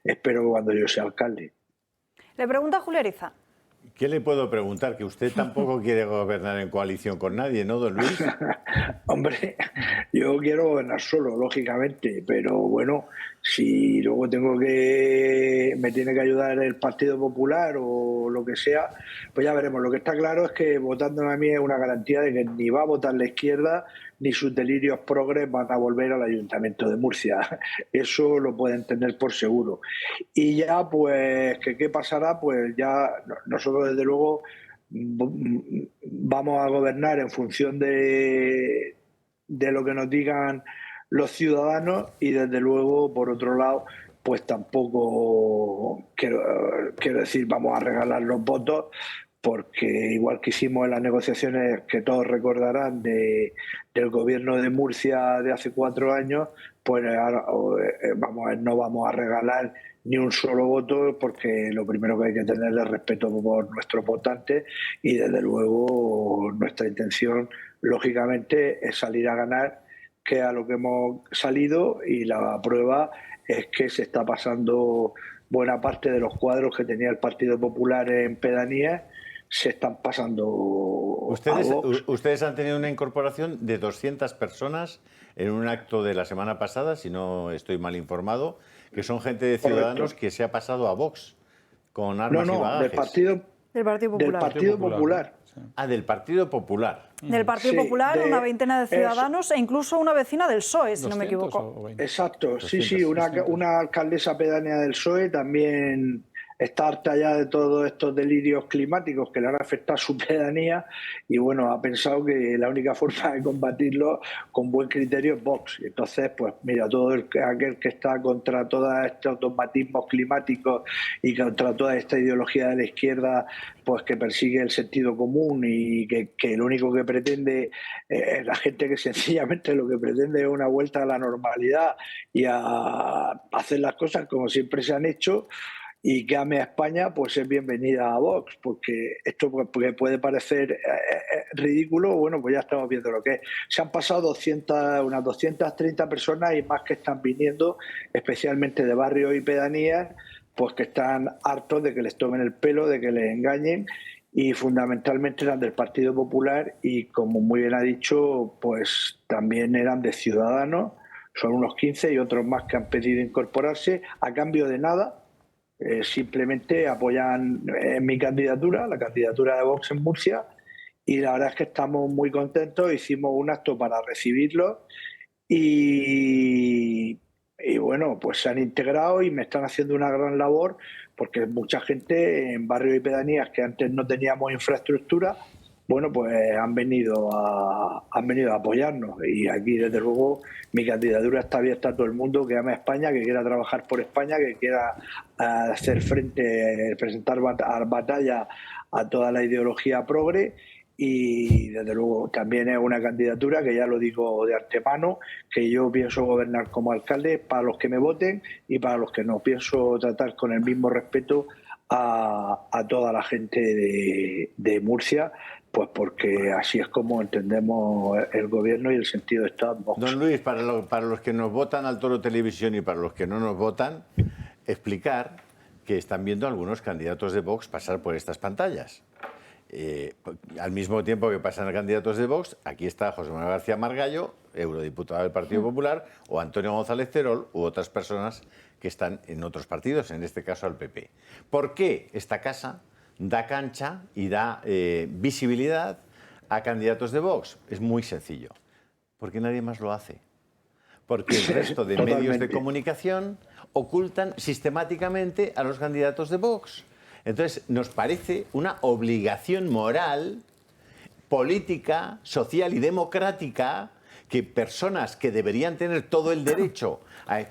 espero, cuando yo sea alcalde. Le pregunta Julio Ariza. ¿Qué le puedo preguntar? Que usted tampoco quiere gobernar en coalición con nadie, ¿no, don Luis? Hombre, yo quiero gobernar solo, lógicamente, pero bueno, si luego me tiene que ayudar el Partido Popular o lo que sea, pues ya veremos. Lo que está claro es que votándome a mí es una garantía de que ni va a votar la izquierda, ni sus delirios progres van a volver al Ayuntamiento de Murcia. Eso lo pueden tener por seguro. Y ya, pues, ¿qué pasará? Pues ya nosotros, desde luego, vamos a gobernar en función de lo que nos digan los ciudadanos y desde luego, por otro lado, pues tampoco quiero decir vamos a regalar los votos, porque igual que hicimos en las negociaciones que todos recordarán del gobierno de Murcia de hace 4 años, pues ahora, no vamos a regalar ni un solo voto, porque lo primero que hay que tener es respeto por nuestros votantes y desde luego nuestra intención, lógicamente, es salir a ganar, que es a lo que hemos salido, y la prueba es que se está pasando buena parte de los cuadros que tenía el Partido Popular en pedanías, se están pasando. Ustedes han tenido una incorporación de 200 personas en un acto de la semana pasada, si no estoy mal informado, que son gente de Ciudadanos que se ha pasado a Vox con armas y bagajes. Del Partido Popular. Ah, del Partido Popular. Del Partido Popular, una veintena de Ciudadanos e incluso una vecina del PSOE, si no me equivoco. Exacto, 200, sí, una alcaldesa pedánea del PSOE también está harta ya de todos estos delirios climáticos que le han afectado a su pedanía y bueno, ha pensado que la única forma de combatirlo con buen criterio es Vox. Y entonces, pues mira, todo aquel que está contra todos estos dogmatismos climáticos y contra toda esta ideología de la izquierda, pues que persigue el sentido común y que lo único que pretende, la gente que sencillamente lo que pretende es una vuelta a la normalidad y a hacer las cosas como siempre se han hecho, y que ame a España, pues es bienvenida a Vox, porque esto porque puede parecer ridículo, bueno, pues ya estamos viendo lo que es. Se han pasado unas 230 personas y más que están viniendo, especialmente de barrios y pedanías, pues que están hartos de que les tomen el pelo, de que les engañen, y fundamentalmente eran del Partido Popular y, como muy bien ha dicho, pues también eran de Ciudadanos, son unos 15 y otros más que han pedido incorporarse a cambio de nada. Simplemente apoyan mi candidatura, la candidatura de Vox en Murcia, y la verdad es que estamos muy contentos. Hicimos un acto para recibirlos y bueno, pues se han integrado y me están haciendo una gran labor, porque mucha gente en barrios y pedanías que antes no teníamos infraestructura, bueno, pues han venido a apoyarnos, y aquí desde luego mi candidatura está abierta a todo el mundo que ame a España, que quiera trabajar por España, que quiera hacer frente, presentar batalla a toda la ideología progre, y desde luego también es una candidatura que ya lo digo de antemano, que yo pienso gobernar como alcalde para los que me voten y para los que no. Pienso tratar con el mismo respeto a toda la gente de Murcia, pues porque así es como entendemos el gobierno y el sentido de Estado. Don Luis, para los que nos votan al Toro Televisión y para los que no nos votan, explicar que están viendo algunos candidatos de Vox pasar por estas pantallas. Al mismo tiempo que pasan candidatos de Vox, aquí está José Manuel García Margallo, eurodiputado del Partido Popular, o Antonio González Terol, u otras personas que están en otros partidos, en este caso al PP. ¿Por qué esta casa da cancha y da visibilidad a candidatos de Vox? Es muy sencillo, porque nadie más lo hace. Porque el resto de medios de comunicación ocultan sistemáticamente a los candidatos de Vox. Entonces, nos parece una obligación moral, política, social y democrática que personas que deberían tener todo el derecho,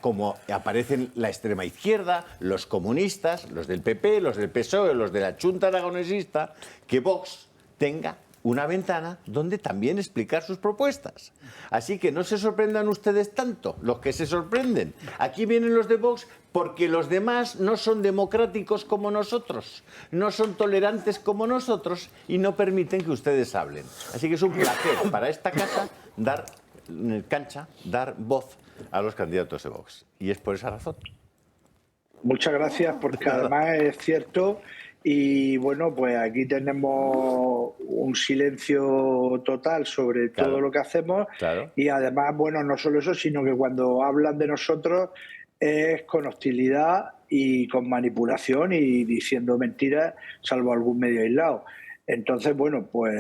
como aparecen la extrema izquierda, los comunistas, los del PP, los del PSOE, los de la Junta Aragonesista, que Vox tenga una ventana donde también explicar sus propuestas. Así que no se sorprendan ustedes tanto, los que se sorprenden. Aquí vienen los de Vox porque los demás no son democráticos como nosotros, no son tolerantes como nosotros y no permiten que ustedes hablen. Así que es un placer para esta casa dar cancha, dar voz a los candidatos de Vox. Y es por esa razón. Muchas gracias, porque además es cierto. Y bueno, pues aquí tenemos un silencio total sobre todo lo que hacemos. Claro. Y además, bueno, no solo eso, sino que cuando hablan de nosotros es con hostilidad y con manipulación y diciendo mentiras, salvo algún medio aislado. Entonces, bueno, pues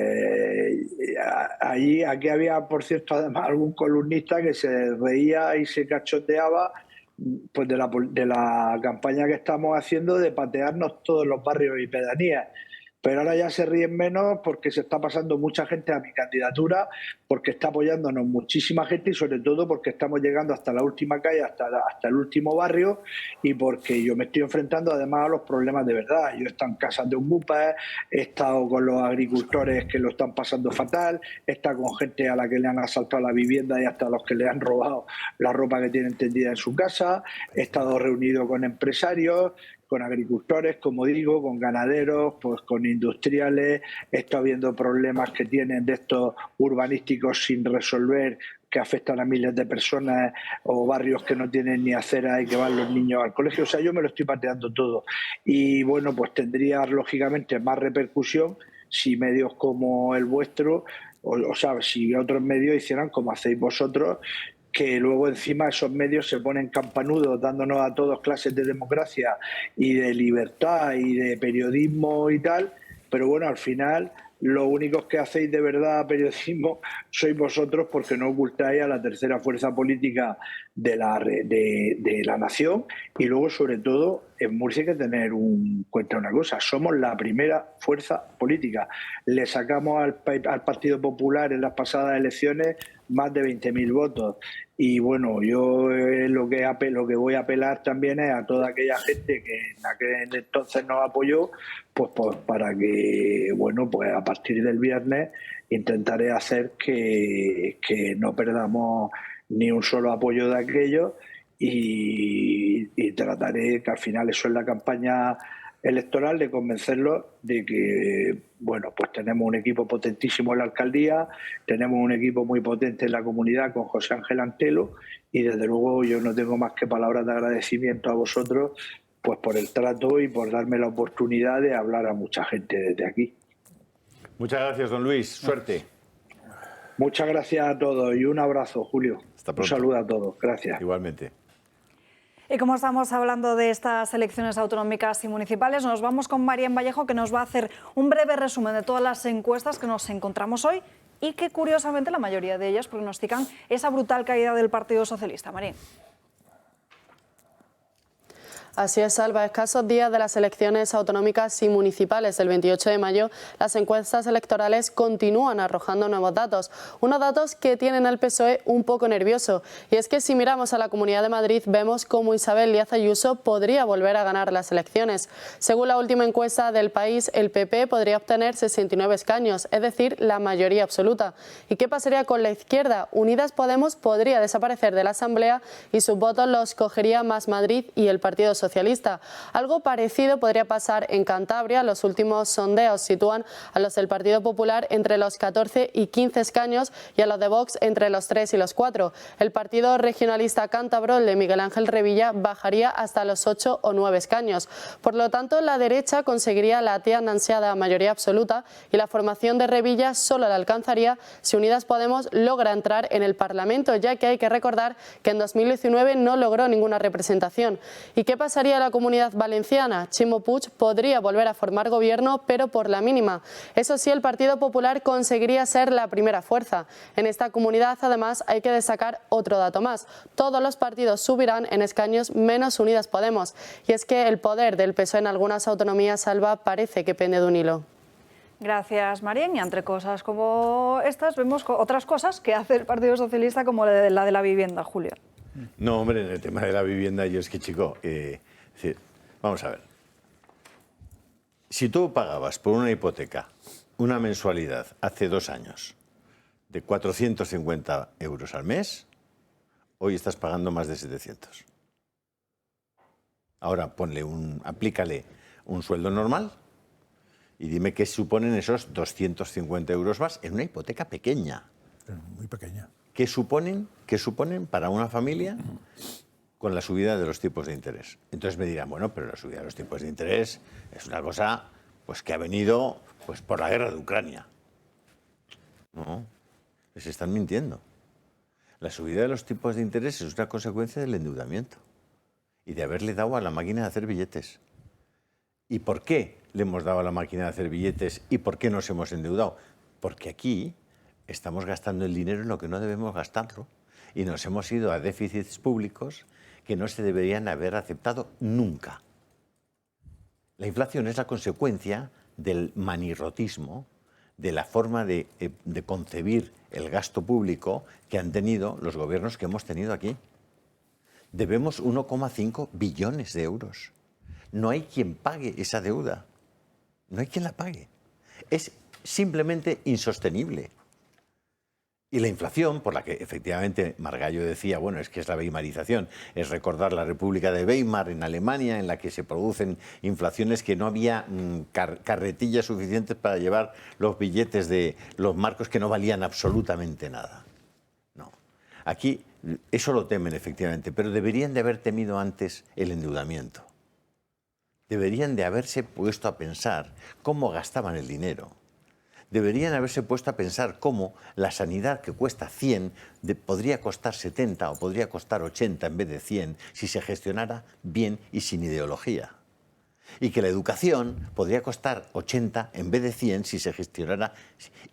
aquí había, por cierto, además algún columnista que se reía y se cachondeaba pues de la campaña que estamos haciendo de patearnos todos los barrios y pedanías. Pero ahora ya se ríen menos porque se está pasando mucha gente a mi candidatura, porque está apoyándonos muchísima gente y sobre todo porque estamos llegando hasta la última calle, hasta el último barrio, y porque yo me estoy enfrentando además a los problemas de verdad. Yo he estado en casas de ocupas, he estado con los agricultores que lo están pasando fatal, he estado con gente a la que le han asaltado la vivienda y hasta a los que le han robado la ropa que tienen tendida en su casa, he estado reunido con empresarios, con agricultores, como digo, con ganaderos, pues con industriales. He estado viendo problemas que tienen de estos urbanísticos sin resolver, que afectan a miles de personas, o barrios que no tienen ni acera y que van los niños al colegio. O sea, yo me lo estoy pateando todo. Y bueno, pues tendría lógicamente más repercusión si medios como el vuestro, o sea, si otros medios hicieran como hacéis vosotros, que luego encima esos medios se ponen campanudos dándonos a todos clases de democracia y de libertad y de periodismo y tal, pero bueno, al final los únicos que hacéis de verdad periodismo sois vosotros, porque no ocultáis a la tercera fuerza política de la nación. Y luego, sobre todo, en Murcia hay que tener en cuenta una cosa: somos la primera fuerza política. Le sacamos al Partido Popular en las pasadas elecciones más de 20.000 votos. Y bueno, yo lo que voy a apelar también es a toda aquella gente que en aquel entonces nos apoyó, pues para que, bueno, pues a partir del viernes intentaré hacer que no perdamos ni un solo apoyo de aquello, y trataré, que al final eso es la campaña electoral, de convencerlos de que, bueno, pues tenemos un equipo potentísimo en la alcaldía, tenemos un equipo muy potente en la comunidad con José Ángel Antelo, y desde luego yo no tengo más que palabras de agradecimiento a vosotros, pues por el trato y por darme la oportunidad de hablar a mucha gente desde aquí. Muchas gracias, don Luis. Suerte. Muchas gracias a todos y un abrazo, Julio. Hasta pronto. Un saludo a todos. Gracias. Igualmente. Y como estamos hablando de estas elecciones autonómicas y municipales, nos vamos con Marién Vallejo, que nos va a hacer un breve resumen de todas las encuestas que nos encontramos hoy y que, curiosamente, la mayoría de ellas pronostican esa brutal caída del Partido Socialista. Marién. Así es, Alba. A escasos días de las elecciones autonómicas y municipales del 28 de mayo, las encuestas electorales continúan arrojando nuevos datos. Unos datos que tienen al PSOE un poco nervioso. Y es que si miramos a la Comunidad de Madrid, vemos cómo Isabel Díaz Ayuso podría volver a ganar las elecciones. Según la última encuesta del País, el PP podría obtener 69 escaños, es decir, la mayoría absoluta. ¿Y qué pasaría con la izquierda? Unidas Podemos podría desaparecer de la Asamblea y sus votos los cogería Más Madrid y el Partido Socialista. Algo parecido podría pasar en Cantabria. Los últimos sondeos sitúan a los del Partido Popular entre los 14 y 15 escaños y a los de Vox entre los 3 y los 4. El Partido Regionalista Cántabro, el de Miguel Ángel Revilla, bajaría hasta los 8 o 9 escaños. Por lo tanto, la derecha conseguiría la tan ansiada mayoría absoluta y la formación de Revilla solo la alcanzaría si Unidas Podemos logra entrar en el Parlamento, ya que hay que recordar que en 2019 no logró ninguna representación. ¿Y qué pasaría en la Comunidad Valenciana? Ximo Puig podría volver a formar gobierno, pero por la mínima. Eso sí, el Partido Popular conseguiría ser la primera fuerza. En esta comunidad, además, hay que destacar otro dato más. Todos los partidos subirán en escaños menos Unidas Podemos. Y es que el poder del PSOE en algunas autonomías, Alba, parece que pende de un hilo. Gracias, Marién. Y entre cosas como estas, vemos otras cosas que hace el Partido Socialista, como la de la vivienda, Julio. No, hombre, en el tema de la vivienda, yo es que, chico, vamos a ver. Si tú pagabas por una hipoteca una mensualidad hace 2 años de 450 euros al mes, hoy estás pagando más de 700. Ahora aplícale un sueldo normal y dime qué suponen esos 250 euros más en una hipoteca pequeña. Muy pequeña. ¿Qué suponen para una familia con la subida de los tipos de interés? Entonces me dirán, bueno, pero la subida de los tipos de interés es una cosa pues que ha venido pues por la guerra de Ucrania. No, les están mintiendo. La subida de los tipos de interés es una consecuencia del endeudamiento y de haberle dado a la máquina de hacer billetes. ¿Y por qué le hemos dado a la máquina de hacer billetes y por qué nos hemos endeudado? Porque aquí estamos gastando el dinero en lo que no debemos gastarlo y nos hemos ido a déficits públicos que no se deberían haber aceptado nunca. La inflación es la consecuencia del manirrotismo, de la forma de concebir el gasto público que han tenido los gobiernos que hemos tenido aquí. Debemos 1,5 billones de euros. No hay quien pague esa deuda. No hay quien la pague. Es simplemente insostenible. Y la inflación, por la que efectivamente Margallo decía, bueno, es que es la weimarización, es recordar la República de Weimar en Alemania, en la que se producen inflaciones que no había carretillas suficientes para llevar los billetes de los marcos que no valían absolutamente nada. No. Aquí eso lo temen efectivamente, pero deberían de haber temido antes el endeudamiento. Deberían de haberse puesto a pensar cómo gastaban el dinero. Deberían haberse puesto a pensar cómo la sanidad que cuesta 100 podría costar 70 o podría costar 80 en vez de 100 si se gestionara bien y sin ideología. Y que la educación podría costar 80 en vez de 100 si se gestionara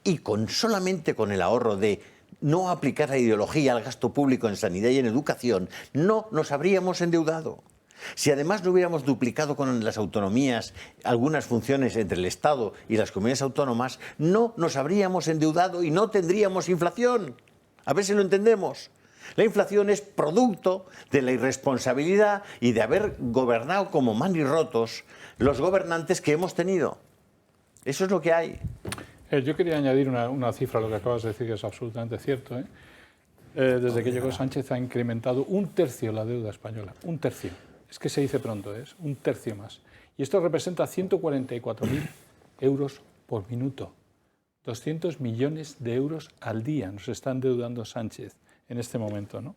y solamente con el ahorro de no aplicar la ideología al gasto público en sanidad y en educación, no nos habríamos endeudado. Si además no hubiéramos duplicado con las autonomías algunas funciones entre el Estado y las comunidades autónomas, no nos habríamos endeudado y no tendríamos inflación. A ver si lo entendemos. La inflación es producto de la irresponsabilidad y de haber gobernado como manirrotos los gobernantes que hemos tenido. Eso es lo que hay. Yo quería añadir una cifra a lo que acabas de decir, que es absolutamente cierto. Desde que llegó Sánchez ha incrementado 1/3 la deuda española. 1/3. Es que se dice pronto, es 1/3 más. Y esto representa 144.000 euros por minuto. 200 millones de euros al día nos está endeudando Sánchez en este momento, ¿no?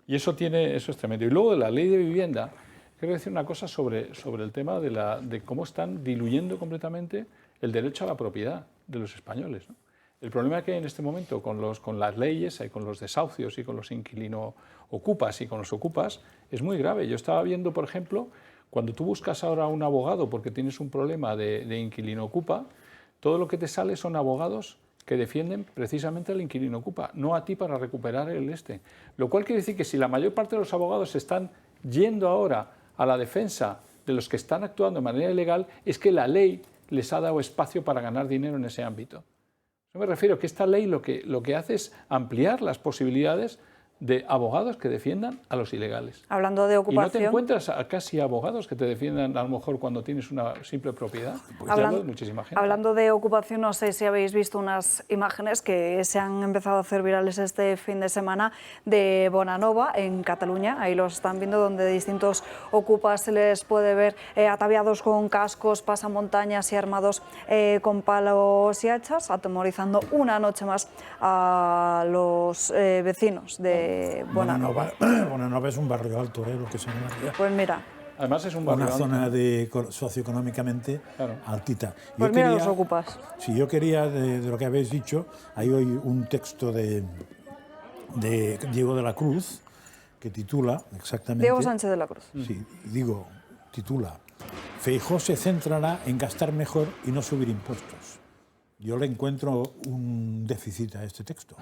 Y eso es tremendo. Y luego de la ley de vivienda, quiero decir una cosa sobre el tema de cómo están diluyendo completamente el derecho a la propiedad de los españoles, ¿no? El problema que hay en este momento con las leyes, con los desahucios y con los inquilino ocupas y con los ocupas es muy grave. Yo estaba viendo, por ejemplo, cuando tú buscas ahora un abogado porque tienes un problema de inquilino ocupa, todo lo que te sale son abogados que defienden precisamente al inquilino ocupa, no a ti para recuperar el este. Lo cual quiere decir que si la mayor parte de los abogados están yendo ahora a la defensa de los que están actuando de manera ilegal, es que la ley les ha dado espacio para ganar dinero en ese ámbito. Yo me refiero que esta ley lo que hace es ampliar las posibilidades de abogados que defiendan a los ilegales. Hablando de ocupación... Y no te encuentras casi abogados que te defiendan a lo mejor cuando tienes una simple propiedad. Hablando, de muchísima gente. Hablando de ocupación, no sé si habéis visto unas imágenes que se han empezado a hacer virales este fin de semana de Bonanova, en Cataluña. Ahí los están viendo, donde distintos ocupas se les puede ver ataviados con cascos, pasamontañas y armados con palos y hachas, atemorizando una noche más a los vecinos de Bonanova. Bonanova es un barrio alto, lo que se llama. Pues mira. Además es un barrio una alto. Zona socioeconómicamente altita. Pues mira los ocupas. Si yo quería, de lo que habéis dicho, hay hoy un texto de Diego de la Cruz que titula exactamente... Diego Sánchez de la Cruz. Sí, titula Feijóo se centrará en gastar mejor y no subir impuestos. Yo le encuentro un déficit a este texto.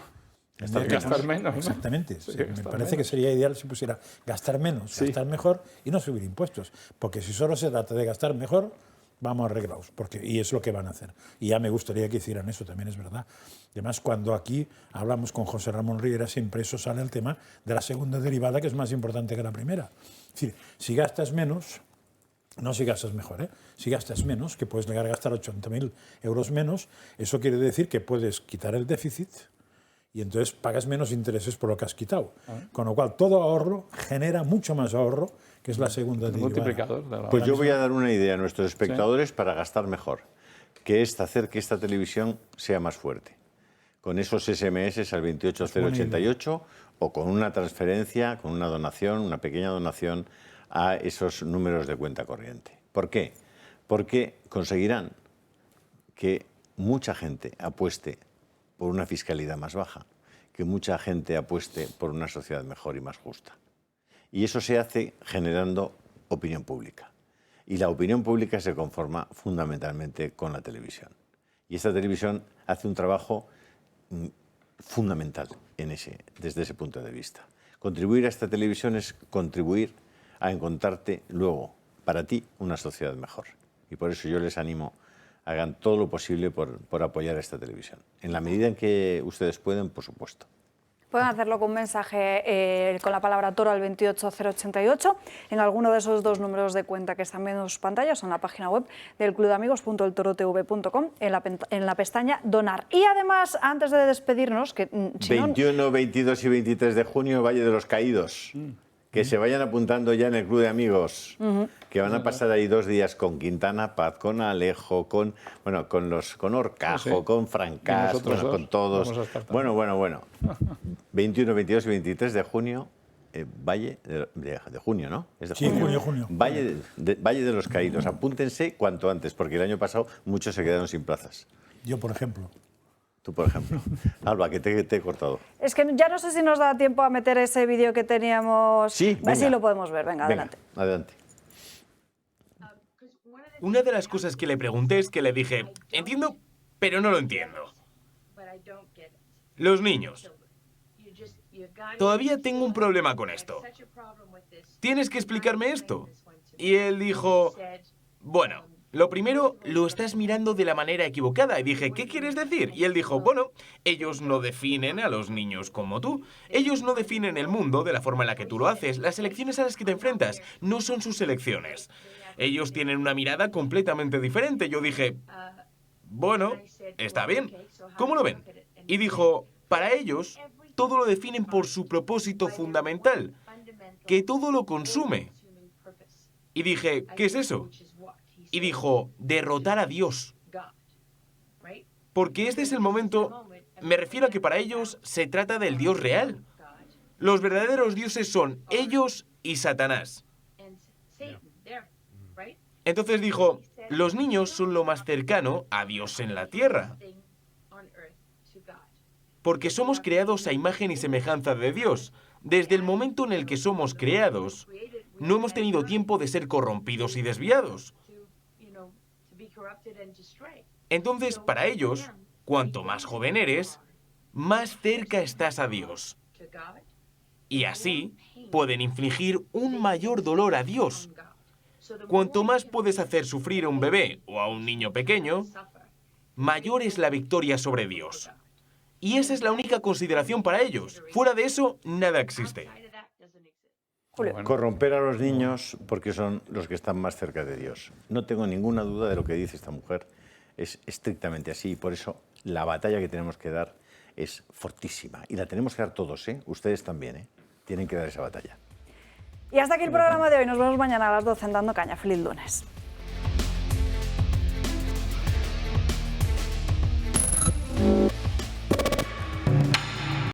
Gastar menos, ¿no? Exactamente. Sí, me parece que sería ideal si pusiera gastar menos, gastar mejor y no subir impuestos. Porque si solo se trata de gastar mejor, vamos arreglados. Y es lo que van a hacer. Y ya me gustaría que hicieran eso, también es verdad. Además, cuando aquí hablamos con José Ramón Riera, siempre eso sale el tema de la segunda derivada, que es más importante que la primera. Es decir, si gastas menos... No si gastas mejor, si gastas menos, que puedes llegar a gastar 80.000 euros menos, eso quiere decir que puedes quitar el déficit y entonces pagas menos intereses por lo que has quitado. Con lo cual, todo ahorro genera mucho más ahorro, que es la segunda derivada. Multiplicador. Pues yo voy a dar una idea a nuestros espectadores para gastar mejor, que es hacer que esta televisión sea más fuerte. Con esos SMS al 28088 o con una transferencia, con una donación, una pequeña donación a esos números de cuenta corriente. ¿Por qué? Porque conseguirán que mucha gente apueste por una fiscalidad más baja, que mucha gente apueste por una sociedad mejor y más justa. Y eso se hace generando opinión pública. Y la opinión pública se conforma fundamentalmente con la televisión. Y esta televisión hace un trabajo fundamental desde ese punto de vista. Contribuir a esta televisión es contribuir a encontrarte luego, para ti, una sociedad mejor. Y por eso yo les animo hagan todo lo posible por apoyar a esta televisión. En la medida en que ustedes pueden, por supuesto. Pueden hacerlo con un mensaje con la palabra toro al 28088 en alguno de esos 2 números de cuenta que están viendo en sus pantallas o en la página web del clubdeamigos.eltorotv.com en la pestaña Donar. Y además, antes de despedirnos, que si 21, 22 y 23 de junio, Valle de los Caídos. Que se vayan apuntando ya en el Club de Amigos, que van a pasar ahí 2 días con Quintana Paz, con Alejo, con Horcajo, con Francás, con todos. Bueno. 21, 22 y 23 de junio, Valle de junio, ¿no? ¿Es de junio? Sí, junio. Valle de los Caídos. Apúntense cuanto antes, porque el año pasado muchos se quedaron sin plazas. Yo, por ejemplo. Tú, por ejemplo. Alba, que te he cortado. Es que ya no sé si nos da tiempo a meter ese vídeo que teníamos. Sí, a ver si lo podemos ver. Venga, adelante. Adelante. Una de las cosas que le pregunté es que le dije, entiendo, pero no lo entiendo. Los niños. Todavía tengo un problema con esto. ¿Tienes que explicarme esto? Y él dijo, bueno, lo primero, lo estás mirando de la manera equivocada. Y dije, ¿qué quieres decir? Y él dijo, bueno, ellos no definen a los niños como tú. Ellos no definen el mundo de la forma en la que tú lo haces. Las elecciones a las que te enfrentas no son sus elecciones. Ellos tienen una mirada completamente diferente. Yo dije, bueno, está bien. ¿Cómo lo ven? Y dijo, para ellos, todo lo definen por su propósito fundamental, que todo lo consume. Y dije, ¿qué es eso? Y dijo, derrotar a Dios. Porque este es el momento, me refiero a que para ellos se trata del Dios real. Los verdaderos dioses son ellos y Satanás. Entonces dijo, los niños son lo más cercano a Dios en la tierra. Porque somos creados a imagen y semejanza de Dios. Desde el momento en el que somos creados, no hemos tenido tiempo de ser corrompidos y desviados. Entonces, para ellos, cuanto más joven eres, más cerca estás a Dios. Y así, pueden infligir un mayor dolor a Dios. Cuanto más puedes hacer sufrir a un bebé o a un niño pequeño, mayor es la victoria sobre Dios. Y esa es la única consideración para ellos. Fuera de eso, nada existe. Corromper a los niños porque son los que están más cerca de Dios. No tengo ninguna duda de lo que dice esta mujer. Es estrictamente así y por eso la batalla que tenemos que dar es fortísima. Y la tenemos que dar todos, ¿eh? Ustedes también, ¿eh? Tienen que dar esa batalla. Y hasta aquí el programa de hoy. Nos vemos mañana a las 12 en Dando Caña. Feliz lunes.